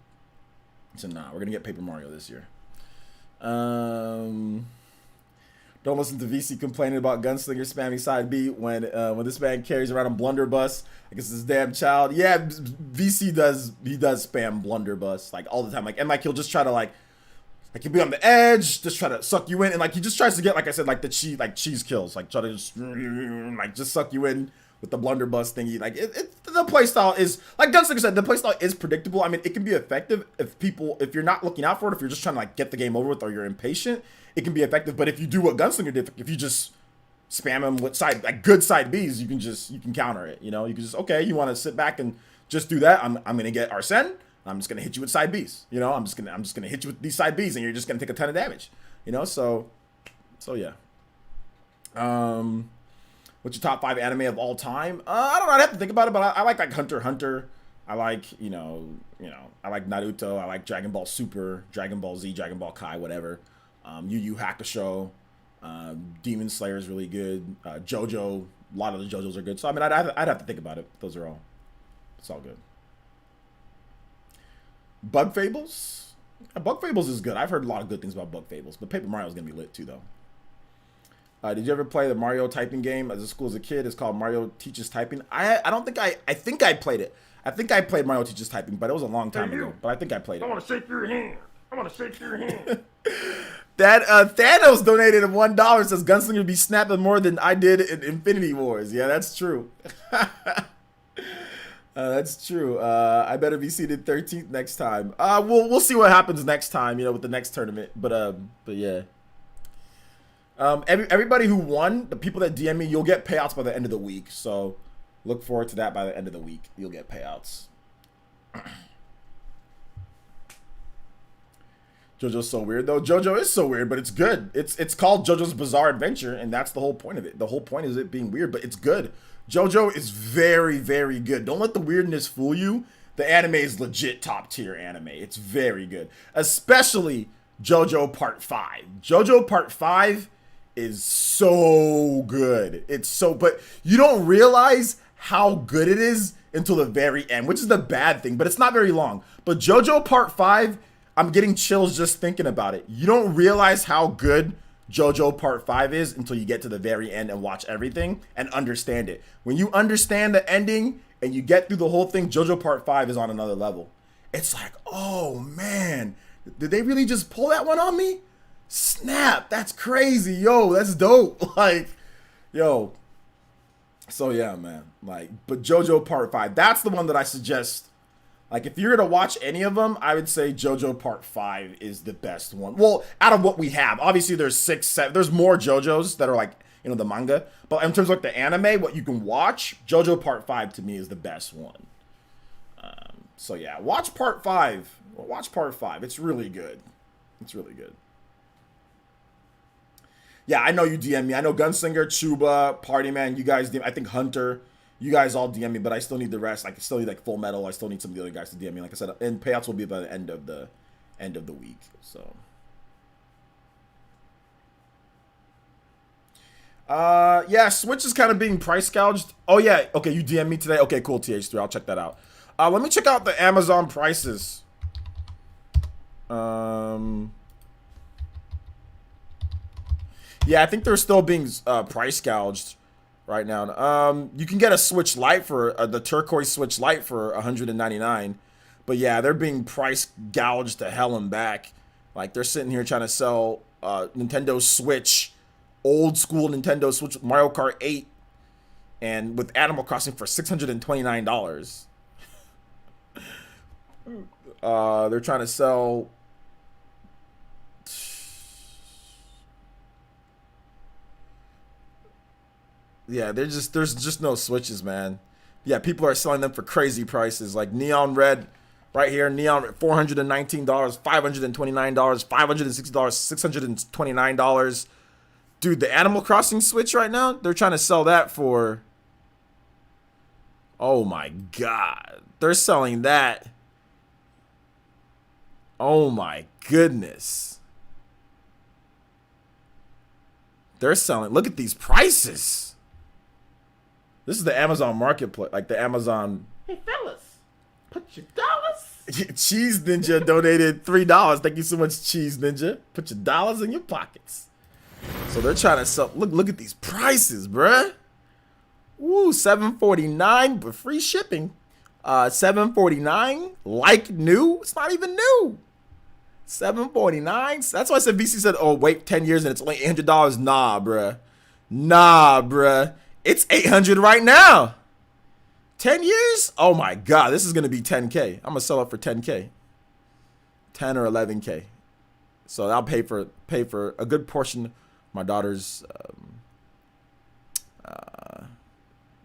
So nah, we're gonna get Paper Mario this year. Don't listen to VC complaining about Gunslinger spamming side B when this man carries around a blunderbuss. I guess his damn child. Yeah, VC does spam blunderbuss like all the time. Like he'll just try to like he'll be on the edge, just try to suck you in, and like he just tries to get, like I said, like the cheese kills, like try to just suck you in with the blunderbuss thingy. Like the playstyle is, like Gunslinger said, the playstyle is predictable. I mean, it can be effective if you're not looking out for it, if you're just trying to like get the game over with or you're impatient, it can be effective. But if you do what Gunslinger did, if you just spam him with good side Bs, you can counter it. You know, you can just, okay, you want to sit back and just do that. I'm gonna get Arsene. I'm just gonna hit you with side Bs. You know, I'm just gonna hit you with these side Bs, and you're just gonna take a ton of damage. You know, so yeah. What's your top 5 anime of all time? I don't know. I'd have to think about it, but I like Hunter x Hunter. I like, I like Naruto. I like Dragon Ball Super, Dragon Ball Z, Dragon Ball Kai, whatever. Yu Yu Hakusho. Demon Slayer is really good. JoJo. A lot of the JoJos are good. So I mean, I'd have to think about it. Those are all. It's all good. Bug Fables. Bug Fables is good. I've heard a lot of good things about Bug Fables, but Paper Mario is gonna be lit too, though. Did you ever play the Mario typing game as a kid? It's called Mario Teaches Typing. I don't think I think I played it. I think I played Mario Teaches Typing, but it was a long time ago. But I think I played it. I want to shake your hand. That Thanos donated $1, says Gunslinger be snapping more than I did in Infinity Wars. Yeah, that's true. That's true. I better be seated 13th next time. We'll see what happens next time, with the next tournament. But yeah. Everybody who won, the people that DM me, you'll get payouts by the end of the week. So look forward to that. By the end of the week, you'll get payouts. JoJo's so weird, though. JoJo is so weird, but it's good. It's called JoJo's Bizarre Adventure, and that's the whole point of it. The whole point is it being weird, but it's good. JoJo is very, very good. Don't let the weirdness fool you. The anime is legit top tier anime. It's very good. Especially JoJo Part 5. JoJo Part 5 is so good. But you don't realize how good it is until the very end, which is the bad thing, but it's not very long. But JoJo Part 5, I'm getting chills just thinking about it. You don't realize how good JoJo Part 5 is until you get to the very end and watch everything and understand it. When you understand the ending and you get through the whole thing, JoJo Part 5 is on another level. It's like, oh man, did they really just pull that one on me? Snap, that's crazy. Yo, that's dope. Like, yo. So yeah, man. Like, but JoJo Part 5, that's the one that I suggest. Like, if you're gonna watch any of them, I would say JoJo Part 5 is the best one. Well, out of what we have, obviously there's 6, 7. There's more JoJos that are like you know, the manga. But in terms of like the anime, what you can watch, JoJo Part 5 to me is the best one. So yeah, watch Part 5. Watch Part 5. It's really good. It's really good. Yeah, I know you DM me. I know Gunslinger, Chuba, Party Man, you guys DM. I think Hunter, you guys all DM me, but I still need the rest. I still need like Full Metal. I still need some of the other guys to DM me. Like I said, and payouts will be by the end of the week. So yeah, Switch is kind of being price gouged. Oh yeah, okay, you DM me today. Okay, cool, TH3. I'll check that out. Let me check out the Amazon prices. Yeah, I think they're still being price gouged right now. You can get a Switch Lite for the turquoise Switch Lite for $199, but yeah, they're being price gouged to hell and back. Like they're sitting here trying to sell Nintendo Switch, old school Nintendo Switch, Mario Kart 8, and with Animal Crossing for $629. They're trying to sell. Yeah, there's just no Switches, man. Yeah, people are selling them for crazy prices. Like Neon Red, right here, Neon Red, $419, $529, $560, $629. Dude, the Animal Crossing Switch right now, they're trying to sell that for. Oh my God, they're selling that. Oh my goodness. They're selling. Look at these prices. This is the Amazon marketplace, like the Amazon. Hey fellas, put your dollars. Cheese Ninja donated $3. Thank you so much, Cheese Ninja. Put your dollars in your pockets. So they're trying to sell. Look at these prices, bruh. Woo, $749 but free shipping. $749 like new. It's not even new. $749. That's why I said VC said, "Oh wait, 10 years and it's only $800." Nah, bruh. Nah, bruh. It's $800 right now. 10 years? Oh my God, this is gonna be 10K. I'm gonna sell it for 10K. 10 or 11K. So I'll pay for a good portion of my daughter's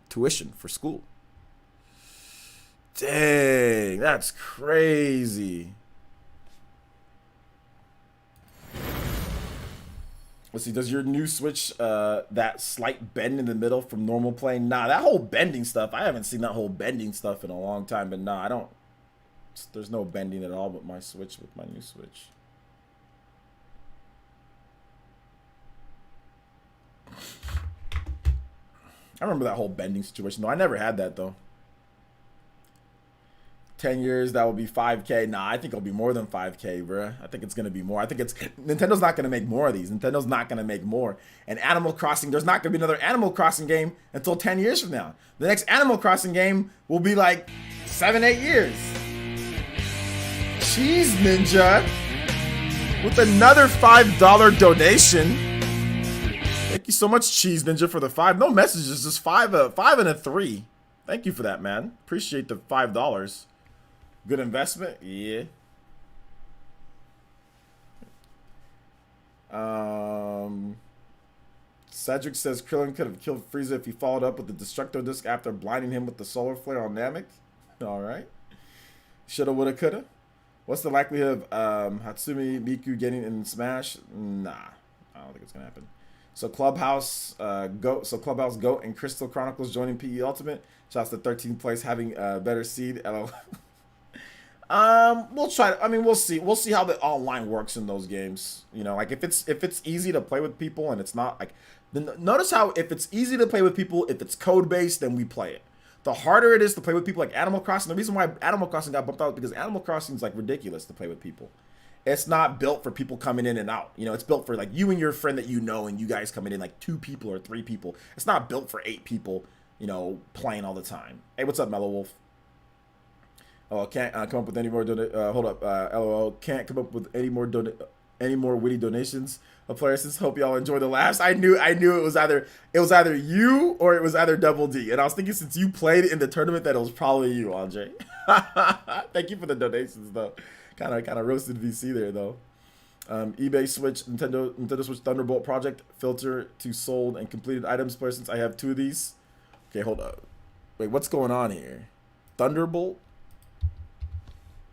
tuition for school. Dang, that's crazy. Let's see, does your new Switch that slight bend in the middle from normal playing? Nah, that whole bending stuff, I haven't seen that whole bending stuff in a long time, but nah, I don't. There's no bending at all with my Switch, with my new Switch. I remember that whole bending situation, though. I never had that, though. 10 years, that will be 5K. Nah, I think it'll be more than 5K, bruh. I think it's going to be more. I think Nintendo's not going to make more of these. Nintendo's not going to make more. And Animal Crossing, there's not going to be another Animal Crossing game until 10 years from now. The next Animal Crossing game will be like 7, 8 years. Cheese Ninja with another $5 donation. Thank you so much, Cheese Ninja, for the 5. No messages, just 5 and a 3. Thank you for that, man. Appreciate the $5. Good investment? Yeah. Cedric says Krillin could have killed Frieza if he followed up with the Destructo Disc after blinding him with the Solar Flare on Namek. Alright. Shoulda, woulda, coulda. What's the likelihood of Hatsumi Miku getting in Smash? Nah. I don't think it's gonna happen. So Clubhouse Goat and Crystal Chronicles joining PE Ultimate. Shouts to 13th place having a better seed. LOL. We'll try. I mean, we'll see. We'll see how the online works in those games. You know, like if it's easy to play with people and it's not like. Then notice how if it's easy to play with people, if it's code based, then we play it. The harder it is to play with people, like Animal Crossing. The reason why Animal Crossing got bumped out is because Animal Crossing is like ridiculous to play with people. It's not built for people coming in and out. You know, it's built for like you and your friend that you know, and you guys coming in like 2 people or 3 people. It's not built for 8 people. You know, playing all the time. Hey, what's up, Mellow Wolf? Oh, can't come up with any more hold up, LOL. Can't come up with any more witty donations of PlayerEssence. Hope y'all enjoy the laughs. I knew it was either you or it was either Double D. And I was thinking since you played in the tournament that it was probably you, Andre. Thank you for the donations though. Kind of roasted VC there though. eBay Switch, Nintendo Switch Thunderbolt project, filter to sold and completed items. Since I have 2 of these. Okay, hold up. Wait, what's going on here? Thunderbolt?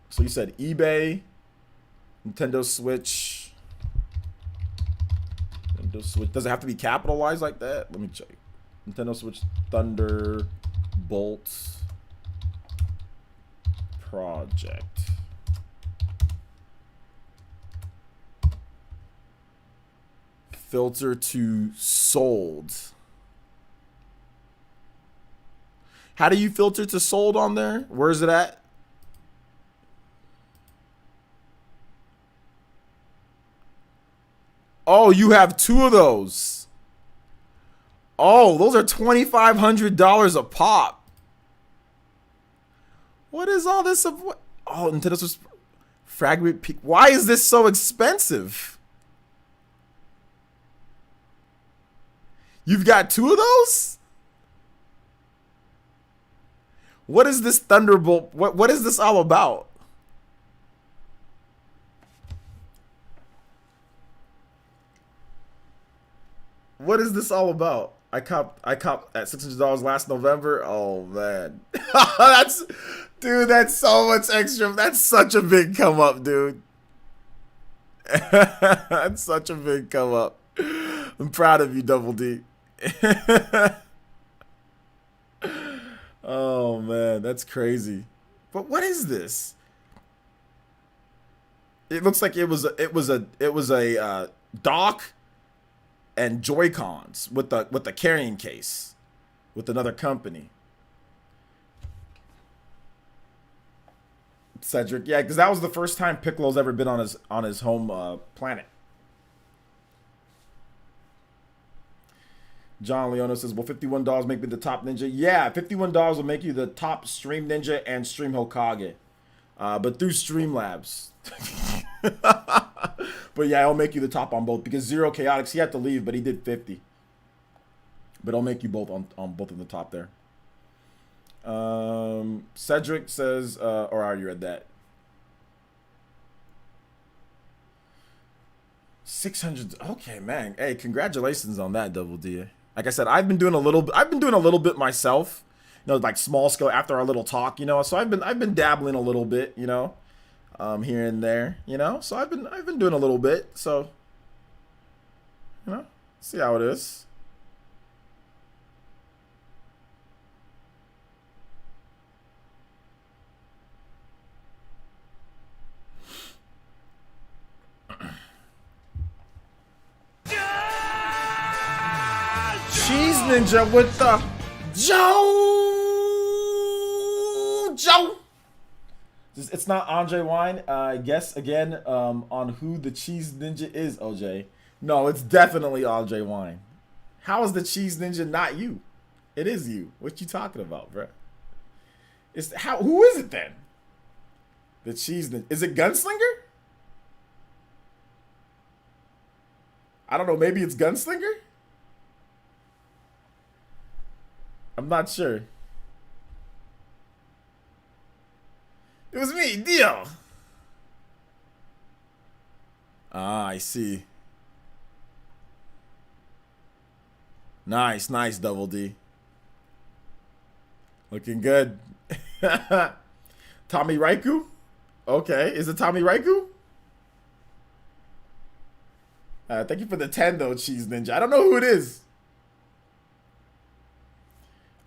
So you said eBay, Nintendo Switch. Nintendo Switch. Does it have to be capitalized like that? Let me check. Nintendo Switch Thunderbolt project. Filter to sold. How do you filter to sold on there? Where is it at? Oh, you have 2 of those. Oh, those are $2,500 a pop. What is all this of what? Oh, Nintendo Switch Fragment Peak. Why is this so expensive? You've got 2 of those? What is this Thunderbolt? What is this all about? What is this all about? I copped at $600 last November. Oh man. That's so much extra. That's such a big come up, dude. That's such a big come up. I'm proud of you, Double D. Oh man, that's crazy. But what is this? It looks like it was a dock and Joy-Cons with the carrying case with another company. Cedric, yeah, because that was the first time Piccolo's ever been on his home planet. John Leona says, will $51 make me the top ninja? Yeah, $51 will make you the top stream ninja and stream Hokage. But through Streamlabs. But yeah, it'll make you the top on both because Zero Chaotix, he had to leave, but he did 50. But it'll make you both on both of the top there. Cedric says, or I already read that. 600. Okay, man. Hey, congratulations on that, Double D. Like I said, I've been doing a little bit myself, you know, like small scale after our little talk, you know. So I've been dabbling a little bit, you know, here and there, you know. So I've been doing a little bit. So, you know, see how it is. Cheese Ninja with the Joe. It's not Andre Wine. Guess again on who the Cheese Ninja is, OJ. No, it's definitely Andre Wine. How is the Cheese Ninja not you? It is you. What you talking about, bro? Who is it then? The Cheese Ninja. Is it Gunslinger? I don't know. Maybe it's Gunslinger? I'm not sure. It was me, Dio. Ah, I see. Nice, Double D. Looking good. Tommy Raikou? Okay, is it Tommy Raikou? Thank you for the 10 though, Cheese Ninja. I don't know who it is.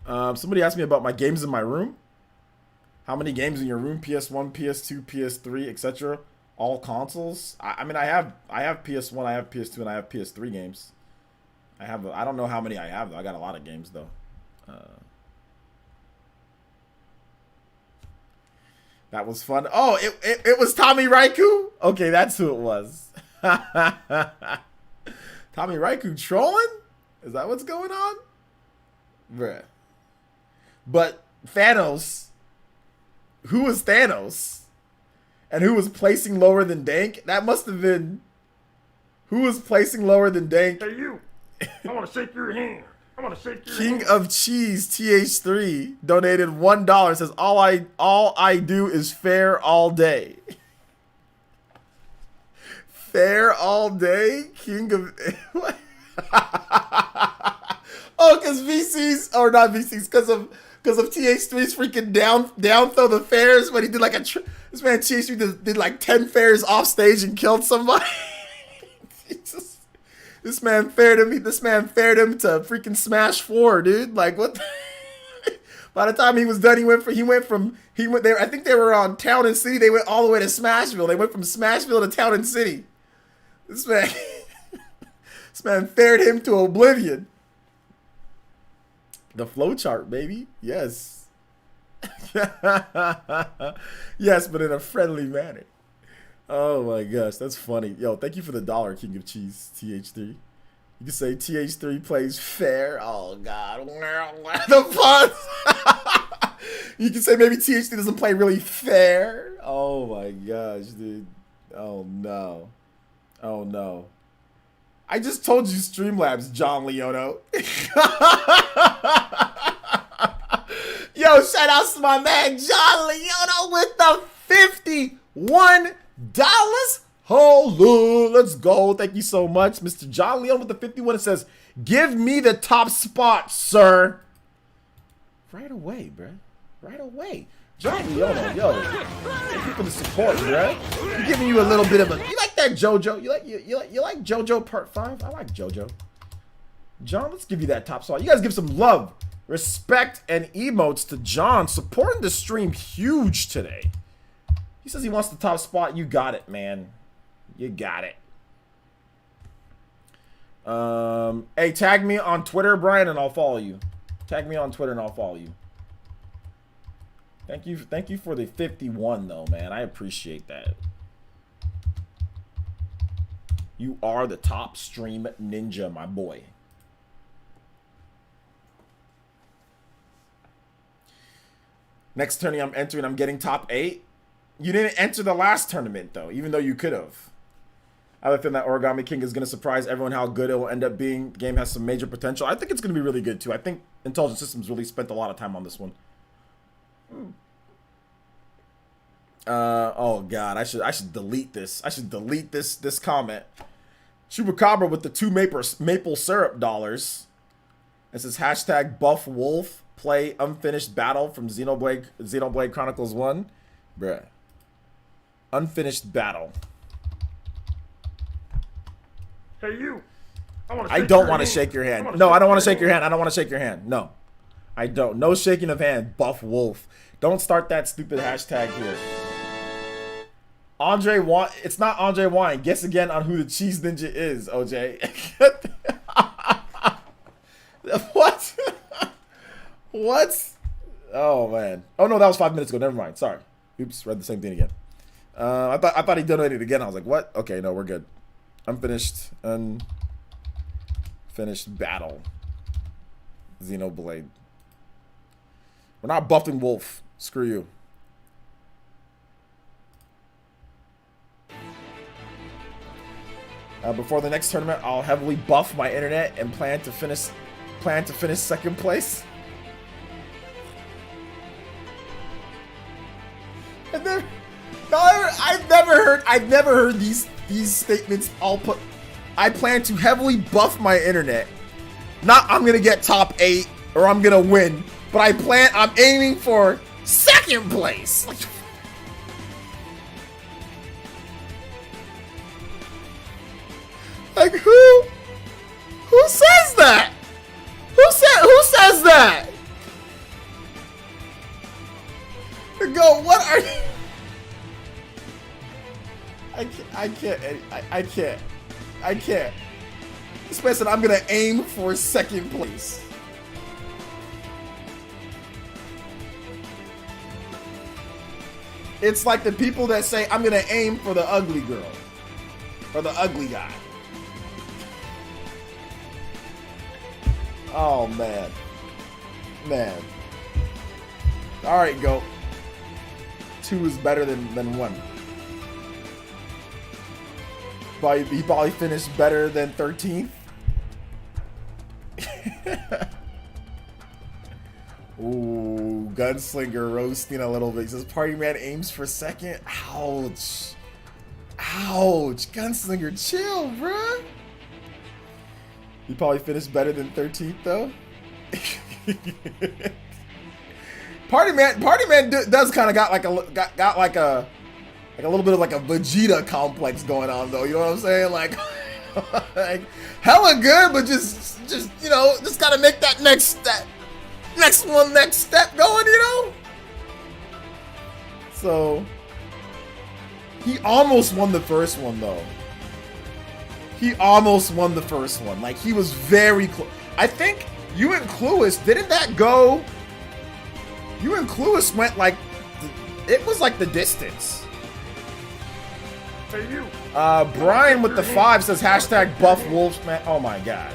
Somebody asked me about my games in my room. How many games in your room? PS1, PS2, PS3, etc. All consoles. I mean, I have PS1, I have PS2, and I have PS3 games. I don't know how many I have though. I got a lot of games though. That was fun. Oh, it was Tommy Raikou? Okay, that's who it was. Tommy Raikou trolling? Is that what's going on? Bruh. But Thanos, who was Thanos? And who was placing lower than Dank? That must have been, who was placing lower than Dank? Hey, you. I want to shake your hand. I want to shake your King hand. of Cheese TH3 donated $1. Says all I do is fair all day. fair all day, king of. Oh, because VCs or not VCs, because of TH3's freaking down throw the fairs when he did like this man TH3 did like 10 fairs off stage and killed somebody. This man faired him. This man faired him to freaking Smash 4, dude. Like what? By the time he was done, he went there. I think they were on Town and City. They went all the way to Smashville. They went from Smashville to Town and City. This man, this man faired him to oblivion. The flowchart, baby. Yes. Yes, but in a friendly manner. Oh my gosh, that's funny. Yo, thank you for the $1, King of Cheese, TH3. You can say TH3 plays fair. Oh god. The puns. You can say maybe TH3 doesn't play really fair. Oh my gosh, dude. Oh no. Oh no. I just told you Streamlabs, John Leono. Yo, shout out to my man John Leono with the $51. Holla, let's go. Thank you so much, Mr. John Leono with the 51. It says, "Give me the top spot, sir." Right away, bruh. Right away. John Leono, yo. Thank you for the support, bruh. I'm giving you a little bit of a. You like that JoJo? You like JoJo Part 5? I like JoJo. John, let's give you that top spot. You guys give some love, respect, and emotes to John. Supporting the stream huge today. He says he wants the top spot. You got it, man. You got it. Hey, tag me on Twitter, Brian, and I'll follow you. Tag me on Twitter and I'll follow you. Thank you for the 51 though, man. I appreciate that. You are the top stream ninja, my boy. Next tournament I'm entering, I'm getting top 8. You didn't enter the last tournament though, even though you could have. I have a feeling that Origami King is going to surprise everyone how good it will end up being. The game has some major potential. I think it's going to be really good too. I think Intelligent Systems really spent a lot of time on this one. Oh god, I should delete this. I should delete this comment. Chupacabra with the 2 maple syrup dollars. It says hashtag buff wolf play unfinished battle from Xenoblade Chronicles 1. Bruh. Unfinished battle. Hey you. I don't want to shake your hand. No, I don't want to shake your hand. I don't want to shake your hand. No. I don't. No shaking of hand. Buff wolf. Don't start that stupid hashtag here. Andre Wine. It's not Andre Wine. Guess again on who the cheese ninja is, OJ. What? What? Oh man. Oh no, that was 5 minutes ago. Never mind. Sorry. Oops. Read the same thing again. I thought he donated again. I was like, what? Okay, no, we're good. Unfinished battle. Xenoblade. We're not buffing Wolf. Screw you. Before the next tournament, I'll heavily buff my internet and plan to finish second place. I've never heard these statements all put. I plan to heavily buff my internet. Not I'm gonna get top 8 or I'm gonna win, but I'm aiming for second place. Like who says that? Who says that? Go, what are you? I can't. This man said I'm gonna aim for second place. It's like the people that say I'm gonna aim for the ugly girl or the ugly guy. Oh man. All right, go. 2 is better than 1. He probably finished better than 13th. Ooh, Gunslinger roasting a little bit. He says Party Man aims for second. Ouch. Ouch. Gunslinger, chill, bruh. You probably finished better than 13th, though. Party Man does kind of got like a little bit of like a Vegeta complex going on, though. You know what I'm saying? Like, like hella good, but just you know, just gotta make that next step going, you know. So he almost won the first one, though. He almost won the first one. Like, he was very close. I think you and Cluis, didn't that go? You and Cluis went like, it was like the distance. Hey, you. Brian with the 5 says hashtag buff wolves, man. Oh my god.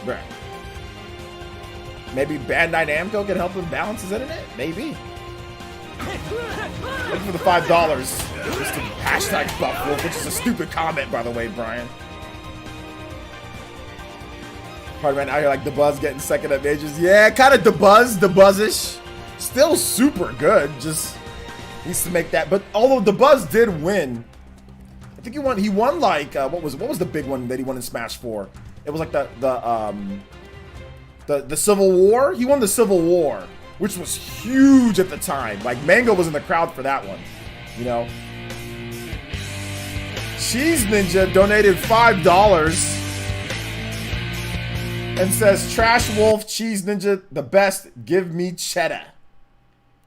Bruh. Maybe Bandai Namco can help him balance his internet? Maybe. Looking for the $5. Just to hashtag buff wolf, which is a stupid comment, by the way, Brian. Party Man out here like the Buzz getting second at majors. Yeah, kind of the Buzz-ish. Still super good. Just needs to make that. But although the Buzz did win, I think he won like what was the big one that he won in Smash 4? It was like the Civil War. He won the Civil War, which was huge at the time. Like, Mango was in the crowd for that one, you know. Cheese Ninja donated $5 and says, Trash Wolf, Cheese Ninja, the best, give me cheddar.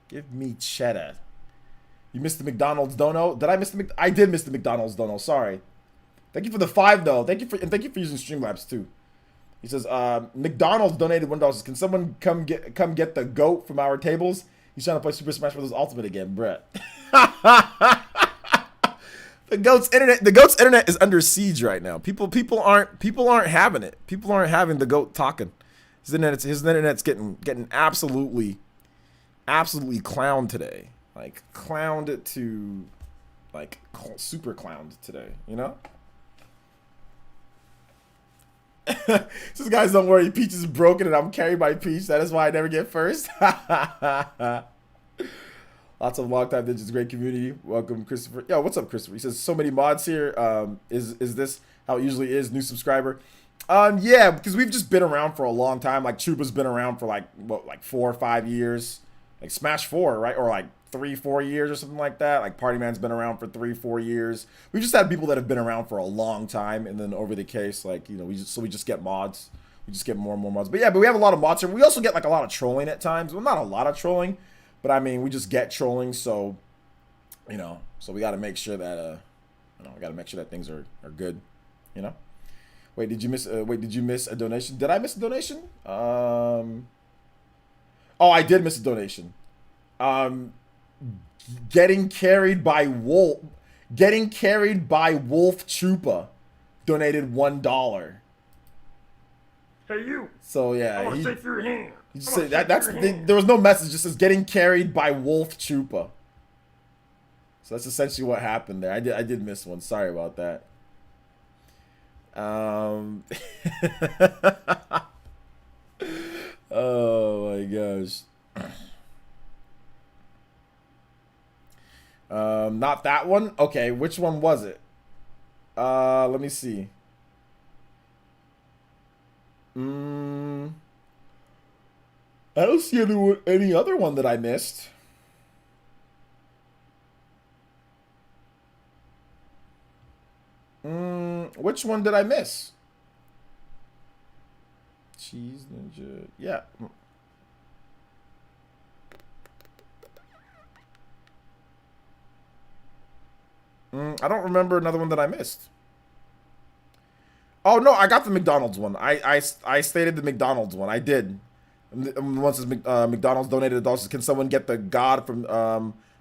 Give me cheddar. You missed the McDonald's dono? Did I miss the I did miss the McDonald's dono, sorry. Thank you for the 5 though. Thank you for using Streamlabs too. He says, McDonald's donated $1. Can someone come get the GOAT from our tables? He's trying to play Super Smash Bros. Ultimate again, Brett. The GOAT's internet is under siege right now. People aren't having it. People aren't having the GOAT talking. His internet's getting absolutely clowned today. Like, clowned it to like super clowned today, you know? Says, guys, don't worry, Peach is broken and I'm carried by Peach. That is why I never get first. Lots of long time digits, great community. Welcome, Christopher. Yo, what's up, Christopher? He says, so many mods here. Is this how it usually is? New subscriber. Yeah, because we've just been around for a long time. Like, Chupa's been around for like 4 or 5 years. Like Smash 4, right? Or like 3-4 years or something like that. Like Party Man's been around for 3-4 years. We've just had people that have been around for a long time, and then over the case, like, you know, we just get mods. We just get more and more mods. But yeah, but we have a lot of mods here. We also get like a lot of trolling at times. Well, not a lot of trolling, but I mean, we just get trolling. So, you know, so we got to make sure that we got to make sure that things are good. You know. Wait, did you miss? Did you miss a donation? Did I miss a donation? Oh, I did miss a donation. Getting carried by Wolf Chupa donated $1. Hey, you. So yeah, I want to shake your hand. He just said there was no message. It just says getting carried by Wolf Chupa. So that's essentially what happened there. I did miss one. Sorry about that. Oh my gosh. Not that one. Okay, which one was it? Let me see. I don't see any other one that I missed. Which one did I miss? Cheese Ninja. Yeah. I don't remember another one that I missed. Oh no, I got the McDonald's one. I stated the McDonald's one. I did. Once McDonald's donated $1. Can someone get the God from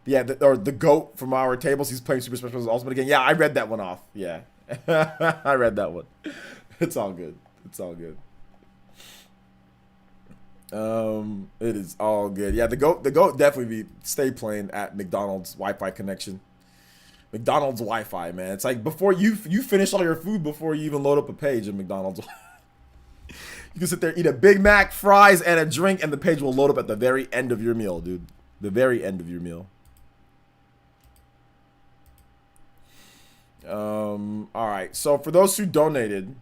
the GOAT from our tables? He's playing Super Smash Bros. Ultimate again. Yeah, I read that one off. Yeah, I read that one. It's all good. It's all good. It is all good. Yeah, the GOAT definitely stay playing at McDonald's Wi-Fi connection. McDonald's Wi-Fi, man. It's like before you finish all your food before you even load up a page in McDonald's. You can sit there, eat a Big Mac, fries, and a drink, and the page will load up at the very end of your meal, dude. The very end of your meal. All right. So for those who donated,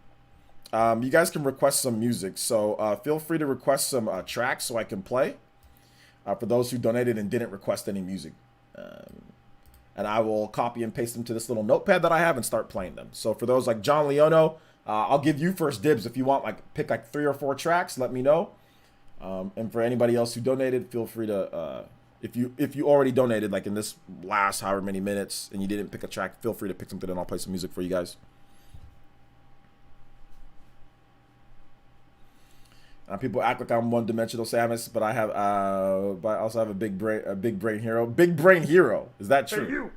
you guys can request some music. So feel free to request some tracks so I can play. For those who donated and didn't request any music. And I will copy and paste them to this little notepad that I have and start playing them. So for those like John Leono, I'll give you first dibs. If you want, like, pick like 3 or 4 tracks, let me know. And for anybody else who donated, feel free to, if you already donated, like in this last however many minutes, and you didn't pick a track, feel free to pick something and I'll play some music for you guys. People act like I'm one-dimensional, Samus, but I have, but I also have a big brain hero. Big brain hero. Is that true? Hey, you.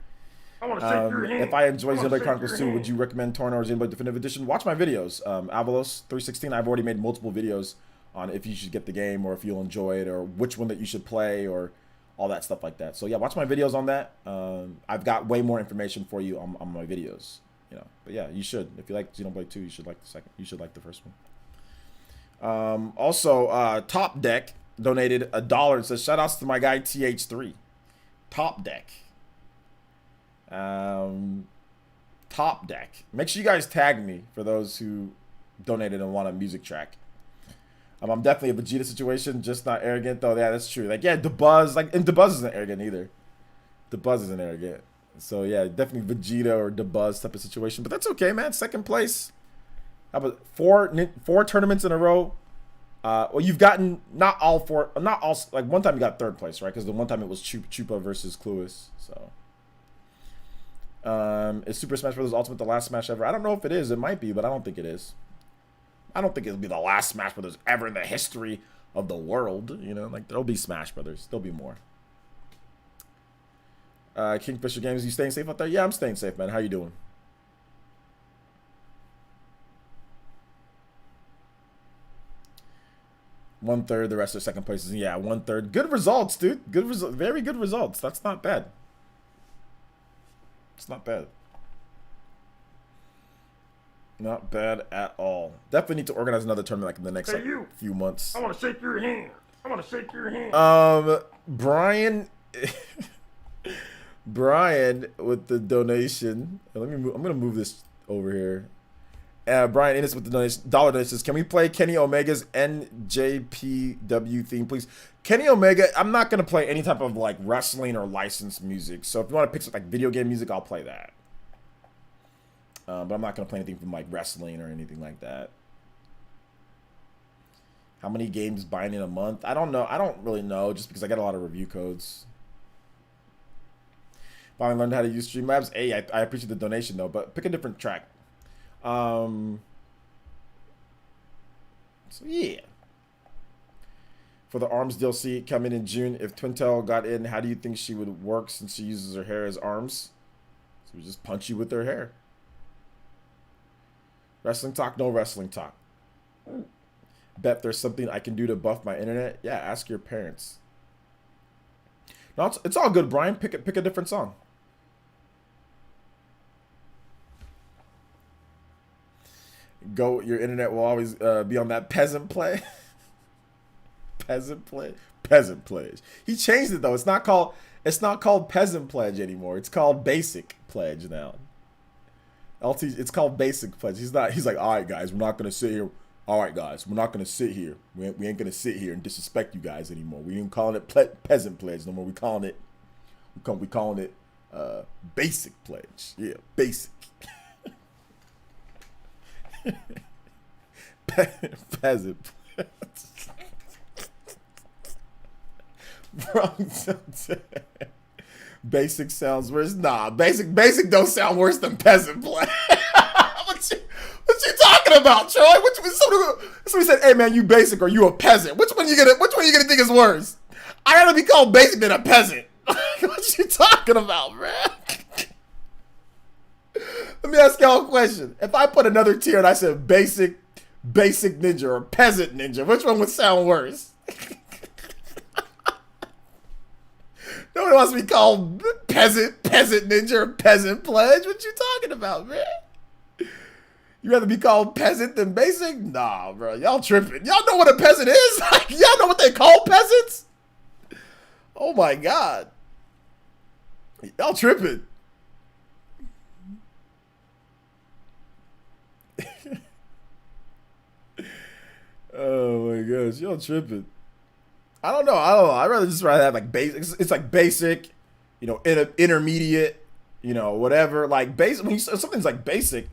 I want to shake your hand. If I enjoy I wanna Xenoblade shake Chronicles your 2, hand. would you recommend Torn or Xenoblade Definitive Edition? Watch my videos. Avalos 316. I've already made multiple videos on if you should get the game or if you'll enjoy it or which one that you should play or all that stuff like that. So yeah, watch my videos on that. I've got way more information for you on my videos. You know, but yeah, you should. If you like Xenoblade 2, you should like the second. You should like the first one. Also, Top Deck donated $1 and says, shout outs to my guy TH3. Top Deck. Top Deck. Make sure you guys tag me for those who donated and want a music track. I'm definitely a Vegeta situation, just not arrogant though. Yeah, that's true. Like, yeah, DeBuzz, like, and DeBuzz isn't arrogant either. DeBuzz isn't arrogant. So yeah, definitely Vegeta or DeBuzz type of situation. But that's okay, man. Second place. How about four tournaments in a row? Well, you've gotten not all, like one time you got 3rd place, right? Because the one time it was Chupa versus Cluis. So, is Super Smash Bros. Ultimate the last Smash ever? I don't know if it is. It might be, but I don't think it is. I don't think it'll be the last Smash Brothers ever in the history of the world. You know, like there'll be Smash Brothers. There'll be more. Kingfisher Games, you staying safe out there? Yeah, I'm staying safe, man. How you doing? One-third, the rest are second places. Yeah, 1/3. Good results, dude. Good result. Very good results. That's not bad. It's not bad. Not bad at all. Definitely need to organize another tournament like in the next Hey, you. few months. I want to shake your hand. I want to shake your hand. Brian Brian with the donation. Let me move, I'm gonna move this over here. Brian Innes with the donation, dollar donations. Can we play Kenny Omega's NJPW theme, please? Kenny Omega, I'm not gonna play any type of like wrestling or licensed music. So if you want to pick some like video game music, I'll play that. But I'm not gonna play anything from like wrestling or anything like that. How many games buying in a month? I don't know. I don't really know, just because I get a lot of review codes. Finally learned how to use Streamlabs. Hey, I appreciate the donation though, but pick a different track. So yeah. For the arms DLC coming in June, if Twintel got in, how do you think she would work since she uses her hair as arms? So we just punch you with her hair. Wrestling talk? No wrestling talk. Bet there's something I can do to buff my internet. Yeah, ask your parents. No, it's all good, Brian. Pick a different song. Go, your internet will always be on that peasant play. Peasant pledge. He changed it though. It's not called peasant pledge anymore. It's called basic pledge now. LT, it's called basic pledge. He's like, all right guys, we're not gonna sit here. All right guys, we're not gonna sit here. We ain't gonna sit here and disrespect you guys anymore. We ain't calling it peasant pledge no more. We calling it basic pledge. Yeah, basic. Peasant pledge. Basic sounds worse. Nah, basic don't sound worse than peasant pledge. What you talking about, Troy? Somebody said, "Hey man, you basic or you a peasant? Which one you gonna think is worse? I gotta be called basic than a peasant." What you talking about, man? Let me ask y'all a question. If I put another tier and I said basic ninja or peasant ninja, which one would sound worse? Nobody wants to be called peasant ninja or peasant pledge. What you talking about, man? You rather be called peasant than basic? Nah, bro. Y'all tripping. Y'all know what a peasant is? Y'all know what they call peasants? Oh my God. Y'all tripping. gosh, y'all tripping. I don't know. I'd rather have like basic. It's like basic, you know, intermediate, you know, whatever. Like basic. When something's like basic,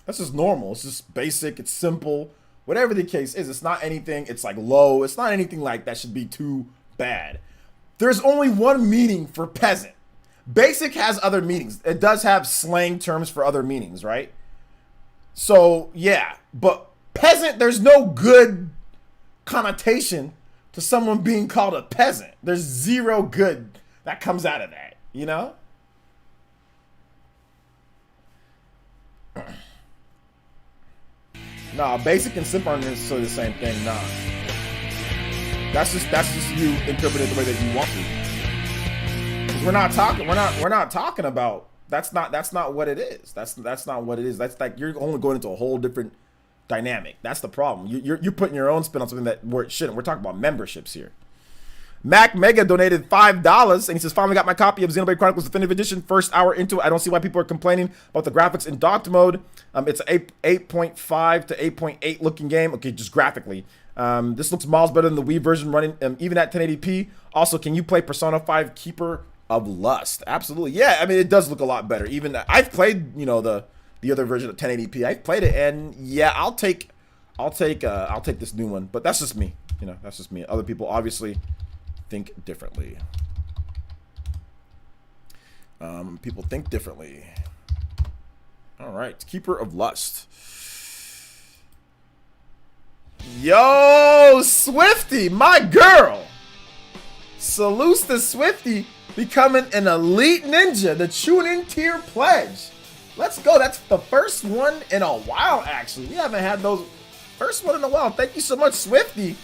that's just normal. It's just basic. It's simple. Whatever the case is, it's not anything. It's like low. It's not anything like that should be too bad. There's only one meaning for peasant. Basic has other meanings. It does have slang terms for other meanings, right? So yeah, but peasant, there's no good connotation to someone being called a peasant. There's zero good that comes out of that, you know? Nah, basic and simple aren't necessarily the same thing. Nah, that's just you interpret it the way that you want to. 'Cause we're not talking about. That's not what it is. That's not what it is. That's like you're only going into a whole different dynamic. That's the problem. You're putting your own spin on something that where it shouldn't. We're talking about memberships here. Mac Mega donated $5 and he says, finally got my copy of Xenoblade Chronicles Definitive Edition. First hour into it. I don't see why people are complaining about the graphics in docked mode. It's an 8.5 to 8.8 looking game. Okay, just graphically. This looks miles better than the Wii version running even at 1080p. Also, can you play Persona 5 Keeper of Lust? Absolutely. Yeah, I mean, it does look a lot better. Even I've played, you know, the other version of 1080p. I've played it, and yeah, I'll take this new one. But that's just me. You know, that's just me. Other people obviously think differently. People think differently. All right, Keeper of Lust. Yo, Swifty, my girl. Salutes to Swifty becoming an elite ninja, the Chunin tier pledge. Let's go. That's the first one in a while, actually. We haven't had those. First one in a while. Thank you so much, Swifty.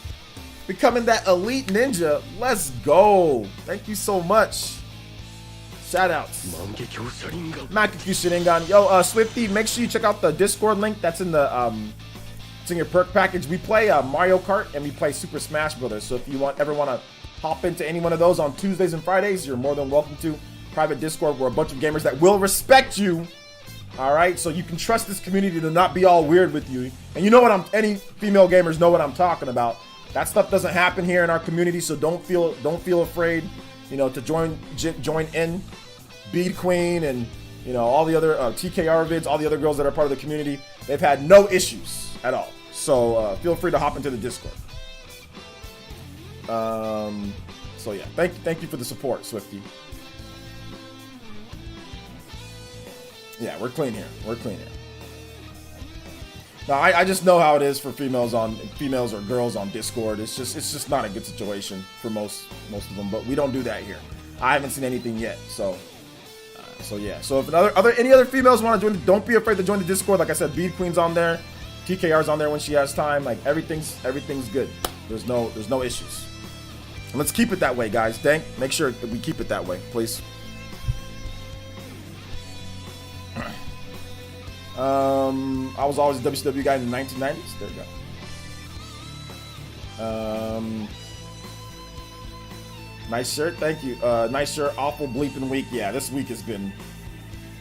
Becoming that elite ninja. Let's go. Thank you so much. Shoutouts. Mangekyo Sharingan. Yo, Swifty, make sure you check out the Discord link. That's in the it's in your perk package. We play Mario Kart and we play Super Smash Brothers. So if you ever want to hop into any one of those on Tuesdays and Fridays, you're more than welcome to. Private Discord. We're a bunch of gamers that will respect you. All right, so you can trust this community to not be all weird with you. And you know what any female gamers know what I'm talking about. That stuff doesn't happen here in our community, so don't feel afraid, you know, to join in. Bead Queen and, you know, all the other TKR vids, all the other girls that are part of the community, they've had no issues at all. So feel free to hop into the Discord. So yeah, thank you for the support, Swifty. Yeah, we're clean here. We're clean here. Now I just know how it is for females or girls on Discord. It's just not a good situation for most of them. But we don't do that here. I haven't seen anything yet. So yeah. So if any other females want to join, don't be afraid to join the Discord. Like I said, Bead Queen's on there, TKR's on there when she has time. Like everything's good. There's no issues. And let's keep it that way, guys. Dank, make sure we keep it that way, please. I was always a WCW guy in the 1990s. There you go. Nice shirt, thank you. Nice shirt. Awful bleeping week. Yeah, this week has been.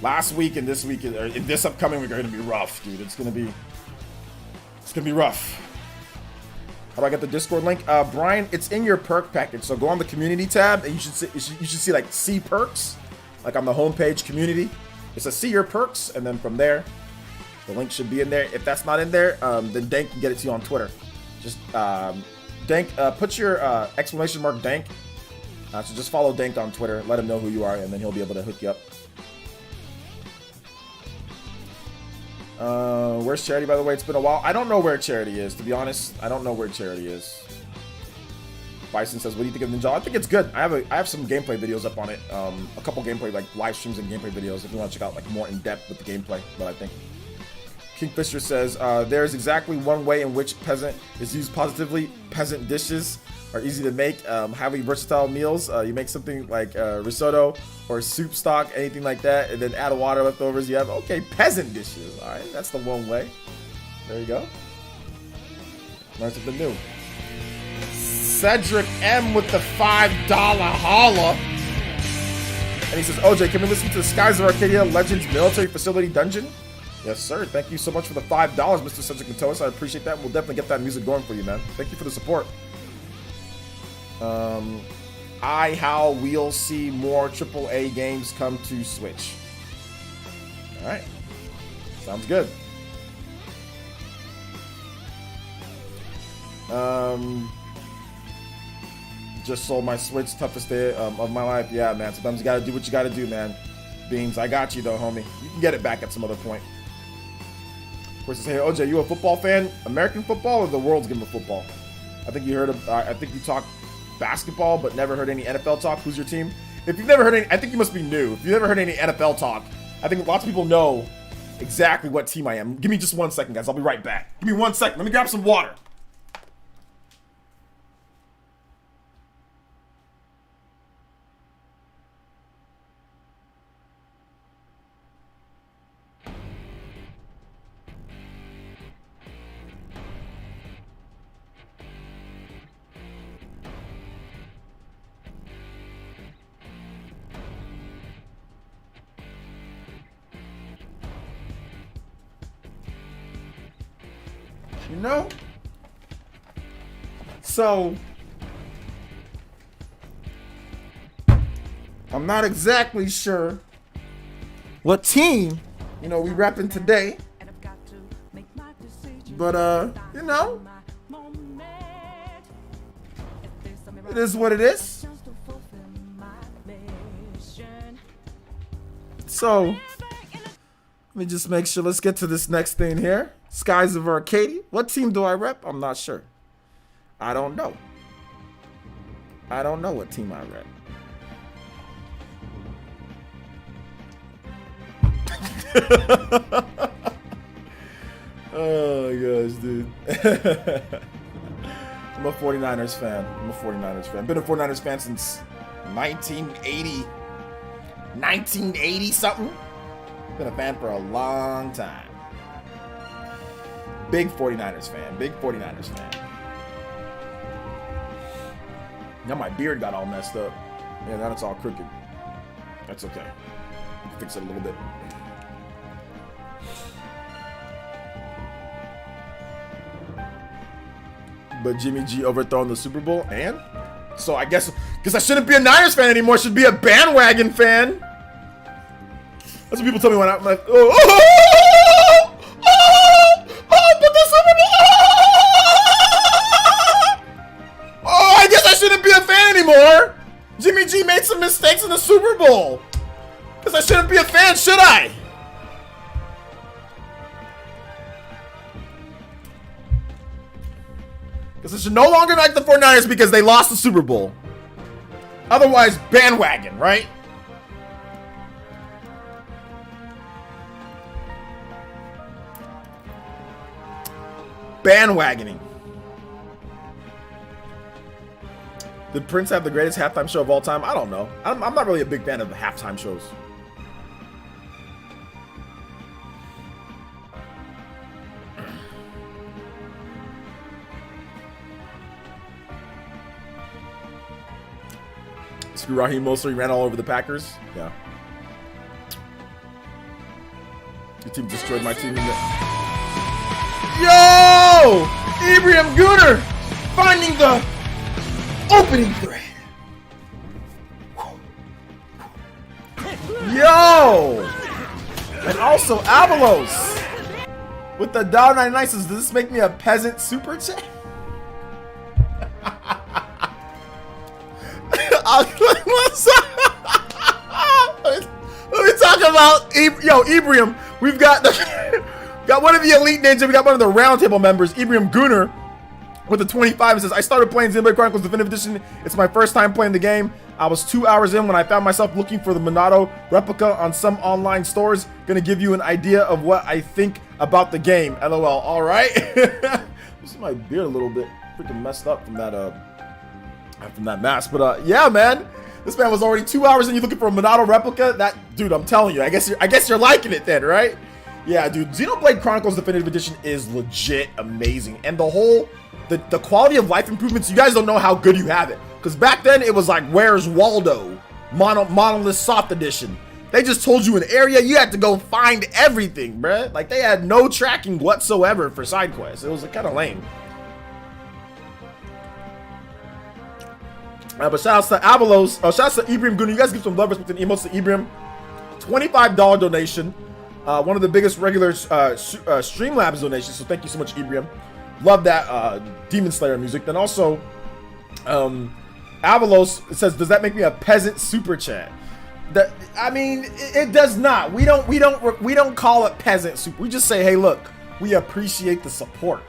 Last week and this week, or this upcoming week are gonna be rough, dude. It's gonna be rough. How do I get the Discord link? Brian, it's in your perk package. So go on the community tab, and you should see like see perks, like on the homepage community. It's a see your perks, and then from there, the link should be in there. If that's not in there, then Dank can get it to you on Twitter. Just Dank, put your exclamation mark Dank. So just follow Dank on Twitter, let him know who you are, and then he'll be able to hook you up. Where's Charity, by the way? It's been a while. I don't know where Charity is, to be honest. I don't know where Charity is. Bison says, what do you think of Ninja? I think it's good. I have some gameplay videos up on it. A couple gameplay, like live streams and gameplay videos if you want to check out like more in depth with the gameplay. But I think Kingfisher says, there's exactly one way in which peasant is used positively. Peasant dishes are easy to make, highly versatile meals. You make something like risotto or soup stock, anything like that, and then add water leftovers. You have, okay, peasant dishes. All right, that's the one way. There you go. Learn something new. Cedric M with the $5 holla. And he says, OJ, can we listen to the Skies of Arcadia Legends Military Facility Dungeon? Yes, sir. Thank you so much for the $5, Mr. Cedric Matoas. I appreciate that. We'll definitely get that music going for you, man. Thank you for the support. How we'll see more AAA games come to Switch. All right. Sounds good. Just sold my Switch, toughest day of my life. Yeah, man. Sometimes you gotta do what you gotta do, man. Beans, I got you though, homie. You can get it back at some other point. Of course, hey OJ, you a football fan? American football or the world's game of football? I think you heard of. I think you talk basketball, but never heard any NFL talk. Who's your team? If you've never heard any, I think you must be new. If you've never heard any NFL talk, I think lots of people know exactly what team I am. Give me just 1 second, guys. I'll be right back. Give me 1 second. Let me grab some water. You know? So, I'm not exactly sure what team, we repping today. But, you know, it is what it is. So, let me just make sure. Let's get to this next thing here. Skies of Arcadia. What team do I rep? I'm not sure. I don't know. I don't know what team I rep. Oh my gosh, dude. I'm a 49ers fan. Been a 49ers fan since 1980. 1980 something. Been a fan for a long time. Big 49ers fan. Now my beard got all messed up. Yeah, now it's all crooked. That's okay. We can fix it a little bit. But Jimmy G overthrown the Super Bowl, and so I guess I shouldn't be a Niners fan anymore. I should be a bandwagon fan. That's what people tell me when I'm like, but the Super Bowl. Oh, I guess I shouldn't be a fan anymore. Jimmy G made some mistakes in the Super Bowl. Guess I shouldn't be a fan, should I? Guess I should no longer like the 49ers because they lost the Super Bowl. Otherwise, bandwagon, right? Bandwagoning. Did Prince have the greatest halftime show of all time? I don't know. I'm not really a big fan of the halftime shows. Screw Raheem Mostert, ran all over the Packers. Yeah. Your team destroyed my team. Yo! Ibrahim Gunnar finding the opening thread. Yo! And also Avalos with the $1.99. Does this make me a peasant super chat? Let me talk about Ibrahim. We've got one of the elite ninja. We got one of the roundtable members, Ibrahim Gunnar, with the 25. It says, I started playing Xenoblade Chronicles Definitive Edition. It's my first time playing the game. I was 2 hours in when I found myself looking for the Monado replica on some online stores. Gonna give you an idea of what I think about the game. LOL. All right. This is my beard a little bit freaking messed up from that mask. But yeah, man. This man was already 2 hours in. You looking for a Monado replica? That dude, I'm telling you. I guess you're liking it then, right? Yeah, dude. Xenoblade Chronicles Definitive Edition is legit amazing, and the quality of life improvements. You guys don't know how good you have it, because back then it was like Where's Waldo, Monolith Soft Edition. They just told you an area. You had to go find everything, bruh. Like, they had no tracking whatsoever for side quests. It was kind of lame. But shout out to Avalos. Shout out to Ibrahim Gunnar. You guys give some love respect and emotes to Ibrahim. $25 donation. One of the biggest regular Streamlabs donations. So thank you so much, Ibrahim. Love that Demon Slayer music. Then also, Avalos says, "Does that make me a peasant super chat?" I mean, it does not. We don't call it peasant super. We just say, hey, look, we appreciate the support.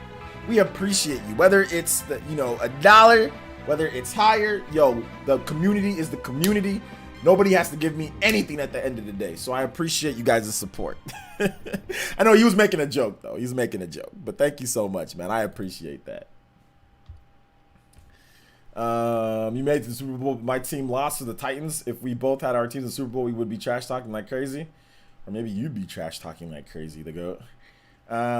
We appreciate you. Whether it's the $1, whether it's higher, yo, the community is the community. Nobody has to give me anything at the end of the day. So I appreciate you guys' support. I know he was making a joke, though. He's making a joke. But thank you so much, man. I appreciate that. You made it to the Super Bowl. My team lost to the Titans. If we both had our teams in the Super Bowl, we would be trash talking like crazy. Or maybe you'd be trash talking like crazy, the GOAT.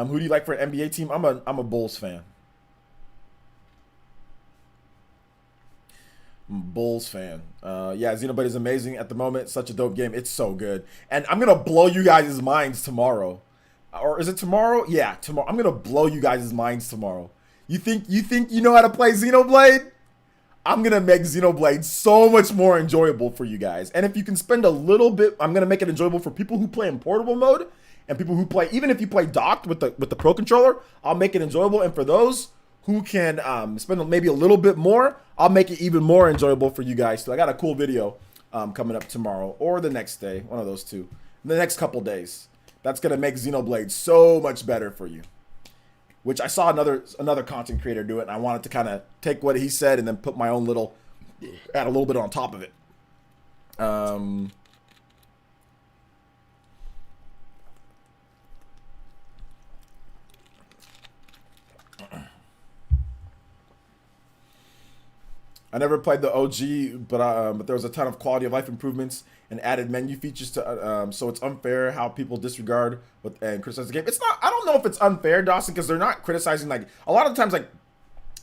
Who do you like for an NBA team? I'm a Bulls fan. Bulls fan. Yeah, Xenoblade is amazing at the moment. Such a dope game. It's so good. And I'm gonna blow you guys' minds tomorrow. Or is it tomorrow? Yeah, tomorrow. I'm gonna blow you guys' minds tomorrow. You think you know how to play Xenoblade? I'm gonna make Xenoblade so much more enjoyable for you guys. And if you can spend a little bit, I'm gonna make it enjoyable for people who play in portable mode and people who play, even if you play docked with the Pro Controller, I'll make it enjoyable. And for those who can spend maybe a little bit more, I'll make it even more enjoyable for you guys. So I got a cool video coming up tomorrow or the next day, one of those two, in the next couple days. That's gonna make Xenoblade so much better for you. Which I saw another content creator do it, and I wanted to kind of take what he said and then put my own little, add a little bit on top of it. I never played the OG, but there was a ton of quality of life improvements and added menu features to, so it's unfair how people disregard and criticize the game. It's not. I don't know if it's unfair, Dawson, because they're not criticizing, like, a lot of the times, like,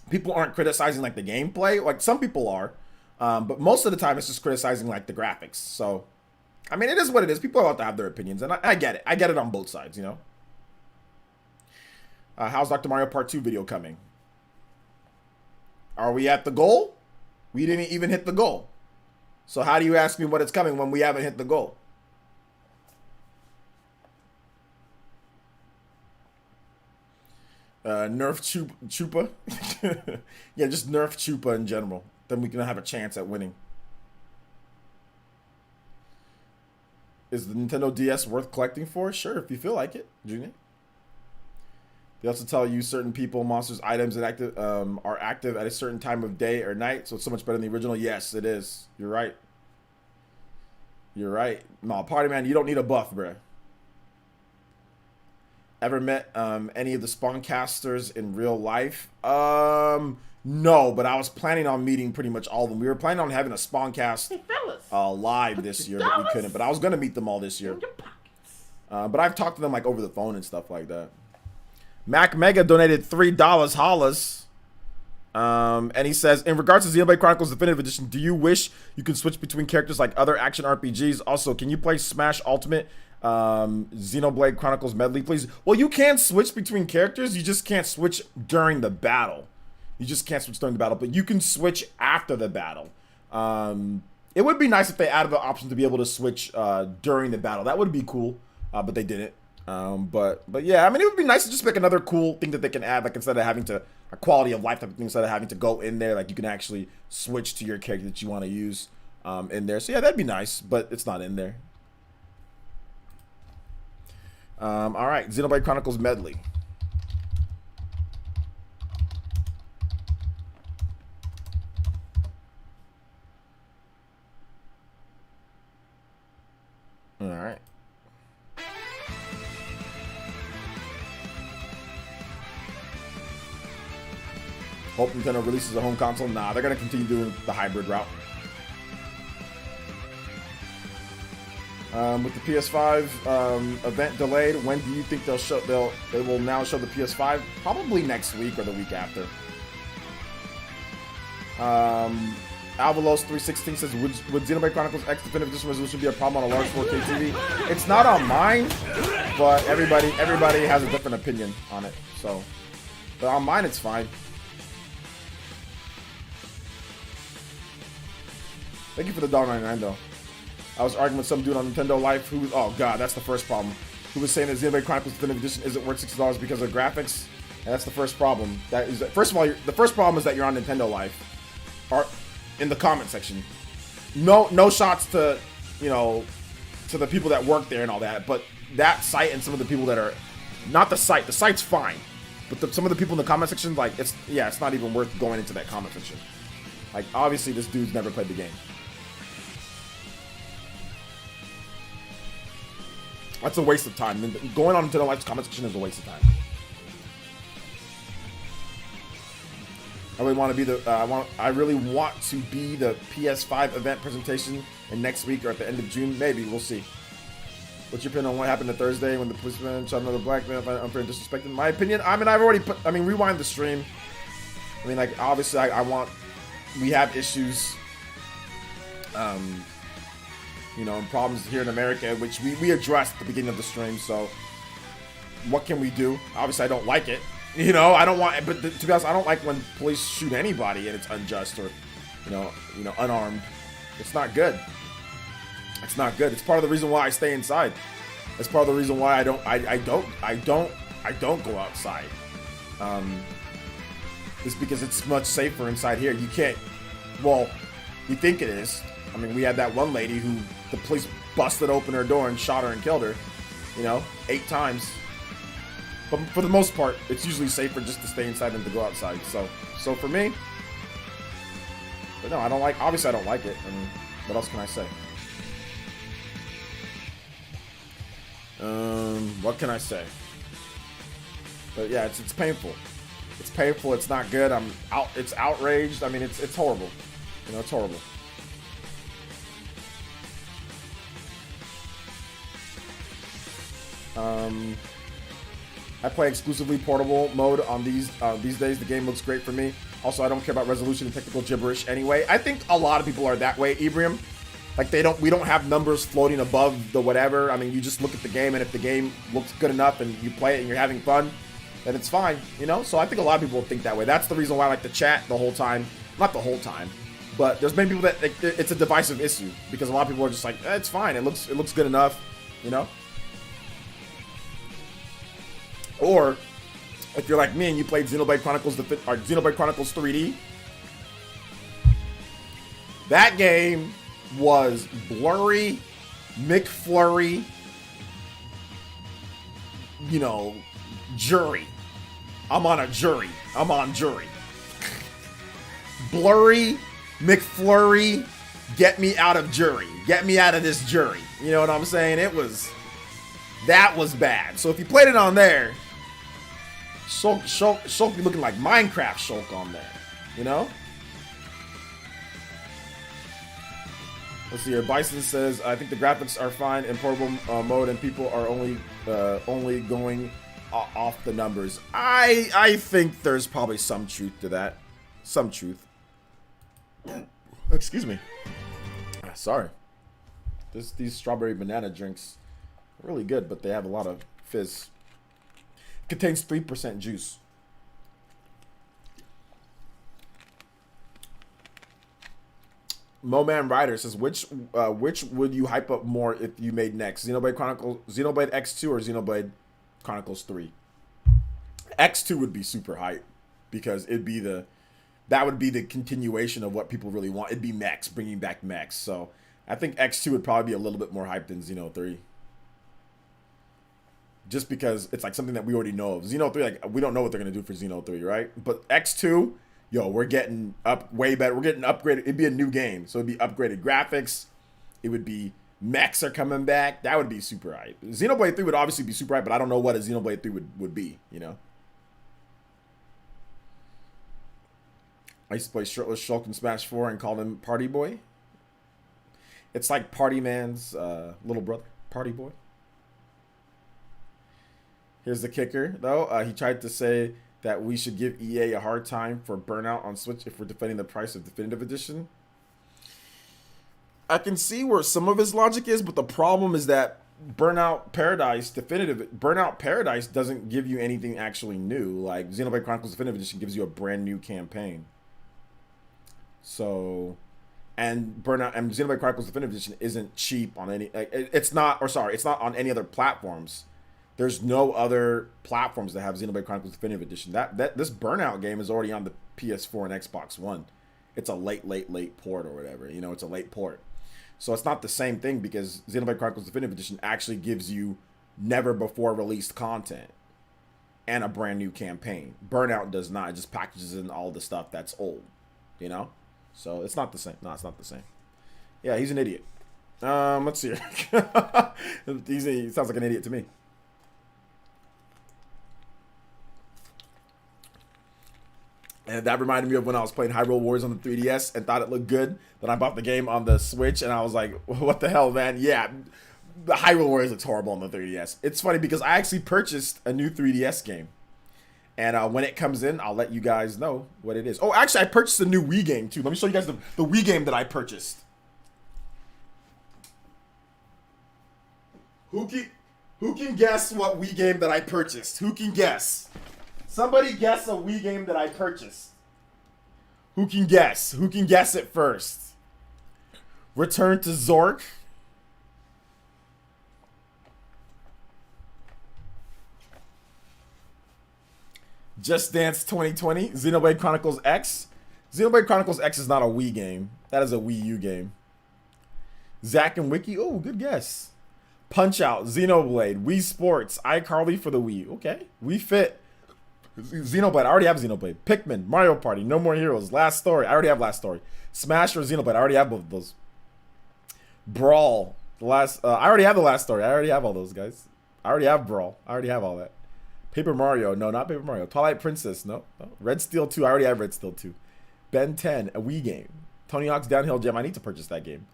people aren't criticizing like the gameplay. Like, some people are, but most of the time it's just criticizing like the graphics. So, I mean, it is what it is. People are allowed to have their opinions, and I get it. I get it on both sides, you know. How's Dr. Mario Part 2 video coming? Are we at the goal? We didn't even hit the goal. So how do you ask me what it's coming when we haven't hit the goal? Nerf Chupa. Yeah, just nerf Chupa in general. Then we can have a chance at winning. Is the Nintendo DS worth collecting for? Sure, if you feel like it, Junior. They also tell you certain people, monsters, items that are active at a certain time of day or night, so it's so much better than the original. Yes, it is. You're right. You're right. No, Party Man, you don't need a buff, bruh. Ever met any of the Spawncasters in real life? No, but I was planning on meeting pretty much all of them. We were planning on having a Spawncast live this year, but we couldn't. But I was going to meet them all this year. But I've talked to them like over the phone and stuff like that. Mac Mega donated $3 hollas. And he says, in regards to Xenoblade Chronicles Definitive Edition, do you wish you could switch between characters like other action RPGs? Also, can you play Smash Ultimate Xenoblade Chronicles Medley, please? Well, you can switch between characters. You just can't switch during the battle. You just can't switch during the battle, but you can switch after the battle. It would be nice if they added the option to be able to switch during the battle. That would be cool, but they didn't. But yeah, I mean, it would be nice to just pick another cool thing that they can add, like instead of having to, a quality of life type of thing, instead of having to go in there, like you can actually switch to your character that you want to use in there. So yeah, that'd be nice, but it's not in there. All right, Xenoblade Chronicles Medley. All right. Hope Nintendo releases a home console. Nah, they're gonna continue doing the hybrid route. With the PS5 event delayed, when do you think they will now show the PS5? Probably next week or the week after. Alvalos316 says, would Xenoblade Chronicles X Definitive Edition resolution be a problem on a large 4K TV? It's not on mine, but everybody has a different opinion on it. So, but on mine, it's fine. Thank you for the $1.99 though. I was arguing with some dude on Nintendo Life who was, oh god, that's the first problem. Who was saying that Xenoblade Chronicles Definitive Edition isn't worth $60 because of graphics. And that's the first problem. That is, first of all, the first problem is that you're on Nintendo Life, or in the comment section. No shots to, you know, to the people that work there and all that, but that site and some of the people that are, not the site. The site's fine, but some of the people in the comment section, like, it's not even worth going into that comment section. Like, obviously, this dude's never played the game. That's a waste of time. Going on Nintendo Life's comment section is a waste of time. I really want to be the I really want to be the PS5 event presentation in next week or at the end of June. Maybe we'll see. What's your opinion on what happened to Thursday when the policeman shot another black man unfair and disrespected? My opinion. I mean, I've already put. I mean, rewind the stream. I mean, like, obviously, I want. We have issues. You know, and problems here in America, which we addressed at the beginning of the stream. So, what can we do? Obviously, I don't like it. You know, I don't want. But to be honest, I don't like when police shoot anybody and it's unjust or, you know, unarmed. It's not good. It's not good. It's part of the reason why I stay inside. It's part of the reason why I don't go outside. It's because it's much safer inside here. You can't. Well, you think it is. I mean, we had that one lady who the police busted open her door and shot her and killed her, you know, 8 times. But for the most part, it's usually safer just to stay inside than to go outside. So for me, but no, I don't like, obviously I don't like it. I mean, what else can I say? What can I say? But yeah, it's painful. It's painful. It's not good. It's outraged. I mean, it's horrible. You know, it's horrible. I play exclusively portable mode on these days. The game looks great for me. Also, I don't care about resolution and technical gibberish anyway. I think a lot of people are that way, Ebrium. Like, we don't have numbers floating above the whatever. I mean, you just look at the game, and if the game looks good enough and you play it and you're having fun, then it's fine, you know? So I think a lot of people think that way. That's the reason why I like to chat the whole time. Not the whole time, but there's many people that, like, it's a divisive issue because a lot of people are just like, it's fine. It looks good enough, you know? Or if you're like me and you played Xenoblade Chronicles or Xenoblade Chronicles 3D, that game was blurry, McFlurry, you know, jury. I'm on jury. Blurry, McFlurry, get me out of jury. Get me out of this jury. You know what I'm saying? That was bad. So if you played it on there, Shulk be looking like Minecraft Shulk on there, you know? Let's see here. Bison says, I think the graphics are fine in portable mode and people are only going off the numbers. I think there's probably some truth to that. Some truth. Excuse me. Sorry. These strawberry banana drinks are really good, but they have a lot of fizz. Contains 3% juice. Moman Rider says, which would you hype up more if you made next? Xenoblade X2 or Xenoblade Chronicles 3? X2 would be super hype because that would be the continuation of what people really want. It'd be mechs, bringing back mechs. So I think X2 would probably be a little bit more hype than Xeno 3. Just because it's like something that we already know of. Xeno 3, like, we don't know what they're going to do for Xeno 3, right? But X2, yo, we're getting up way better. We're getting upgraded. It'd be a new game. So it'd be upgraded graphics. It would be mechs are coming back. That would be super hype. Xenoblade 3 would obviously be super hype, but I don't know what a Xenoblade 3 would be, you know? I used to play shirtless Shulk in Smash 4 and call him Party Boy. It's like Party Man's little brother, Party Boy. Here's the kicker, though. He tried to say that we should give EA a hard time for Burnout on Switch if we're defending the price of Definitive Edition. I can see where some of his logic is, but the problem is that Burnout Paradise doesn't give you anything actually new. Like Xenoblade Chronicles Definitive Edition gives you a brand new campaign. So, and Xenoblade Chronicles Definitive Edition isn't cheap on any. It's not on any other platforms. There's no other platforms that have Xenoblade Chronicles Definitive Edition. This Burnout game is already on the PS4 and Xbox One. It's a late port or whatever. You know, it's a late port. So it's not the same thing because Xenoblade Chronicles Definitive Edition actually gives you never before released content and a brand new campaign. Burnout does not. It just packages in all the stuff that's old, you know? So it's not the same. No, it's not the same. Yeah, he's an idiot. Let's see. He sounds like an idiot to me. And that reminded me of when I was playing Hyrule Warriors on the 3DS and thought it looked good. Then I bought the game on the Switch and I was like, what the hell, man? Yeah, the Hyrule Warriors looks horrible on the 3DS. It's funny because I actually purchased a new 3DS game. And when it comes in, I'll let you guys know what it is. Oh, actually, I purchased a new Wii game, too. Let me show you guys the Wii game that I purchased. Who can guess what Wii game that I purchased? Who can guess? Somebody guess a Wii game that I purchased. Who can guess? Who can guess it first? Return to Zork. Just Dance 2020. Xenoblade Chronicles X. Xenoblade Chronicles X is not a Wii game. That is a Wii U game. Zack and Wiki. Oh, good guess. Punch Out. Xenoblade. Wii Sports. iCarly for the Wii. Okay. Wii Fit. Xenoblade. I already have Xenoblade. Pikmin. Mario Party. No More Heroes. Last Story. I already have Last Story. Smash or Xenoblade. I already have both of those. Brawl. I already have the Last Story. I already have all those, guys. I already have Brawl. I already have all that. Paper Mario. No, not Paper Mario. Twilight Princess. No. Red Steel 2. I already have Red Steel 2. Ben 10. A Wii game. Tony Hawk's Downhill Jam. I need to purchase that game.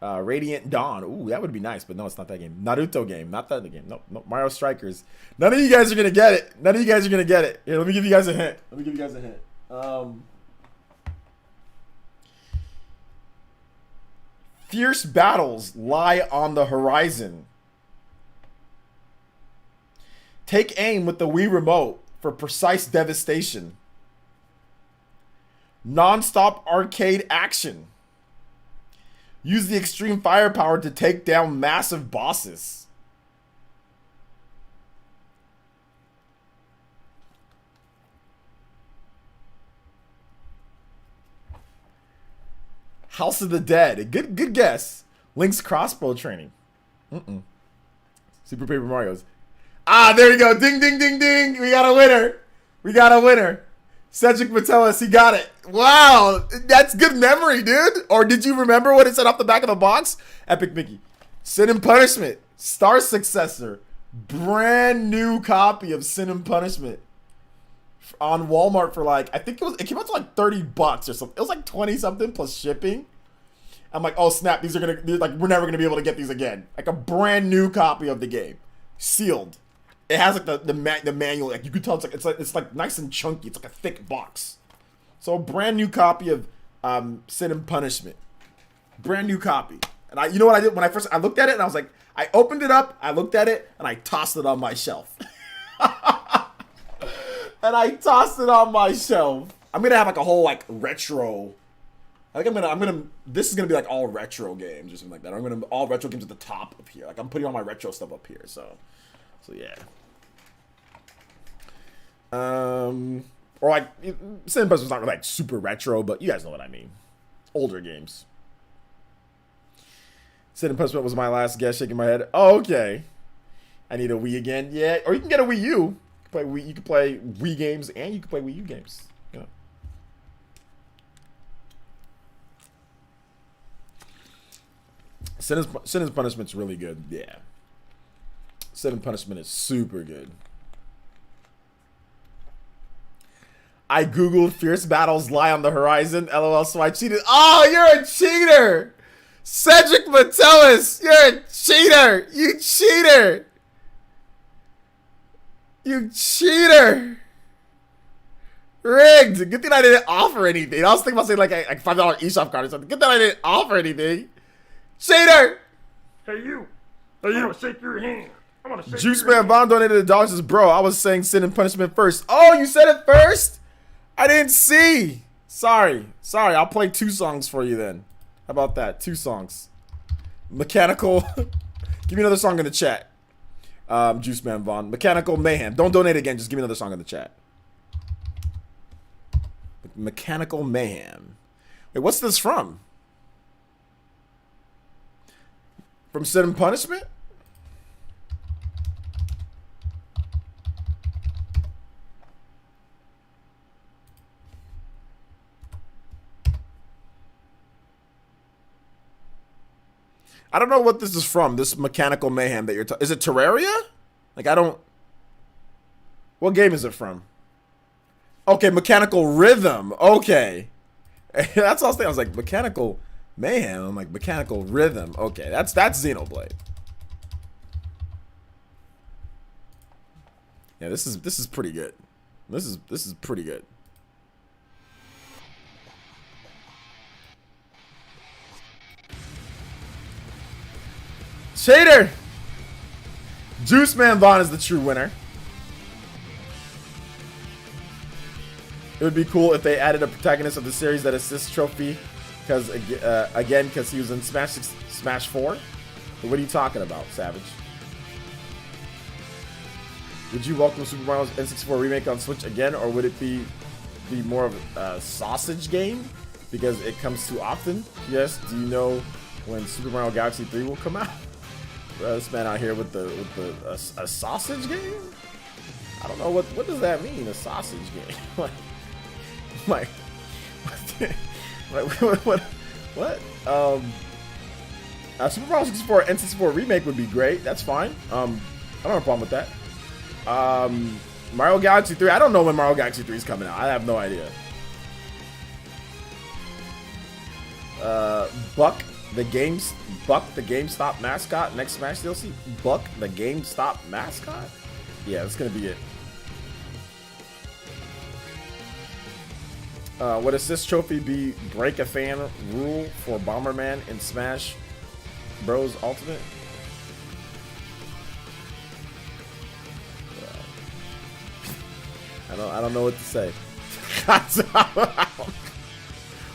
Radiant Dawn. Ooh, that would be nice, but no, it's not that game. Naruto game. Not that game. Nope. Mario Strikers. None of you guys are going to get it. Here, let me give you guys a hint. Fierce battles lie on the horizon. Take aim with the Wii Remote for precise devastation. Non-stop arcade action. Use the extreme firepower to take down massive bosses. House of the Dead. Good guess. Link's crossbow training. Super Paper Mario's. Ah, there you go. Ding, ding, ding, ding. We got a winner. Cedric Metellus, he got it. Wow, that's good memory, dude. Or did you remember what it said off the back of the box? Epic Mickey. Sin and Punishment. Star Successor. Brand new copy of Sin and Punishment. On Walmart for like, I think it came out to like $30 or something. It was like 20 something plus shipping. I'm like, oh snap, we're never gonna be able to get these again. Like a brand new copy of the game. Sealed. It has like the manual, like you could tell it's like nice and chunky. It's like a thick box. So a brand new copy of Sin and Punishment. Brand new copy. And you know what I did when I looked at it and I was like, I opened it up, I looked at it, and I tossed it on my shelf. I'm gonna have like a whole like retro. I think this is gonna be like all retro games or something like that. All retro games at the top of here. Like I'm putting all my retro stuff up here, so yeah. Or like Sin and Punishment's not really like super retro, but you guys know what I mean. Older games. Sin and Punishment was my last guess, shaking my head. Oh, okay. I need a Wii again. Yeah, or you can get a Wii U. You can play Wii games and you can play Wii U games. Yeah. Sin and Punishment's really good. Yeah. Sin and Punishment is super good. I googled fierce battles lie on the horizon. LOL, so I cheated. Oh, you're a cheater! Cedric Metellus, you're a cheater! You cheater! You cheater! Rigged! Good thing I didn't offer anything. I was thinking about saying like a $5 eShop card or something. Good that I didn't offer anything. Shader! Hey, you. Hey, you. I want to shake your hand. I want to shake Juice your Man hand. Vaughn donated $1 says, bro, I was saying sin and punishment first. Oh, you said it first? I didn't see. Sorry. I'll play 2 songs for you then. How about that? 2 songs. Mechanical. Give me another song in the chat. Juice Man Vaughn. Mechanical Mayhem. Don't donate again. Just give me another song in the chat. Mechanical Mayhem. Wait, what's this from? From Sin and Punishment? I don't know what this is from. This Mechanical Mayhem that you're talking. Is it Terraria? Like, I don't. What game is it from? Okay, Mechanical Rhythm. Okay. That's all I was thinking. I was like, Mechanical Mayhem. I'm like, Mechanical Rhythm. Okay, that's Xenoblade. Yeah, this is pretty good. This is pretty good. Shader! Juice Man Vaughn is the true winner. It would be cool if they added a protagonist of the series that assists trophy, because again, because he was in Smash 4. But what are you talking about, Savage? Would you welcome Super Mario N64 remake on Switch again, or would it be more of a sausage game because it comes too often? Yes. Do you know when Super Mario Galaxy 3 will come out? This man out here with a sausage game? I don't know what does that mean, a sausage game? like what? Super Mario 64 N64 remake would be great. That's fine. I don't have a problem with that. Mario Galaxy 3. I don't know when Mario Galaxy 3 is coming out. I have no idea. Buck the GameStop mascot next Smash DLC. Buck the GameStop mascot. Yeah, that's gonna be it. Would assist trophy be break a fan rule for Bomberman in Smash Bros Ultimate? I don't know what to say.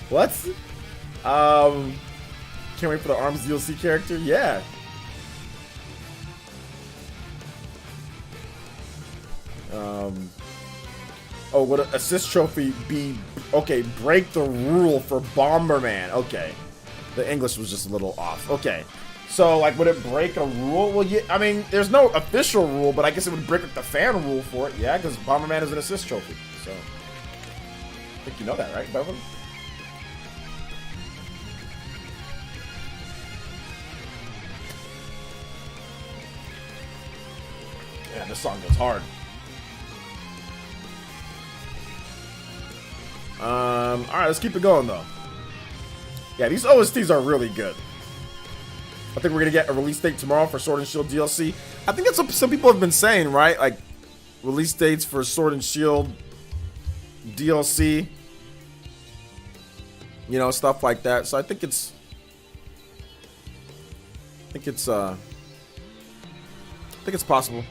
What? Can't wait for the ARMS DLC character. Yeah. Oh, would an assist trophy be okay? Break the rule for Bomberman. Okay, the English was just a little off. Okay, so like, would it break a rule? Well, yeah. I mean, there's no official rule, but I guess it would break the fan rule for it. Yeah, because Bomberman is an assist trophy. So I think you know that, right, Bevan? Yeah, this song goes hard. Alright, let's keep it going though. Yeah, these OSTs are really good. I think we're gonna get a release date tomorrow for Sword and Shield DLC. I think that's what some people have been saying, right? Like, release dates for Sword and Shield DLC. You know, stuff like that. So I think it's possible.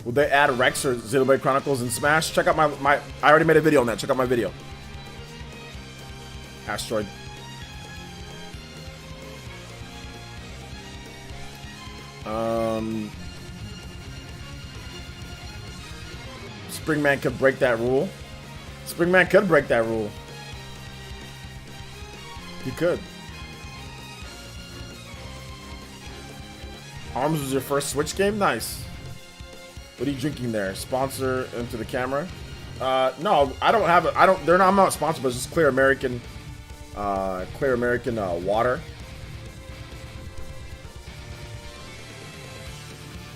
Will they add Rex or Xenoblade Chronicles in Smash? Check out my I already made a video on that. Check out my video. Asteroid. Springman could break that rule. Springman could break that rule. He could. ARMS was your first Switch game? Nice. What are you drinking there? Sponsor into the camera. No, I don't have it. I don't. They're not. I'm not sponsored, but it's just Clear American. Clear American water.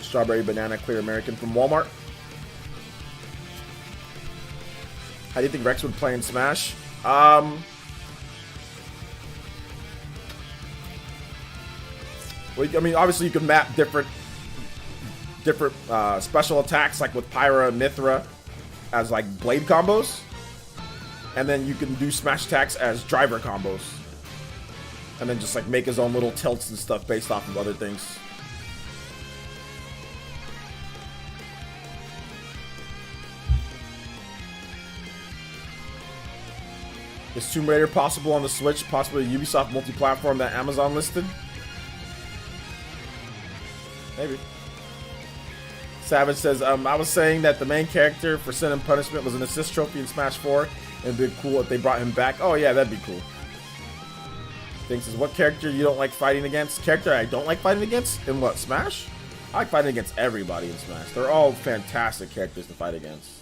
Strawberry banana Clear American from Walmart. How do you think Rex would play in Smash? Well, I mean, obviously you can map different special attacks, like with Pyra and Mithra, as like blade combos, and then you can do smash attacks as driver combos, and then just like make his own little tilts and stuff based off of other things. Is Tomb Raider possible on the Switch? Possibly Ubisoft multi-platform that Amazon listed? Maybe. Savage says, I was saying that the main character for Sin and Punishment was an assist trophy in Smash 4. It'd be cool if they brought him back. Oh yeah, that'd be cool. Thinks says, what character you don't like fighting against? Character I don't like fighting against? In what, Smash? I like fighting against everybody in Smash. They're all fantastic characters to fight against.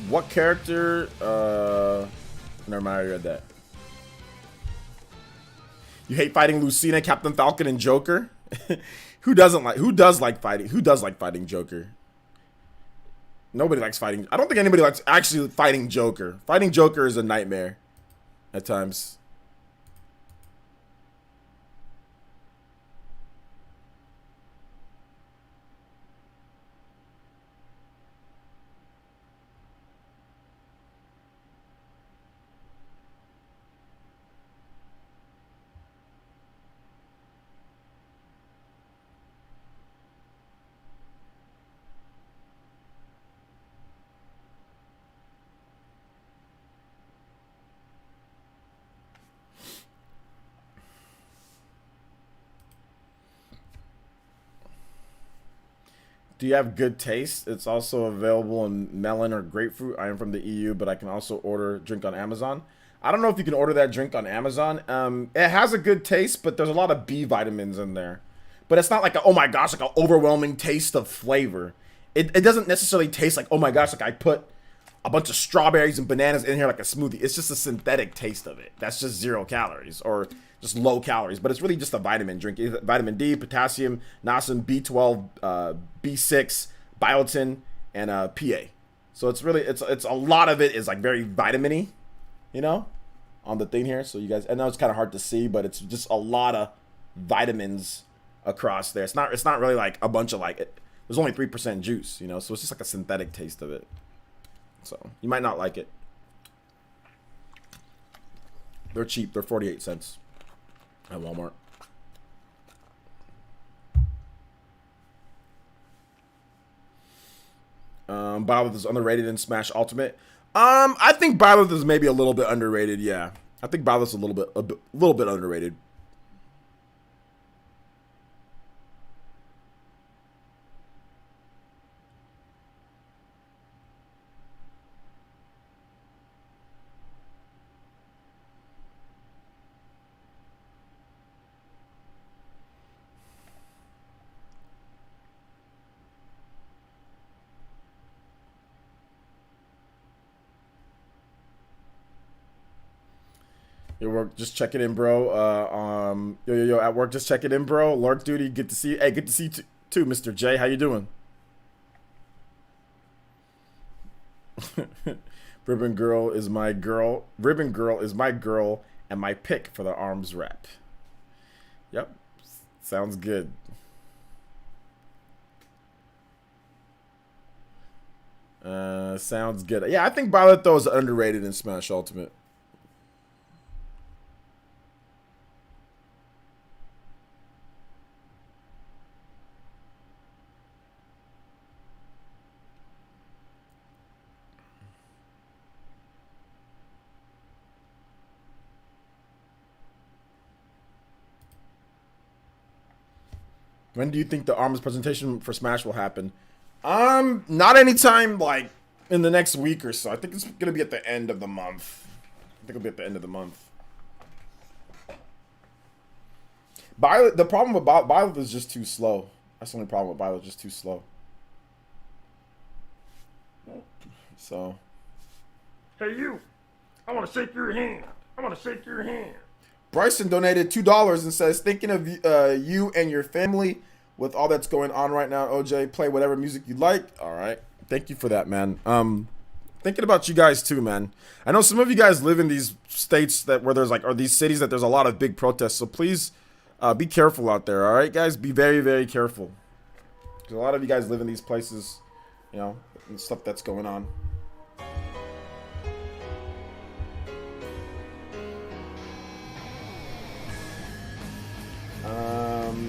What character? Never mind, I already read that. You hate fighting Lucina, Captain Falcon, and Joker? Who does like fighting Joker? Nobody likes fighting. I don't think anybody likes actually fighting Joker. Fighting Joker is a nightmare at times. Do you have good taste? It's also available in melon or grapefruit. I am from the EU, but I can also order drink on Amazon. I don't know if you can order that drink on Amazon. It has a good taste, but there's a lot of B vitamins in there. But it's not like, oh my gosh, like an overwhelming taste of flavor. It doesn't necessarily taste like, oh my gosh, like I put a bunch of strawberries and bananas in here like a smoothie. It's just a synthetic taste of it. That's just 0 calories or just low calories, but it's really just a vitamin drink. Vitamin D, potassium, niacin, B12, B6, biotin, and PA. So it's really, it's a lot of it is like very vitamin-y, you know, on the thing here. So you guys, I know it's kind of hard to see, but it's just a lot of vitamins across there. It's not really like a bunch of like, there's only 3% juice, you know, so it's just like a synthetic taste of it. So you might not like it. They're cheap. They're 48 cents at Walmart. Byleth is underrated in Smash Ultimate. I think Byleth is maybe a little bit underrated. Yeah, I think Byleth's a little bit underrated. Yo, work, just checking in, bro. Yo, at work, just checking in, bro. Lord Duty, good to see you. Hey, good to see you too, Mr. J. How you doing? Ribbon Girl is my girl. Ribbon Girl is my girl and my pick for the arms wrap. Yep, sounds good. Sounds good. Yeah, I think Violet though is underrated in Smash Ultimate. When do you think the ARMS presentation for Smash will happen? Not anytime like in the next week or so. I think it's gonna be at the end of the month. I think it'll be at the end of the month. Violet, the problem with Violet is just too slow. That's the only problem with Violet, just too slow. So. Hey, you. I want to shake your hand. I want to shake your hand. Bryson donated $2 and says, thinking of you and your family with all that's going on right now. OJ, play whatever music you like. All right. Thank you for that, man. Thinking about you guys too, man. I know some of you guys live in these states that where there's like, or these cities that there's a lot of big protests. So please be careful out there. All right, guys, be very, very careful. Because a lot of you guys live in these places, you know, and stuff that's going on.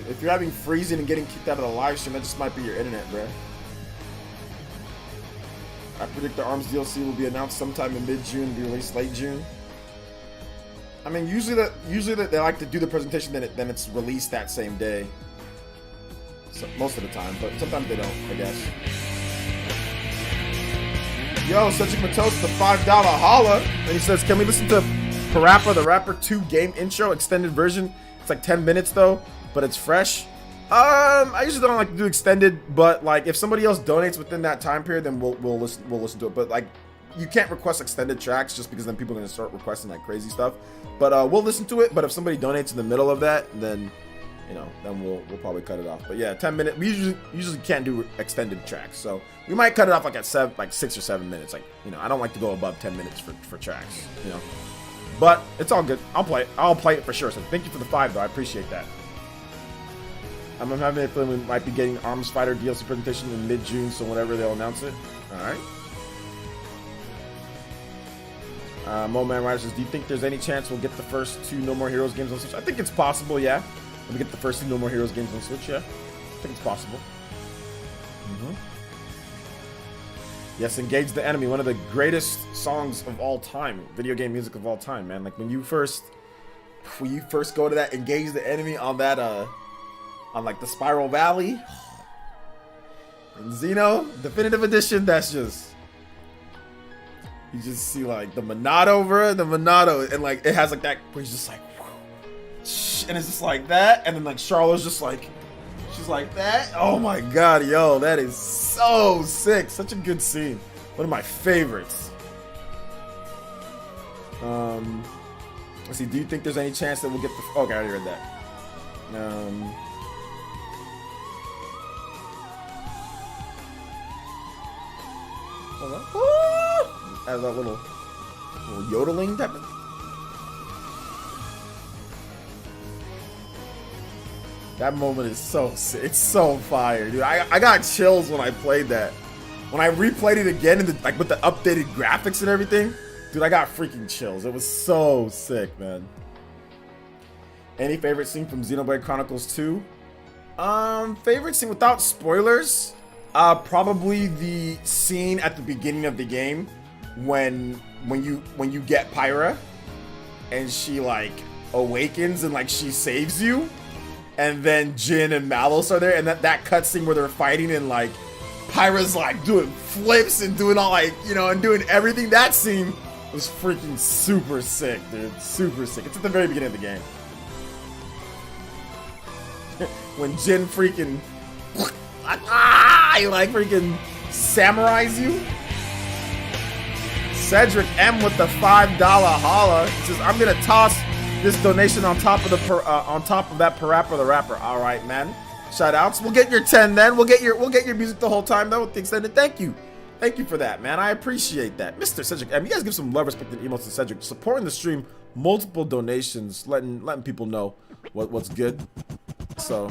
If you're having freezing and getting kicked out of the live stream, that just might be your internet, bruh. I predict the ARMS DLC will be announced sometime in mid-June, be released late June. I mean, usually they like to do the presentation, then it's released that same day. So, most of the time, but sometimes they don't, I guess. Yo, Cedric Matos, the $5 holla, and he says, "Can we listen to Parappa the Rapper 2 game intro extended version? It's like 10 minutes though, but it's fresh." I usually don't like to do extended, but like if somebody else donates within that time period, then we'll listen to it. But like, you can't request extended tracks just because then people are gonna start requesting like crazy stuff. But we'll listen to it. But if somebody donates in the middle of that, then you know, then we'll probably cut it off. But yeah, 10 minutes. We usually can't do extended tracks, so we might cut it off like at 6 or 7 minutes. Like, you know, I don't like to go above 10 minutes for tracks. You know, but it's all good. I'll play it. I'll play it for sure. So thank you for the 5 though. I appreciate that. I'm having a feeling we might be getting ARMS Fighter DLC presentation in mid-June, so whenever they'll announce it. Alright. Mo Man Rider says, do you think there's any chance we'll get the first 2 No More Heroes games on Switch? I think it's possible, yeah. We'll get the first 2 No More Heroes games on Switch, yeah. I think it's possible. Yes, Engage the Enemy, one of the greatest songs of all time. Video game music of all time, man. Like when you first go to that Engage the Enemy on that on like the Spiral Valley and Xeno Definitive Edition, that's just, you just see like the Monado, bro, the Monado, and like it has like that where he's just like, and it's just like that, and then like Charlotte's just like, she's like that. Oh my god, yo, that is so sick. Such a good scene. One of my favorites. Let's see, do you think there's any chance that we'll get the, okay, I already read that. Has that little yodeling type of. That moment is so sick. It's so fire, dude. I got chills when I played that. When I replayed it again, in the, like with the updated graphics and everything, dude, I got freaking chills. It was so sick, man. Any favorite scene from Xenoblade Chronicles 2? Favorite scene without spoilers? Probably the scene at the beginning of the game when you get Pyra and she like awakens and like she saves you, and then Jin and Malos are there, and that cutscene where they're fighting and like Pyra's like doing flips and doing all like, you know, and doing everything. That scene was freaking super sick, dude. Super sick. It's at the very beginning of the game. When Jin freaking he like freaking samurais you. Cedric M with the $5 holla. He says, I'm gonna toss this donation on top of the that Parappa the Rapper. All right, man. Shout outs. We'll get your 10 then. We'll get your music the whole time though with the extended. Thank you for that, man. I appreciate that, Mr. Cedric M. You guys give some love, respect, and emotes to Cedric, supporting the stream. Multiple donations, letting people know what's good. So.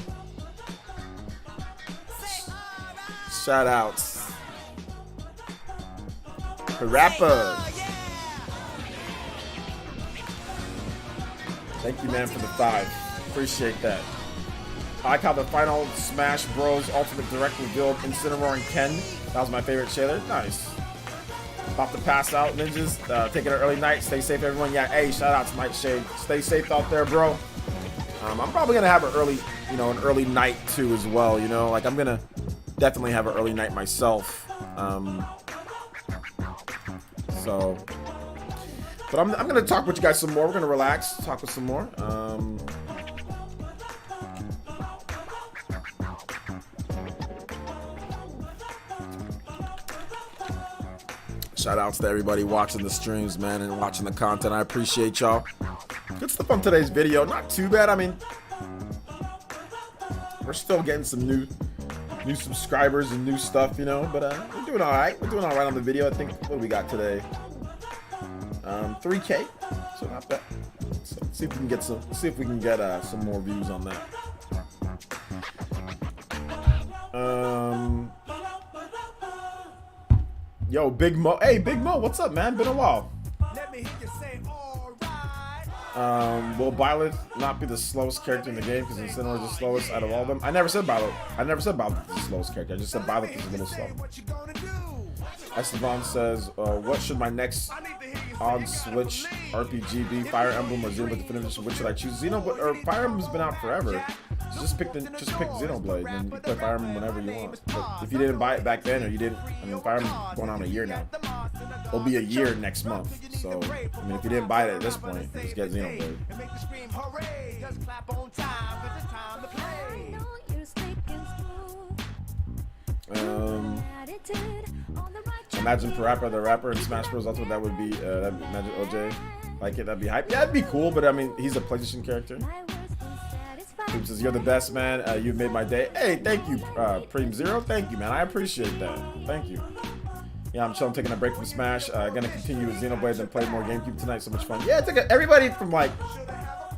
Shout outs. Parappa. Thank you, man, for the 5. Appreciate that. I like how the final Smash Bros. Ultimate Direct revealed Incineroar and Ken. That was my favorite trailer. Nice. About to pass out, ninjas. Taking an early night. Stay safe, everyone. Yeah, hey, shout out to Mike Shade. Stay safe out there, bro. I'm probably going to have an you know, an early night too as well. You know, like I'm gonna definitely have an early night myself. So, but I'm gonna talk with you guys some more. We're gonna relax, talk with some more. Shout outs to everybody watching the streams, man, and watching the content. I appreciate y'all. Good stuff on today's video. Not too bad. I mean, we're still getting some new subscribers and new stuff, you know, but we're doing all right. We're doing all right on the video. I think, what do we got today? 3K, so not bad. So let's see if we can get some more views on that. Yo, Big Mo. Hey, Big Mo, what's up, man? Been a while. Will Byleth not be the slowest character in the game because Incineroar is the slowest out of all of them? I never said Byleth. I never said Byleth is the slowest character. I just said Byleth is a little slow. Esteban says, what should my next on Switch RPG be? Fire Emblem or Xenoblade Definitive Edition? Which should I choose? Xenoblade or Fire Emblem's been out forever. So just pick Xenoblade and you play Fire Emblem whenever you want. But if you didn't buy it back then, or you didn't, I mean, Fire Emblem's going on a year now. It'll be a year next month. So I mean, if you didn't buy it at this point, just get Xenoblade. Imagine Parappa the rapper in Smash Bros. Ultimate. That would be imagine OJ like it. That'd be hype. Yeah, it'd be cool. But I mean, he's a PlayStation character. He says, "You're the best, man. You've made my day." Hey, thank you, Preem Zero. Thank you, man. I appreciate that. Thank you. Yeah, I'm chilling, taking a break from Smash. Gonna continue with Xenoblade and play more GameCube tonight. So much fun. Yeah, everybody from like,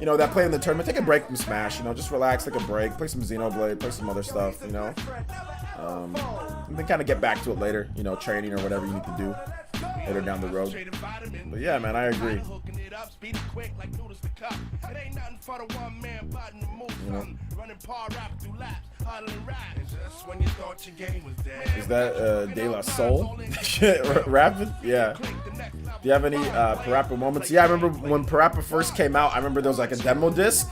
you know, that play in the tournament, take a break from Smash. You know, just relax, take a break, play some Xenoblade, play some other stuff. You know, and then kind of get back to it later. You know, training or whatever you need to do later down the road. But yeah, man, I agree. You know. Is that De La Soul? Rapid? Yeah. Do you have any Parappa moments? Yeah, I remember when Parappa first came out, I remember there was like a demo disc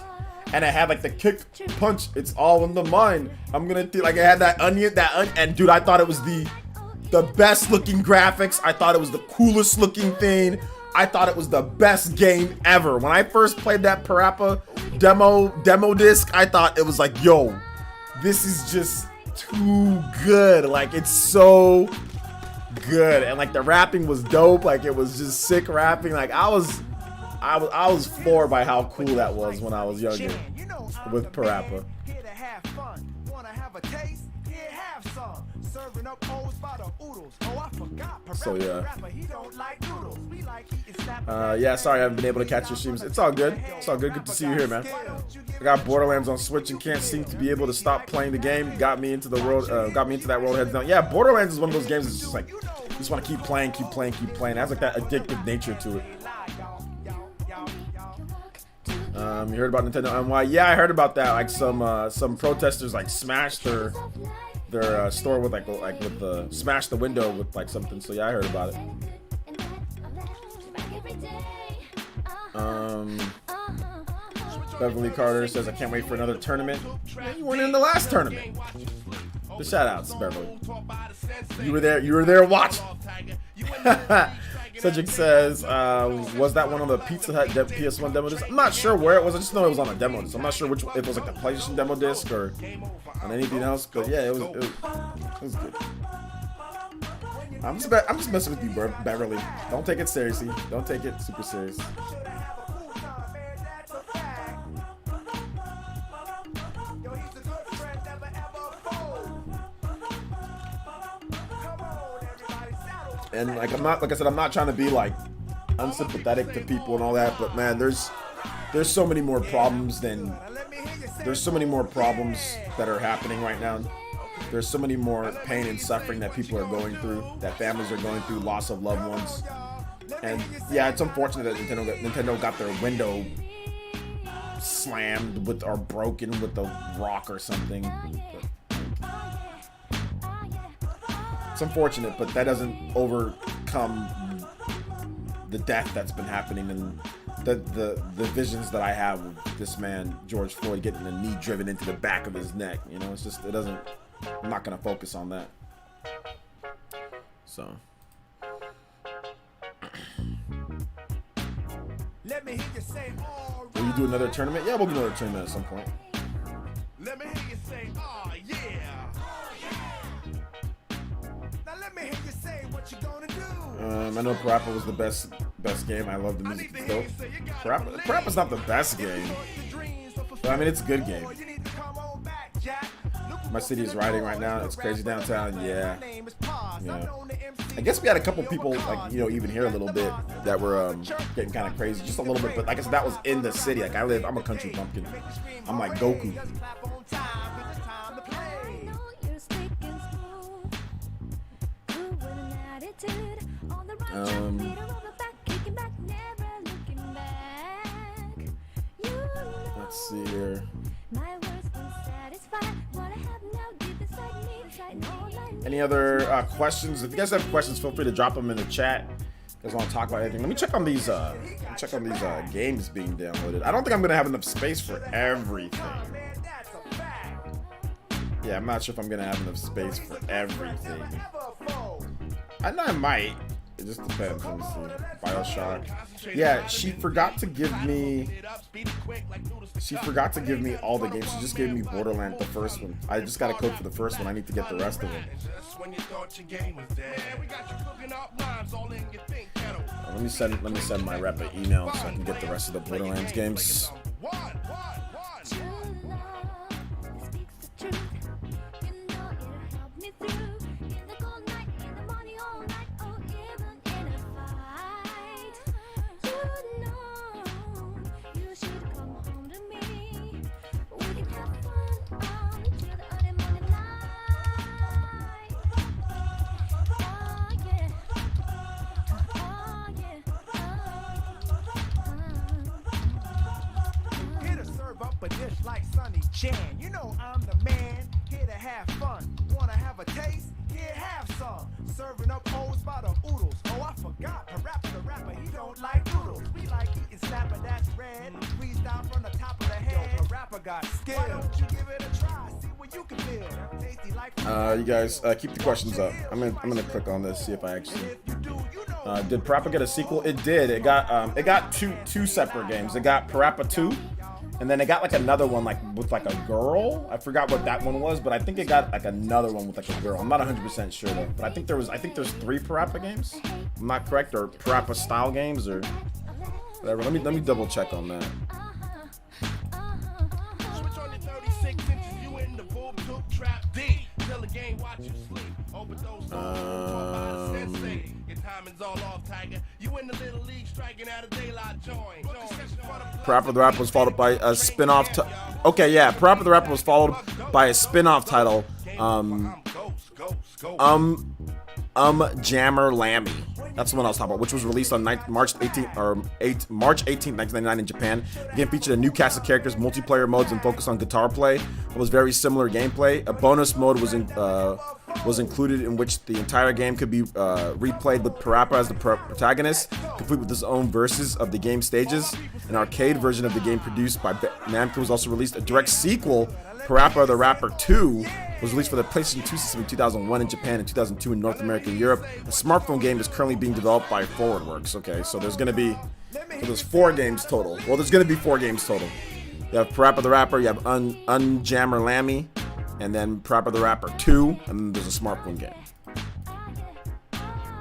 and it had like the kick punch. It's all in the mind. I'm gonna do like it had that onion, and dude, I thought it was the best looking graphics. I thought it was the coolest looking thing. I thought it was the best game ever. When I first played that Parappa demo disc, I thought it was like, yo, this is just too good. Like, it's so good. And like the rapping was dope. Like, it was just sick rapping. Like, I was floored by how cool that was when I was younger with Parappa. So yeah. Yeah, sorry I haven't been able to catch your streams. It's all good. It's all good. Good to see you here, man. I got Borderlands on Switch and can't seem to be able to stop playing the game. Got me into the world. Got me into that world heads down. Yeah, Borderlands is one of those games that's just like you just want to keep playing, keep playing, keep playing. It has like that addictive nature to it. You heard about Nintendo NY? Yeah, I heard about that. Like some protesters like smashed their store with with the smashed the window with like something. So yeah, I heard about it. Beverly Carter says, I can't wait for another tournament. Man, you weren't in the last tournament. The shout outs, Beverly. You were there watching. Cedric says, was that one of the Pizza Hut PS1 demo discs? I'm not sure where it was. I just know it was on a demo disc. I'm not sure which if it was like the PlayStation demo disc or on anything else. But yeah, it was good. I'm just messing with you, Beverly. Don't take it seriously. Don't take it super serious. And like I'm not trying to be like unsympathetic to people and all that, but man, there's so many more problems that are happening right now. There's so many more pain and suffering that people are going through, that families are going through, loss of loved ones. And yeah, it's unfortunate that Nintendo got their window slammed or broken with a rock or something. It's unfortunate, but that doesn't overcome the death that's been happening the visions that I have of this man George Floyd getting a knee driven into the back of his neck. You know, it's just it doesn't. I'm not gonna focus on that. So. Let me hear you say, all Will you do another tournament? Yeah, we'll do another tournament at some point. Let me hear you say, oh yeah. Now let me hear you say what you gonna do. I know Parappa was the best game. I love the music. It's dope. Parappa's not the best game. But I mean, it's a good game. My city is riding right now. It's crazy downtown. Yeah. I guess we had a couple people, like, you know, even here a little bit that were getting kind of crazy, just a little bit. But like I said, that was in the city. Like I'm a country bumpkin. I'm like Goku. Let's see here. Any other questions? If you guys have questions, feel free to drop them in the chat. If you guys want to talk about anything? Let me check on these. Games being downloaded. I don't think I'm gonna have enough space for everything. Yeah, I'm not sure if I'm gonna have enough space for everything. I know I might. It just depends. Let me see. BioShock. Yeah, she forgot to give me. She forgot to give me all the games. She just gave me Borderlands, the first one. I just got a code for the first one. I need to get the rest of them. Let me send my rep an email so I can get the rest of the Borderlands games. Like Sonny Chan, you know I'm the man, here to have fun. Wanna have a taste? Here, have some. Serving up O's by the oodles. Oh, I forgot, the rapper, he don't like noodles. We like eating snapper that's red. Freestyle from the top of the head. Yo, the rapper got skill. Why don't you give it a try? See what you can build. Tasty like you guys keep the questions up. I'm gonna click on this, see if I actually. Did Parappa get a sequel? It did. It got two separate games. It got Parappa 2. And then it got like another one like with like a girl. I forgot what that one was, but I think it got like another one with like a girl. I'm not 100% sure though. But I think there's 3 Parappa games. I'm not correct, or Parappa style games or whatever. Let me double check on that. Switch on your 36 inches, you in the bull took trap D. Tell the game watch you sleep. Overdose sensei. Your timing's all off, Tiger. You in the little league striking out of daylight join. Parappa the Rapper was followed by a spin-off. Okay, yeah, Parappa the Rapper was followed by a spin-off title. Jammer Lammy. That's the one I was talking about, which was released on March 18th, 1999 in Japan. The game featured a new cast of characters, multiplayer modes, and focused on guitar play. It was very similar gameplay. A bonus mode was included in which the entire game could be replayed with Parappa as the protagonist, complete with his own verses of the game stages. An arcade version of the game produced by Namco was also released. A direct sequel, Parappa the Rapper 2, was released for the PlayStation 2 system in 2001 in Japan and 2002 in North America and Europe. The smartphone game is currently being developed by Forwardworks. Okay, so there's 4 games total. Well, there's going to be 4 games total. You have Parappa the Rapper, you have Unjammer Lammy, and then Parappa the Rapper 2, and then there's a smartphone game.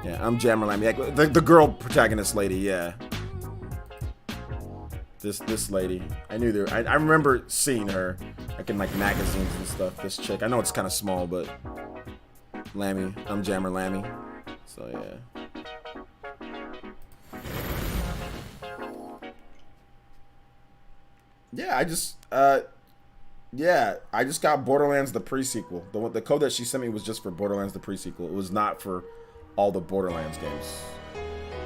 Yeah, Jammer Lammy. The girl protagonist lady, yeah. This lady. I knew there. I remember seeing her like in like magazines and stuff. This chick. I know it's kind of small, but Lammy. Jammer Lammy. So yeah. Yeah, I just got Borderlands the pre-sequel. The code that she sent me was just for Borderlands the pre-sequel. It was not for all the Borderlands games.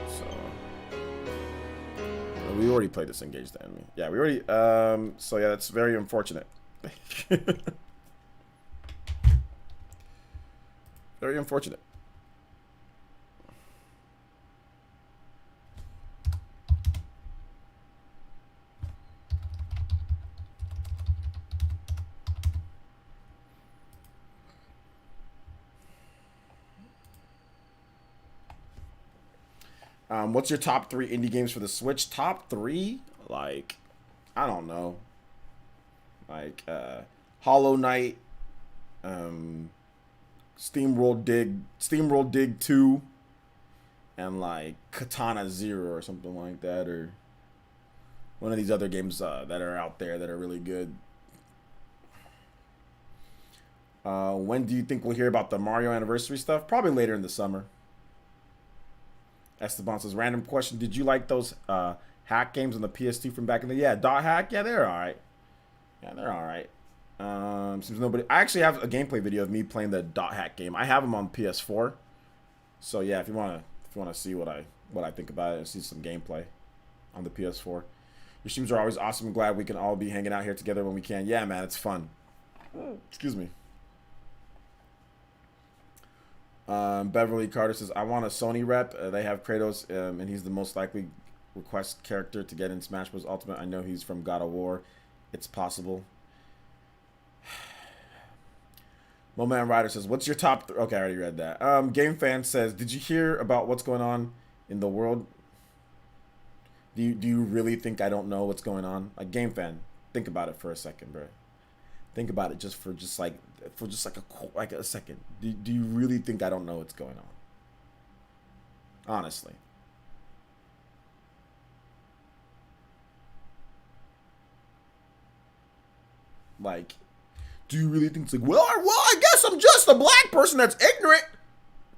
So we already played this Engage the Enemy. Yeah, we already so yeah, that's very unfortunate. Very unfortunate. What's your top 3 indie games for the Switch? Top 3? Like, I don't know. Like, Hollow Knight, Steamroll Dig 2, and like Katana Zero or something like that, or one of these other games that are out there that are really good. When do you think we'll hear about the Mario anniversary stuff? Probably later in the summer. Esteban says, random question. Did you like those hack games on the PS2 from back in the day? Yeah, Dot Hack. Yeah, they're all right. Yeah, they're all right. Seems nobody. I actually have a gameplay video of me playing the Dot Hack game. I have them on PS4. So yeah, if you wanna see what I think about it and see some gameplay on the PS4. Your streams are always awesome. I'm glad we can all be hanging out here together when we can. Yeah, man, it's fun. Excuse me. Beverly Carter says, I want a Sony rep. They have Kratos, and he's the most likely request character to get in Smash Bros. Ultimate. I know he's from God of War. It's possible. Moman Rider says, what's your top... Okay, I already read that. Game Fan says, did you hear about what's going on in the world? Do you really think I don't know what's going on? Like, Game Fan, think about it for a second, bro. Think about it for a second. Do you really think I don't know what's going on? Honestly. Like, do you really think it's like, well, I guess I'm just a black person that's ignorant.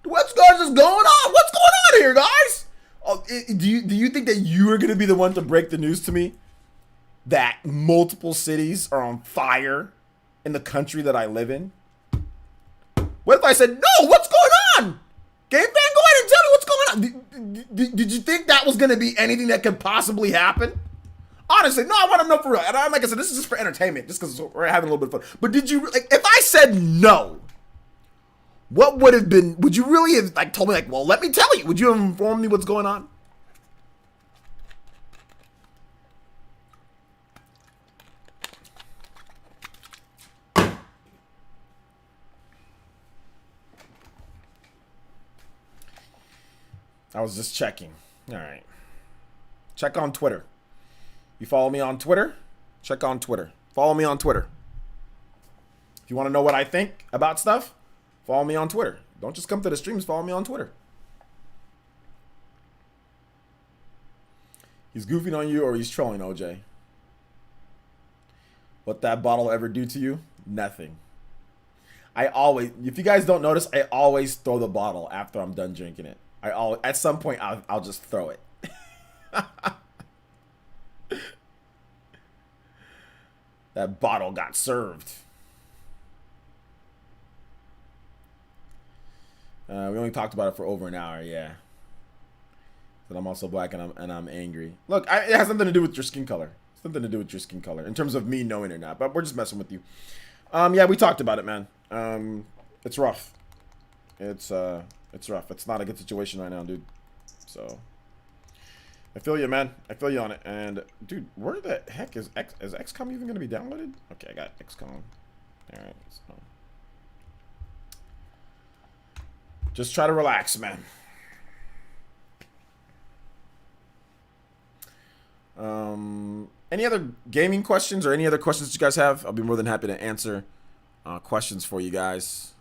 What's going on? What's going on here, guys? Oh, do you think that you are gonna be the one to break the news to me that multiple cities are on fire in the country that I live in? What if I said, no, what's going on? Game Fan, go ahead and tell me what's going on. Did you think that was going to be anything that could possibly happen? Honestly, no, I want to know for real. And like I said, this is just for entertainment, just because we're having a little bit of fun. But did you, like, if I said no, what would have been, would you really have, like, told me, like, well, let me tell you. Would you have informed me what's going on? I was just checking. All right. Check on Twitter. You follow me on Twitter? Check on Twitter. Follow me on Twitter. If you want to know what I think about stuff, follow me on Twitter. Don't just come to the streams. Follow me on Twitter. He's goofing on you or he's trolling, OJ. What that bottle ever do to you? Nothing. I always, if you guys don't notice, I always throw the bottle after I'm done drinking it. At some point, I'll just throw it. That bottle got served. We only talked about it for over an hour, yeah. But I'm also black and I'm angry. Look, it has nothing to do with your skin color. It's nothing to do with your skin color in terms of me knowing or not. But we're just messing with you. Yeah, we talked about it, man. It's rough. It's rough. It's not a good situation right now, dude. So I feel you, man. I feel you on it. And dude, where the heck is XCOM even gonna be downloaded? Okay, I got XCOM. All right. So just try to relax, man. Any other gaming questions or any other questions that you guys have? I'll be more than happy to answer questions for you guys.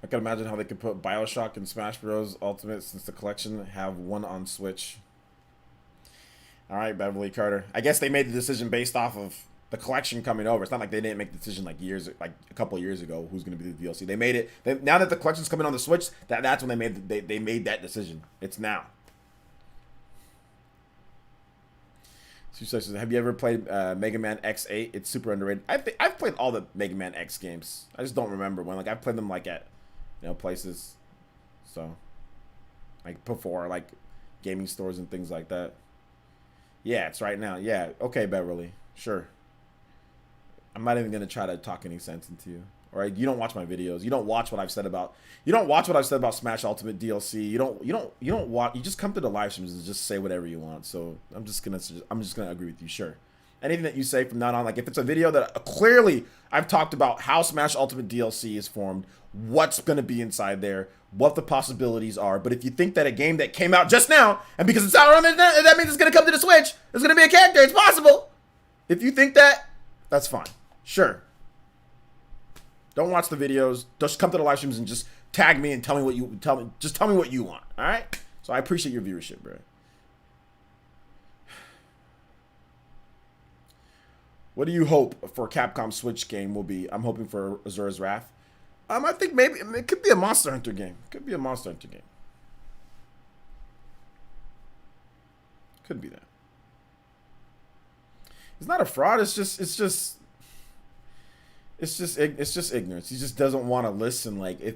I can imagine how they could put BioShock and Smash Bros. Ultimate since the collection have one on Switch. All right, Beverly Carter. I guess they made the decision based off of the collection coming over. It's not like they didn't make the decision like a couple of years ago who's going to be the DLC. They made it. Now that the collection's coming on the Switch, that's when they made that decision. It's now. Have you ever played Mega Man X8? It's super underrated. I've played all the Mega Man X games. I just don't remember when. Like I've played them like at places, so like before like gaming stores and things like that. Yeah, it's right now. Yeah, okay, Beverly, sure. I'm not even gonna try to talk any sense into you. All right, you don't watch my videos. You don't watch what I've said about. You don't watch what I've said about Smash Ultimate DLC. You don't watch. You just come to the live streams and just say whatever you want. So I'm just gonna agree with you. Sure. Anything that you say from now on, like if it's a video that clearly I've talked about how Smash Ultimate DLC is formed, what's gonna be inside there, what the possibilities are. But if you think that a game that came out just now and because it's out on the internet, that means it's gonna come to the Switch, it's gonna be a character. It's possible. If you think that, that's fine. Sure. Don't watch the videos. Just come to the live streams and just tag me and tell me what you Just tell me what you want. All right. So I appreciate your viewership, bro. What do you hope for Capcom Switch game will be? I'm hoping for Azura's Wrath. I think maybe it could be a Monster Hunter game. Could be a Monster Hunter game. Could be that. It's not a fraud. It's just ignorance. He just doesn't want to listen. Like he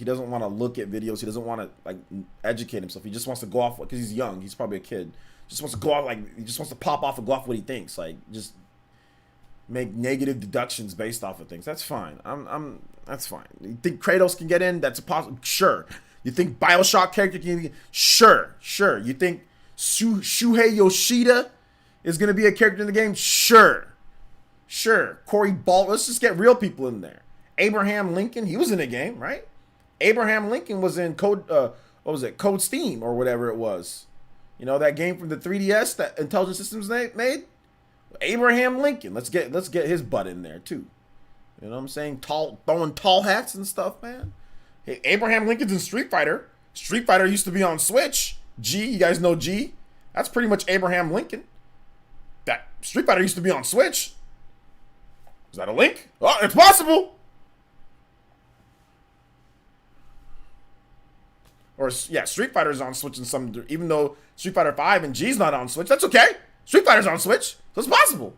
doesn't want to look at videos. He doesn't want to like educate himself. He just wants to go off because he's young. He's probably a kid. Just wants to go off he just wants to pop off and go off what he thinks. Like just make negative deductions based off of things. That's fine. That's fine. You think Kratos can get in? That's a possible. Sure. You think BioShock character can get in? Sure. You think Shuhei Yoshida is gonna be a character in the game? Sure. Corey Ball. Let's just get real people in there. Abraham Lincoln. He was in the game, right? Abraham Lincoln was in Code. What was it? Code Steam or whatever it was. You know that game from the 3DS that Intelligent Systems made. Abraham Lincoln. Let's get his butt in there too. You know what I'm saying? Throwing tall hats and stuff, man. Hey, Abraham Lincoln's in Street Fighter. Street Fighter used to be on Switch. G, you guys know G? That's pretty much Abraham Lincoln. That Street Fighter used to be on Switch. Is that a link? Oh, it's possible. Or yeah, Street Fighter's on Switch in some. Even though Street Fighter 5 and G's not on Switch, that's okay. Street Fighter's on Switch, so it's possible.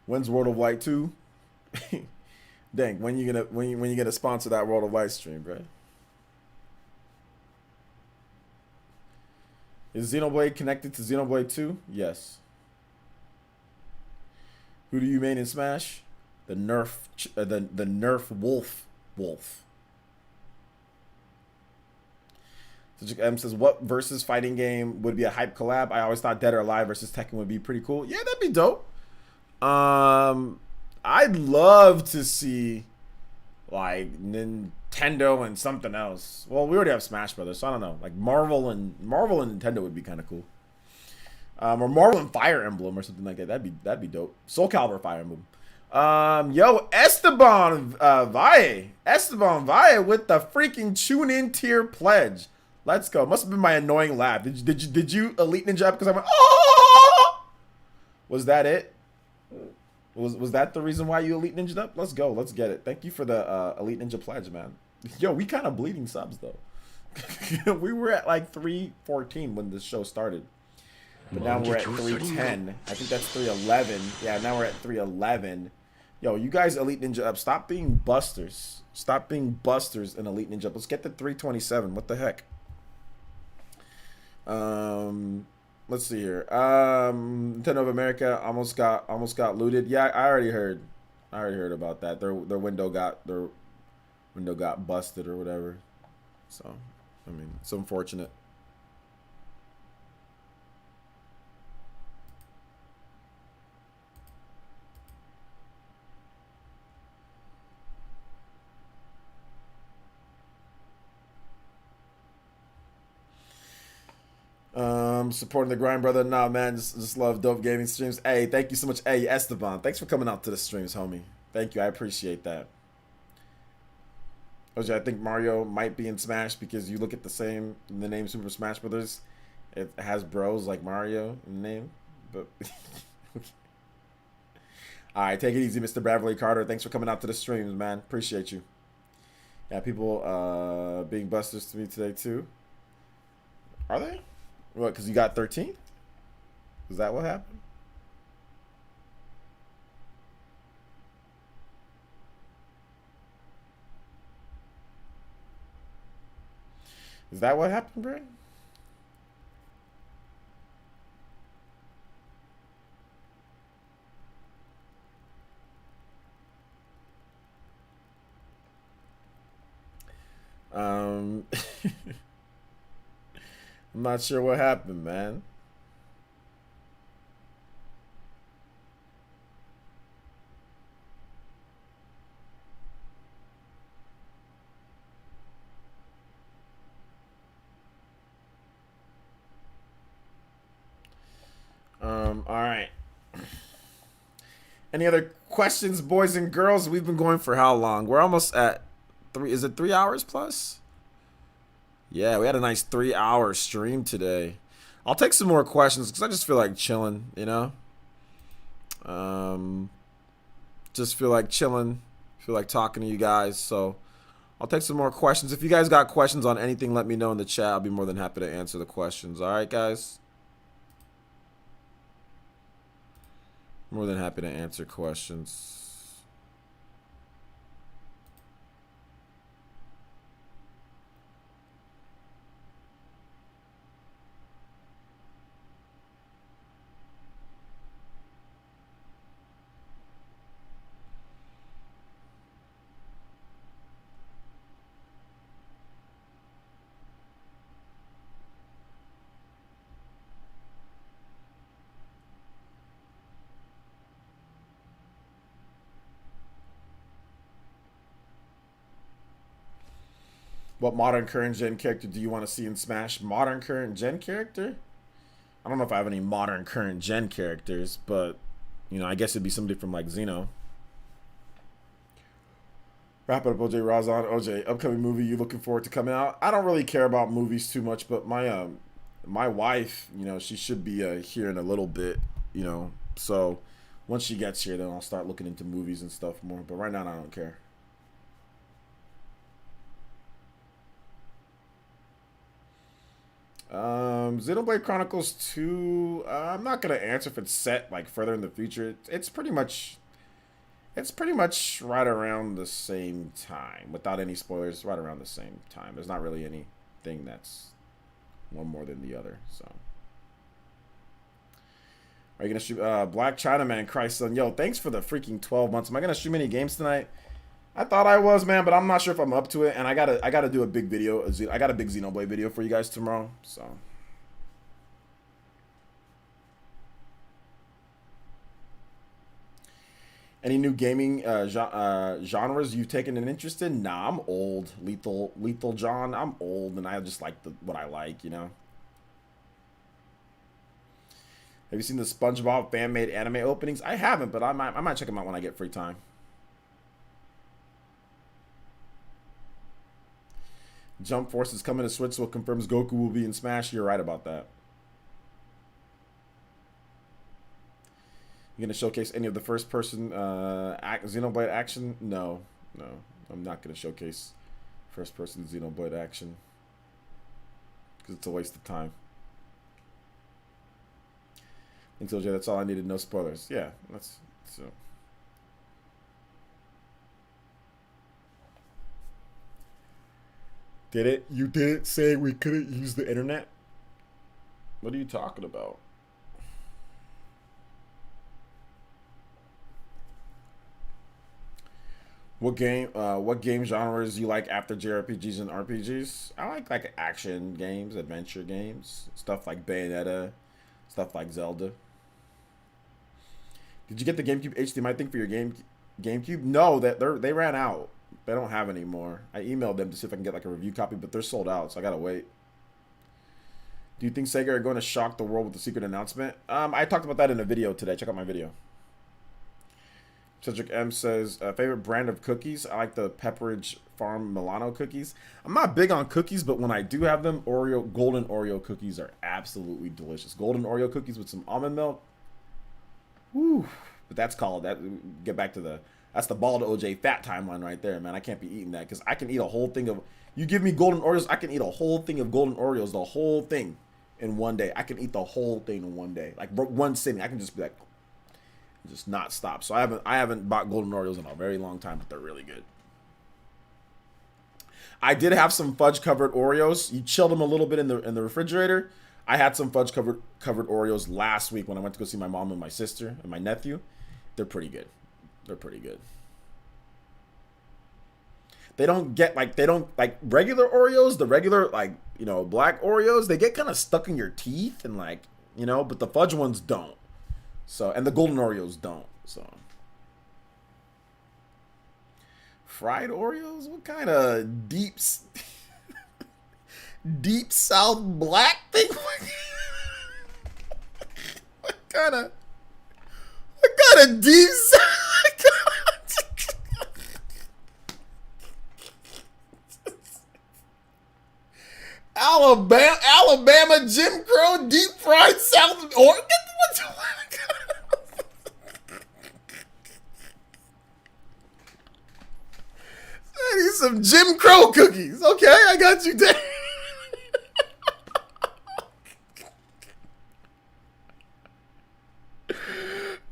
When's World of Light 2? Dang, when you gonna sponsor that World of Light stream, bro? Is Xenoblade connected to Xenoblade 2? Yes. Who do you main in Smash? The Nerf Wolf. Such M says, what versus fighting game would be a hype collab? I always thought Dead or Alive versus Tekken would be pretty cool. Yeah, that'd be dope. I'd love to see like Nintendo and something else. Well, we already have Smash Brothers, so I don't know. Like Marvel and Nintendo would be kind of cool. Or Marvel and Fire Emblem or something like that. That'd be dope. Soul Calibur Fire Emblem. Yo, Esteban Valle with the freaking tune in tier pledge. Let's go. Must have been my annoying laugh. Did you Elite Ninja up because I went, oh? Was that it? Was that the reason why you Elite Ninja'd up? Let's go. Let's get it. Thank you for the Elite Ninja pledge, man. Yo, we kind of bleeding subs, though. We were at like 314 when this show started. But now we're at 310. I think that's 311. Yeah, now we're at 311. Yo, you guys Elite Ninja up. Stop being busters. Stop being busters in Elite Ninja up. Let's get to 327. What the heck? Let's see here. Nintendo of America almost got looted. Yeah, I already heard about that. Their window got busted or whatever. So, I mean, it's unfortunate. Supporting the grind, brother. Nah, man, just love dope gaming streams. Hey, thank you so much. Hey, Esteban, thanks for coming out to the streams, homie. Thank you, I appreciate that. OJ, I think Mario might be in Smash because you look at the name Super Smash Brothers. It has bros like Mario in the name, but all right, take it easy, Mr. Beverly Carter. Thanks for coming out to the streams, man. Appreciate you. Yeah, people being busters to me today too. Are they? What? Because you got 13? Is that what happened? Is that what happened, Bray? I'm not sure what happened, man. All right. Any other questions, boys and girls? We've been going for how long? We're almost at 3. Is it 3 hours plus? Yeah, we had a nice 3-hour stream today. I'll take some more questions because I just feel like chilling, you know? Just feel like chilling. Feel like talking to you guys. So I'll take some more questions. If you guys got questions on anything, let me know in the chat. I'll be more than happy to answer the questions. All right, guys? More than happy to answer questions. What modern current gen character do you want to see in Smash? Modern current gen character? I don't know if I have any modern current gen characters, but you know, I guess it'd be somebody from like Xeno. Wrap it up, OJ Razan. OJ, upcoming movie you looking forward to coming out? I don't really care about movies too much, but my my wife, you know, she should be here in a little bit, you know. So once she gets here, then I'll start looking into movies and stuff more. But right now, I don't care. Xenoblade Chronicles 2, I'm not gonna answer if it's set like further in the future. It's pretty much right around the same time, without any spoilers. Right around the same time. There's not really anything that's one more than the other. So, are you gonna stream Black Chinaman Christ Son? Yo, thanks for the freaking 12 months. Am I gonna stream any games tonight? I thought I was, man, but I'm not sure if I'm up to it. And I gotta do a big video. I got a big Xenoblade video for you guys tomorrow. So, any new gaming genres you've taken an interest in? Nah, I'm old. Lethal John. I'm old, and I just like what I like, you know. Have you seen the SpongeBob fan-made anime openings? I haven't, but I might check them out when I get free time. Jump Force is coming to Switch, so it confirms Goku will be in Smash. You're right about that. You gonna showcase any of the first-person Xenoblade action? No, I'm not gonna showcase first-person Xenoblade action because it's a waste of time. Thanks, OJ. That's all I needed. No spoilers. Yeah, that's so. You didn't say we couldn't use the internet? What are you talking about? What game genres you like after JRPGs and RPGs? I like action games, adventure games, stuff like Bayonetta, stuff like Zelda. Did you get the GameCube HDMI thing for your GameCube? No, they ran out. They don't have any more. I emailed them to see if I can get like a review copy, but they're sold out, so I gotta wait. Do you think Sega are going to shock the world with the secret announcement? I talked about that in a video today. Check out my video. Cedric M says, favorite brand of cookies? I like the Pepperidge Farm Milano cookies. I'm not big on cookies, but when I do have them, golden Oreo cookies are absolutely delicious. Golden Oreo cookies with some almond milk. Woo. But that's called, get back to that's the bald OJ fat timeline right there, man. I can't be eating that because I can eat a whole thing of, you give me golden Oreos, I can eat a whole thing of golden Oreos, the whole thing in one day. I can eat the whole thing in one day. Like one sitting, I can just be like, just not stop. So I haven't bought golden Oreos in a very long time, but they're really good. I did have some fudge covered Oreos. You chilled them a little bit in the refrigerator. I had some fudge covered Oreos last week when I went to go see my mom and my sister and my nephew. They're pretty good. They're pretty good. They don't like regular Oreos, the regular black Oreos, they get kind of stuck in your teeth and but the fudge ones don't. So, and the golden Oreos don't. So, fried Oreos? What kind of deep South black thing? What kind of deep South? Alabama Jim Crow deep fried South Oregon? I need some Jim Crow cookies. Okay, I got you there.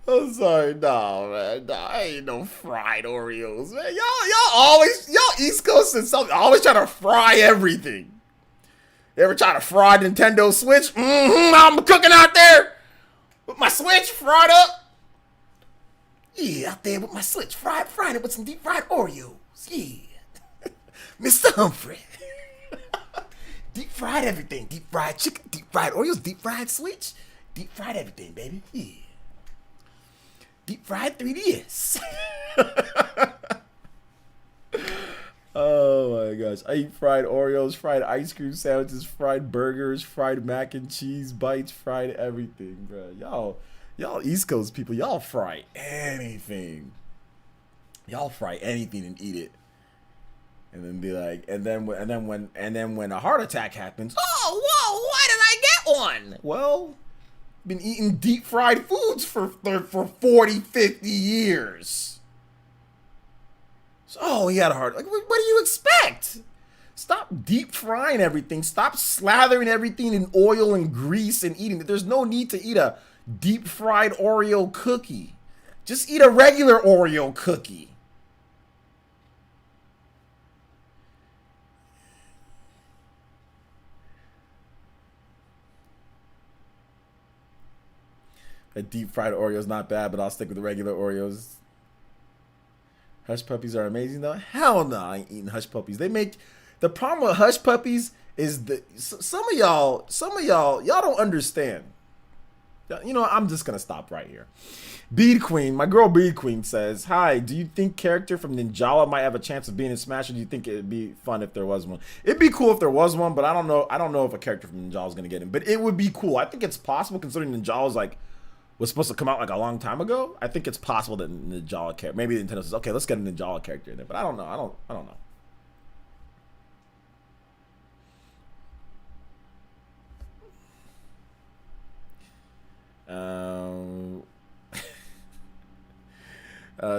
I'm sorry, no, man. No, I ain't no fried Oreos, man. Y'all East Coast and something always try to fry everything. You ever try to fry Nintendo Switch? I'm cooking out there with my Switch fried up. Yeah, out there with my Switch frying it with some deep fried Oreos. Yeah. Mr. Humphrey. Deep fried everything. Deep fried chicken, deep fried Oreos, deep fried Switch, deep fried everything, baby. Yeah. Deep fried 3DS. Oh my gosh. I eat fried Oreos, fried ice cream sandwiches, fried burgers, fried mac and cheese bites, fried everything, bro. Y'all East Coast people, y'all fry anything. Y'all fry anything and eat it. And then be like, and then when a heart attack happens, oh, whoa, why did I get one? Well, been eating deep fried foods for 40, 50 years. So, oh, he had a heart. Like, what do you expect? Stop deep frying everything. Stop slathering everything in oil and grease and eating it. There's no need to eat a deep fried Oreo cookie. Just eat a regular Oreo cookie. A deep fried Oreo is not bad, but I'll stick with the regular Oreos. Hush puppies are amazing though. Hell no, I ain't eating hush puppies. The problem with hush puppies is some of y'all don't understand. You know, I'm just gonna stop right here. Bead Queen, my girl Bead Queen says, "Hi, do you think character from Ninjala might have a chance of being in Smash, or do you think it'd be fun if there was one?" It'd be cool if there was one, but I don't know if a character from Ninjala is gonna get in. But it would be cool. I think it's possible considering Ninjala's was supposed to come out a long time ago. I think it's possible that Ninjala character, maybe Nintendo says, okay, let's get a Ninjala character in there, but I don't know. I don't know.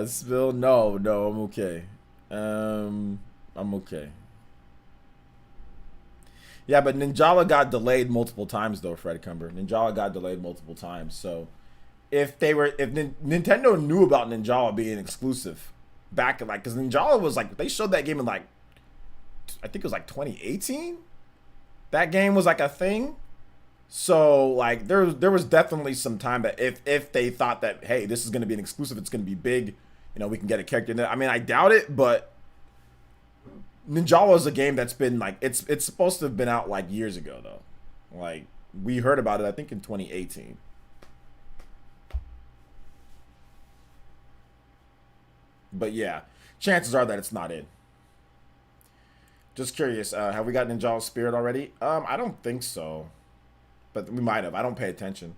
Spill, no, I'm okay. I'm okay. Yeah, but Ninjala got delayed multiple times though, Fred Cumber. Ninjala got delayed multiple times, so if Nintendo knew about Ninjala being exclusive back in because Ninjala was they showed that game in I think it was 2018. That game was a thing. So there was definitely some time that if they thought that, hey, this is gonna be an exclusive, it's gonna be big, we can get a character in there. I mean, I doubt it, but Ninjala is a game that's been it's supposed to have been out years ago though. We heard about it I think in 2018. But yeah, chances are that it's not in. Just curious, have we got Ninjala's spirit already? I don't think so. But we might have. I don't pay attention.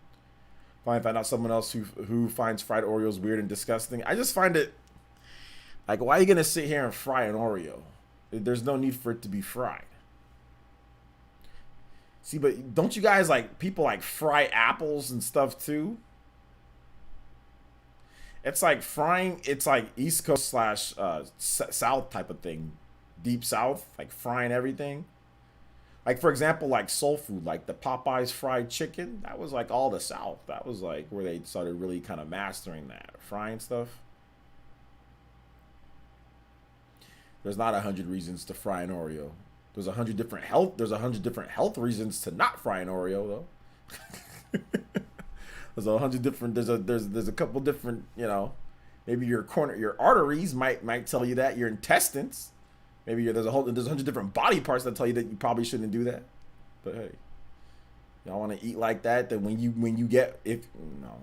Finally find out someone else who finds fried Oreos weird and disgusting. I just find it like, why are you gonna sit here and fry an Oreo? There's no need for it to be fried. See, but don't you guys like people like fry apples and stuff too? It's like frying. It's like East Coast slash South type of thing, Deep South, like frying everything. Like, for example, like soul food, like the Popeyes fried chicken, that was like all the South. That was like where they started really kind of mastering that, frying stuff. There's not 100 reasons to fry an Oreo. There's 100 different health reasons to not fry an Oreo though. There's 100 different, there's a couple different, you know, maybe your arteries might tell you that, your intestines. Maybe there's 100 different body parts that tell you that you probably shouldn't do that. But hey, y'all want to eat like that? Then when you get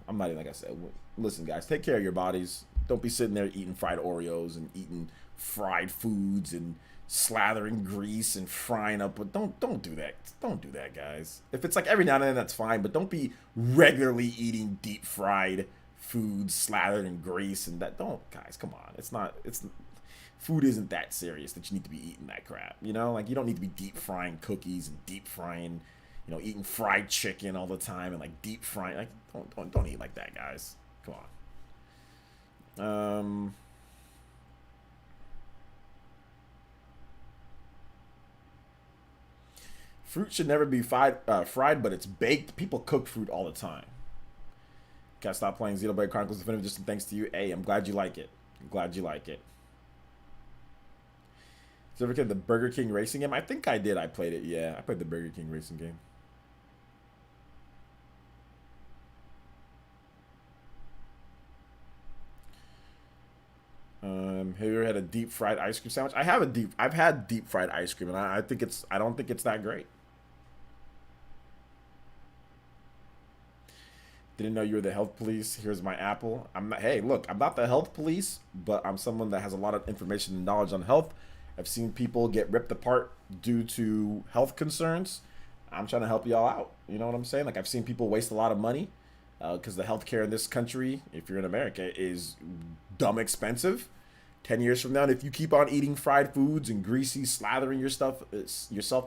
I'm not even like I said. Listen, guys, take care of your bodies. Don't be sitting there eating fried Oreos and eating fried foods and slathering grease and frying up. But don't do that. Don't do that, guys. If it's like every now and then, that's fine. But don't be regularly eating deep fried foods slathered in grease and that. Don't, guys. Come on. Food isn't that serious that you need to be eating that crap, you know? Like, you don't need to be deep frying cookies and deep frying, you know, eating fried chicken all the time and like deep frying. Like, don't eat like that, guys. Come on. Fruit should never be fried, but it's baked. People cook fruit all the time. Gotta stop playing Xenoblade Chronicles Definitive Edition thanks to you. Hey, I'm glad you like it. I'm glad you like it. Did you ever get the Burger King racing game? I think I did. I played it. Yeah, I played the Burger King racing game. Have you ever had a deep fried ice cream sandwich? I've had deep fried ice cream, and I don't think it's that great. Didn't know you were the health police. Here's my apple. Hey, look, I'm not the health police, but I'm someone that has a lot of information and knowledge on health. I've seen people get ripped apart due to health concerns. I'm trying to help y'all out. You know what I'm saying? Like, I've seen people waste a lot of money because the healthcare in this country, if you're in America, is dumb expensive. 10 years from now, and if you keep on eating fried foods and greasy, slathering yourself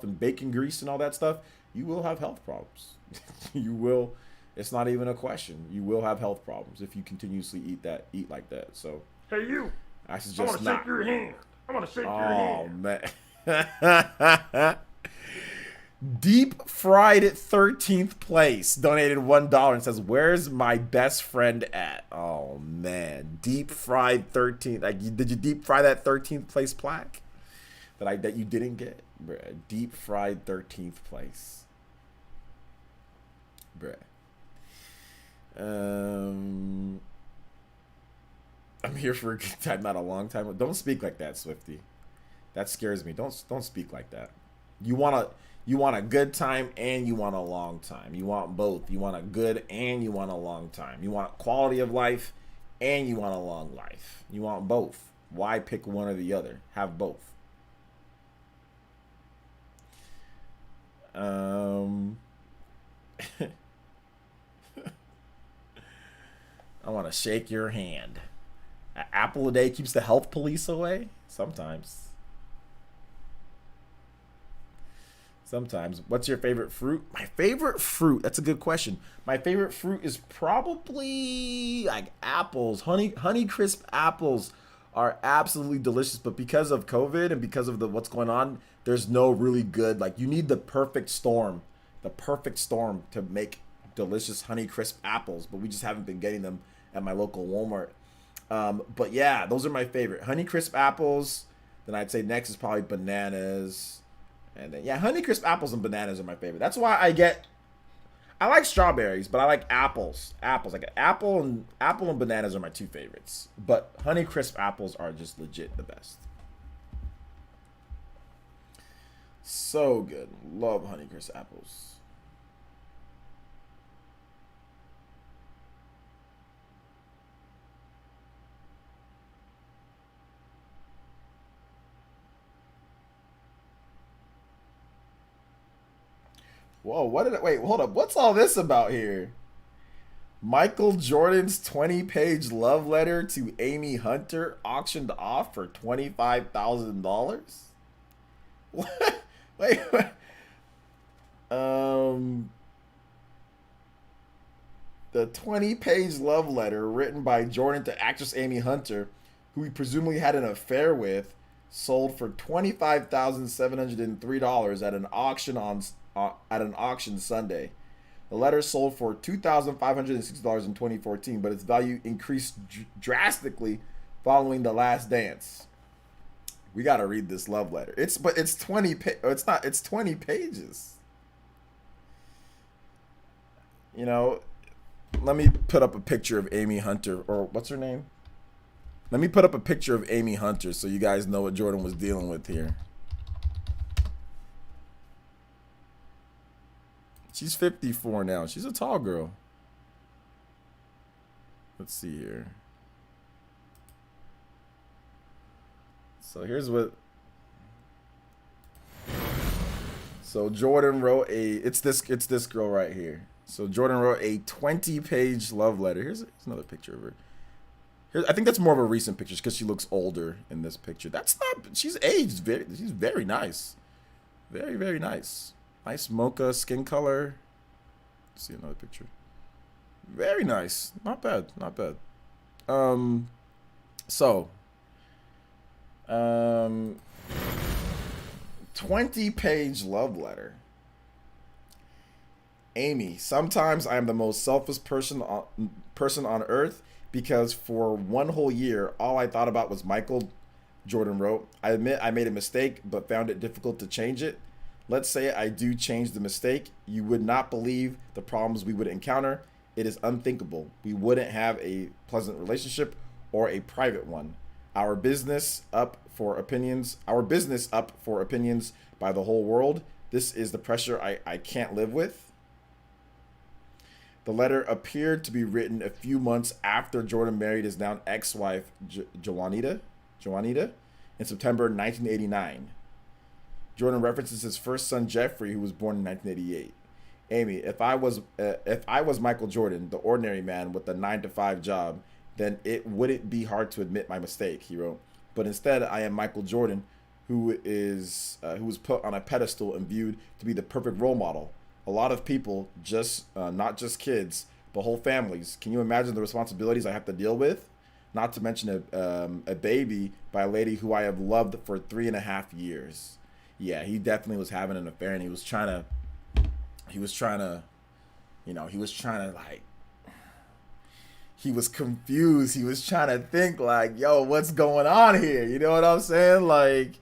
in bacon grease and all that stuff, you will have health problems. You will. It's not even a question. You will have health problems if you continuously eat like that. So, Hey, you. I suggest I want to not. shake your hand. I want to shake your hand. Oh, man. Deep Fried 13th place donated $1 and says, "Where's my best friend at?" Oh, man. Deep Fried 13th. Like, did you deep fry that 13th place plaque that you didn't get? Bruh. Deep Fried 13th place. Bruh. I'm here for a good time, not a long time. Don't speak like that, Swifty. That scares me. Don't speak like that. You want a good time and you want a long time. You want both. You want a good and you want a long time. You want quality of life and you want a long life. You want both. Why pick one or the other? Have both. I want to shake your hand. An apple a day keeps the health police away? Sometimes. What's your favorite fruit? My favorite fruit? That's a good question. My favorite fruit is probably like apples. Honey crisp apples are absolutely delicious, but because of COVID and because of what's going on, there's no really good, like, you need the perfect storm to make delicious Honey crisp apples, but we just haven't been getting them at my local Walmart. But yeah, those are my favorite. Honey crisp apples. Then I'd say next is probably bananas. And then, yeah, Honey crisp apples and bananas are my favorite. That's why I like strawberries, but I like apples. Like apple and bananas are my two favorites. But Honey crisp apples are just legit the best. So good. Love Honey crisp apples. Whoa, hold up. What's all this about here? Michael Jordan's 20-page love letter to Amy Hunter auctioned off for $25,000. What? Wait. The 20-page love letter written by Jordan to actress Amy Hunter, who he presumably had an affair with, sold for $25,703 at an auction Sunday. The letter sold for $2,560 in 2014, but its value increased drastically following The Last Dance. We got to read this love letter. It's 20 pages. You know, let me put up a picture of Amy Hunter, or what's her name? Let me put up a picture of Amy Hunter so you guys know what Jordan was dealing with here. She's 54 now. She's a tall girl. Let's see here. So here's what. So Jordan wrote it's this girl right here. So Jordan wrote a 20-page love letter. Here's another picture of her. I think that's more of a recent picture because she looks older in this picture. That's not. She's aged. She's very nice. Very, very nice. Nice mocha skin color. Let's see another picture. Very nice. Not bad. Not bad. 20-page love letter. Amy, sometimes I am the most selfish person on earth because for one whole year, all I thought about was Michael, Jordan wrote. I admit I made a mistake, but found it difficult to change it. Let's say I do change the mistake. You would not believe the problems we would encounter. It is unthinkable. We wouldn't have a pleasant relationship or a private one. Our business up for opinions by the whole world. This is the pressure I can't live with. The letter appeared to be written a few months after Jordan married his now ex-wife, Joanita, in September 1989. Jordan references his first son, Jeffrey, who was born in 1988. Amy, if I was Michael Jordan, the ordinary man with a 9-to-5 job, then it wouldn't be hard to admit my mistake, he wrote. But instead, I am Michael Jordan, who was put on a pedestal and viewed to be the perfect role model. A lot of people, not just kids, but whole families. Can you imagine the responsibilities I have to deal with? Not to mention a baby by a lady who I have loved for 3.5 years. Yeah, he definitely was having an affair, and he was trying to like, he was confused. He was trying to think like, yo, what's going on here? You know what I'm saying? Like,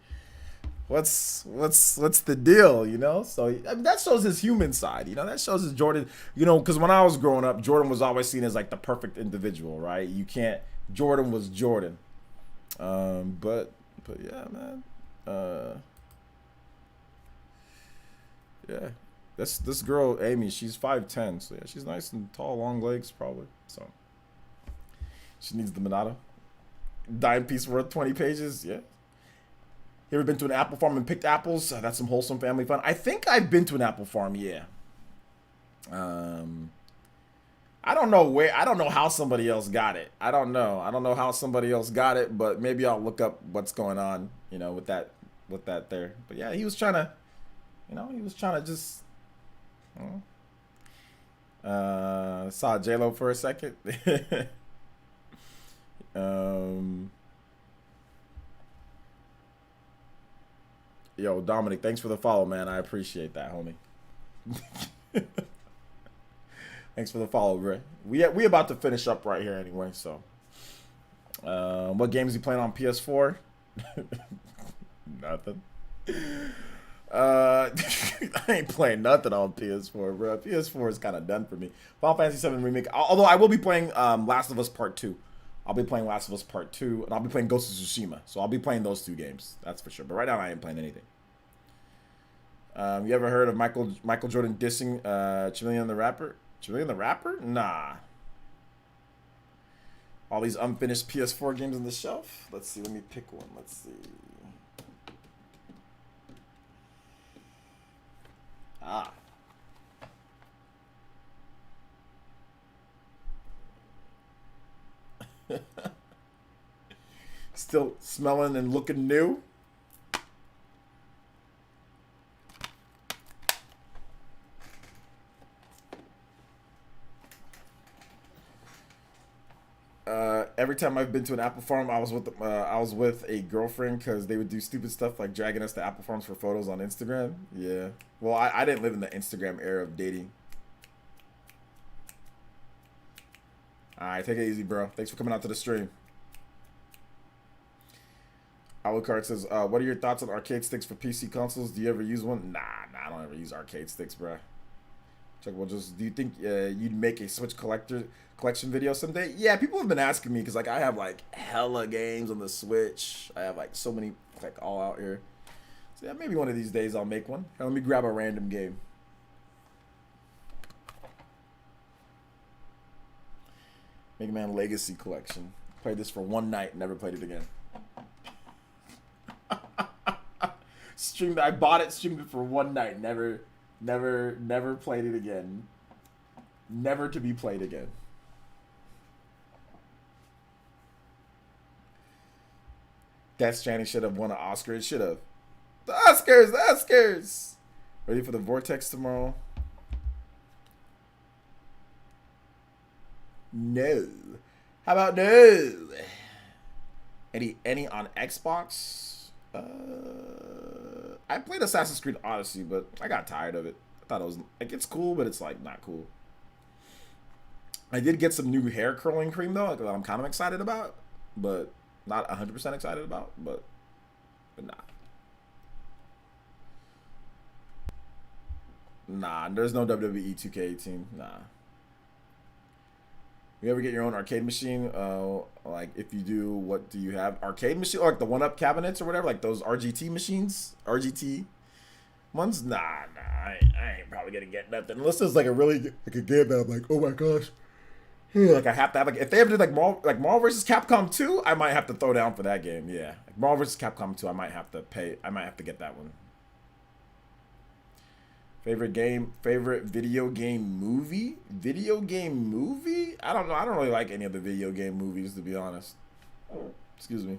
what's the deal, you know? So I mean, that shows his human side, you know. That shows his Jordan, you know, because when I was growing up, Jordan was always seen as like the perfect individual, right? Jordan was Jordan. But yeah, man. Yeah, this girl Amy, she's 5'10", so yeah, she's nice and tall, long legs probably. So she needs the Monado. Dime piece worth 20 pages, yeah. You ever been to an apple farm and picked apples? That's some wholesome family fun. I think I've been to an apple farm, yeah. I don't know how somebody else got it. I don't know how somebody else got it, but maybe I'll look up what's going on, you know, with that there. But yeah, he was trying to just, you know, saw J-Lo for a second. Yo, Dominic, thanks for the follow, man. I appreciate that, homie. Thanks for the follow, bro. We about to finish up right here anyway, so. What games you playing on PS4? Nothing. I ain't playing nothing on PS4, bro. PS4 is kind of done for me. Final Fantasy VII Remake. Although I will be playing Last of Us Part 2. I'll be playing Last of Us Part 2, and I'll be playing Ghost of Tsushima. So I'll be playing those 2 games. That's for sure. But right now, I ain't playing anything. You ever heard of Michael Jordan dissing Chameleon the Rapper? Chameleon the Rapper? Nah. All these unfinished PS4 games on the shelf? Let's see. Let me pick one. Let's see. Still smelling and looking new. Every time I've been to an apple farm, I was with a girlfriend because they would do stupid stuff like dragging us to apple farms for photos on Instagram. Yeah. Well, I didn't live in the Instagram era of dating. All right, take it easy, bro. Thanks for coming out to the stream. Alucard says, what are your thoughts on arcade sticks for PC consoles? Do you ever use one? Nah, I don't ever use arcade sticks, bro. Check. Well, just do you think you'd make a Switch collection video someday? Yeah, people have been asking me because like I have like hella games on the Switch. I have like so many like all out here. So yeah, maybe one of these days I'll make one. Let me grab a random game. Mega Man Legacy Collection. Played this for one night, never played it again. Streamed. I bought it, streamed it for one night, never played it again. Never to be played again. Death Stranding should have won an Oscar. It should have. The Oscars. Ready for the Vortex tomorrow? No. How about no? Any on Xbox? I played Assassin's Creed Odyssey, but I got tired of it. I thought it was like it's cool, but it's like not cool. I did get some new hair curling cream though, that I'm kind of excited about, but not 100% excited about, but nah. Nah, there's no WWE 2K18. Nah. You ever get your own arcade machine? Like if you do, what do you have? Arcade machine, or like the one-up cabinets or whatever, like those RGT machines, RGT ones. Nah, I ain't probably gonna get nothing unless there's like a really like a game that I'm like, oh my gosh, like I have to have like if they ever did like Marvel vs. Capcom 2, I might have to throw down for that game. Yeah, like Marvel vs. Capcom 2, I might have to pay. I might have to get that one. Favorite video game movie? Video game movie? I don't know. I don't really like any of the video game movies, to be honest. Excuse me.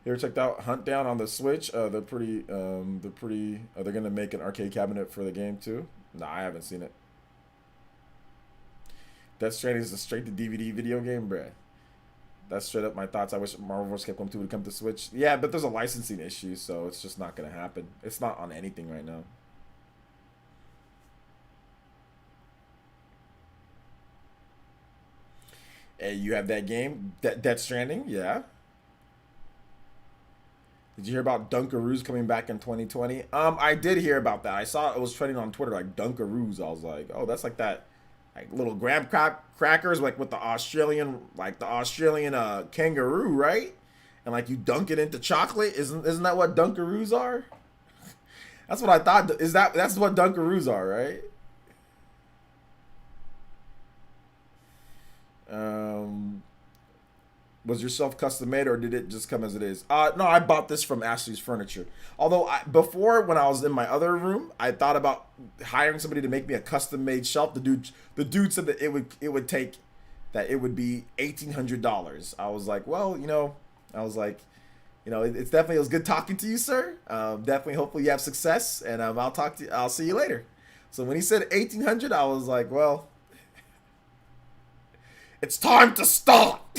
You ever checked out Hunt Down on the Switch? They're pretty. They're gonna make an arcade cabinet for the game too. Nah, I haven't seen it. Death Stranding is a straight to DVD video game, bruh. That's straight up my thoughts. I wish Marvel vs. Capcom 2 would come to Switch. Yeah, but there's a licensing issue, so it's just not gonna happen. It's not on anything right now. Hey, you have that game, Death Stranding, yeah. Did you hear about Dunkaroos coming back in 2020? I did hear about that. I saw it was trending on Twitter, like Dunkaroos. I was like, oh, that's like that, like little graham crackers, like with the Australian kangaroo, right? And like you dunk it into chocolate. Isn't that what Dunkaroos are? That's what I thought. That's what Dunkaroos are, right? Was your self custom made or did it just come as it is? No, I bought this from Ashley's Furniture. Although before, when I was in my other room, I thought about hiring somebody to make me a custom made shelf. The dude said that it would be $1,800. I was like, well, it's definitely, it was good talking to you, sir. Definitely, hopefully you have success, and I'll see you later. So when he said $1,800, I was like, well, it's time to stop.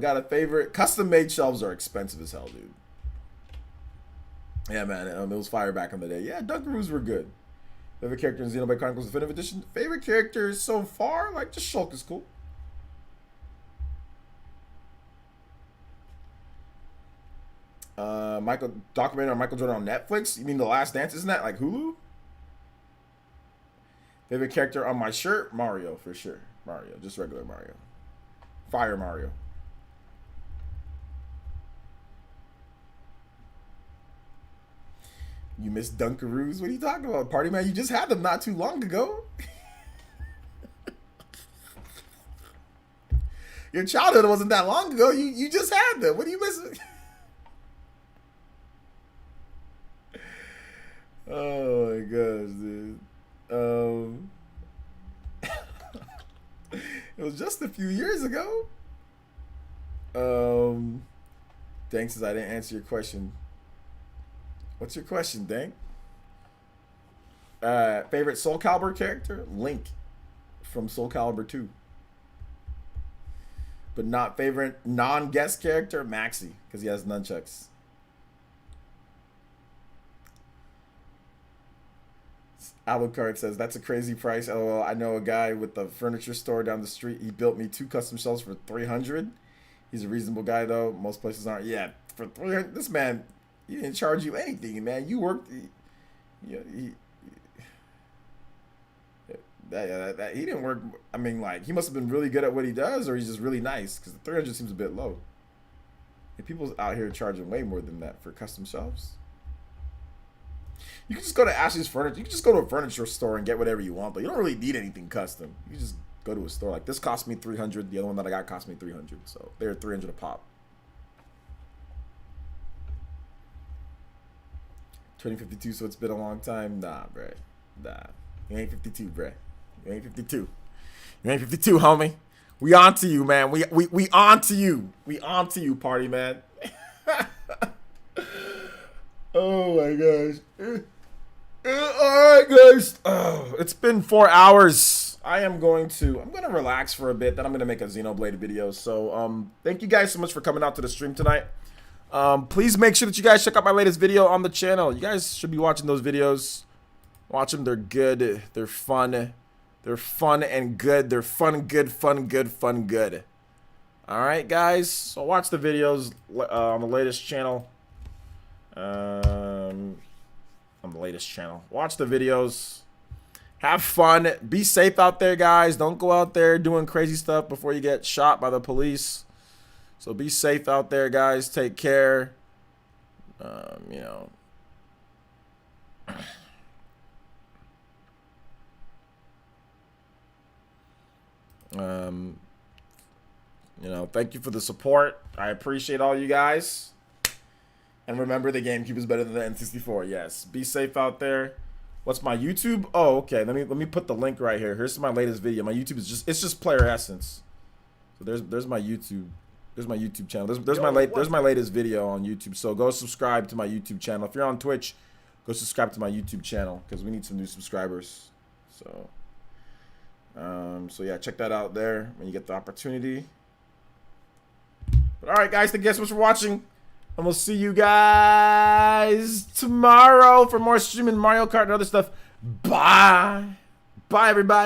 Got a favorite? Custom made shelves are expensive as hell, dude. Yeah, man. It was fire back in the day. Yeah, Dunkaroos were good. Favorite character in Xenoblade Chronicles Definitive Edition? Favorite characters so far? Like, just Shulk is cool. Documentary on Michael Jordan on Netflix? You mean The Last Dance? Isn't that like Hulu? Favorite character on my shirt? Mario, for sure. Mario. Just regular Mario. Fire Mario. You miss Dunkaroos? What are you talking about, Party Man? You just had them not too long ago. Your childhood wasn't that long ago. You just had them. What are you missing? Oh my gosh, dude. It was just a few years ago. Dank says I didn't answer your question. What's your question, Dank? Favorite Soul Calibur character? Link from Soul Calibur 2. But not favorite non-guest character? Maxi, because he has nunchucks. Alucard says, that's a crazy price. LOL, I know a guy with a furniture store down the street. He built me 2 custom shelves for $300. He's a reasonable guy, though. Most places aren't. Yeah, for $300, this man, he didn't charge you anything, man. You worked. He didn't work. I mean, like, he must have been really good at what he does, or he's just really nice, because the 300 seems a bit low. And people out here charging way more than that for custom shelves. You can just go to Ashley's Furniture. You can just go to a furniture store and get whatever you want, but you don't really need anything custom. You just go to a store. Like, this cost me $300. The other one that I got cost me $300. So they're $300 a pop. 2052, so it's been a long time. Nah, bruh. Nah. You ain't 52, bruh. You ain't 52. You ain't 52, homie. We on to you, man. We on to you. We on to you, party man. Oh my gosh. Alright, guys. Oh, it's been 4 hours. I'm gonna relax for a bit, then I'm gonna make a Xenoblade video. So thank you guys so much for coming out to the stream tonight. Please make sure that you guys check out my latest video on the channel. You guys should be watching those videos. Watch them, they're good, they're fun. They're fun and good. They're fun, good, fun, good, fun, good. Alright, guys. So watch the videos on the latest channel. Watch the videos. Have fun. Be safe out there, guys. Don't go out there doing crazy stuff before you get shot by the police. So be safe out there, guys. Take care. You know. You know, thank you for the support. I appreciate all you guys. And remember, the GameCube is better than the N64. Yes. Be safe out there. What's my YouTube? Oh, okay. Let me put the link right here. Here's my latest video. My YouTube is just PlayerEssence. So there's my YouTube. There's my YouTube channel. There's my latest video on YouTube. So go subscribe to my YouTube channel. If you're on Twitch, go subscribe to my YouTube channel because we need some new subscribers. So yeah, check that out there when you get the opportunity. But all right, guys, thank you guys so much for watching. And we'll see you guys tomorrow for more streaming Mario Kart and other stuff. Bye. Bye, everybody.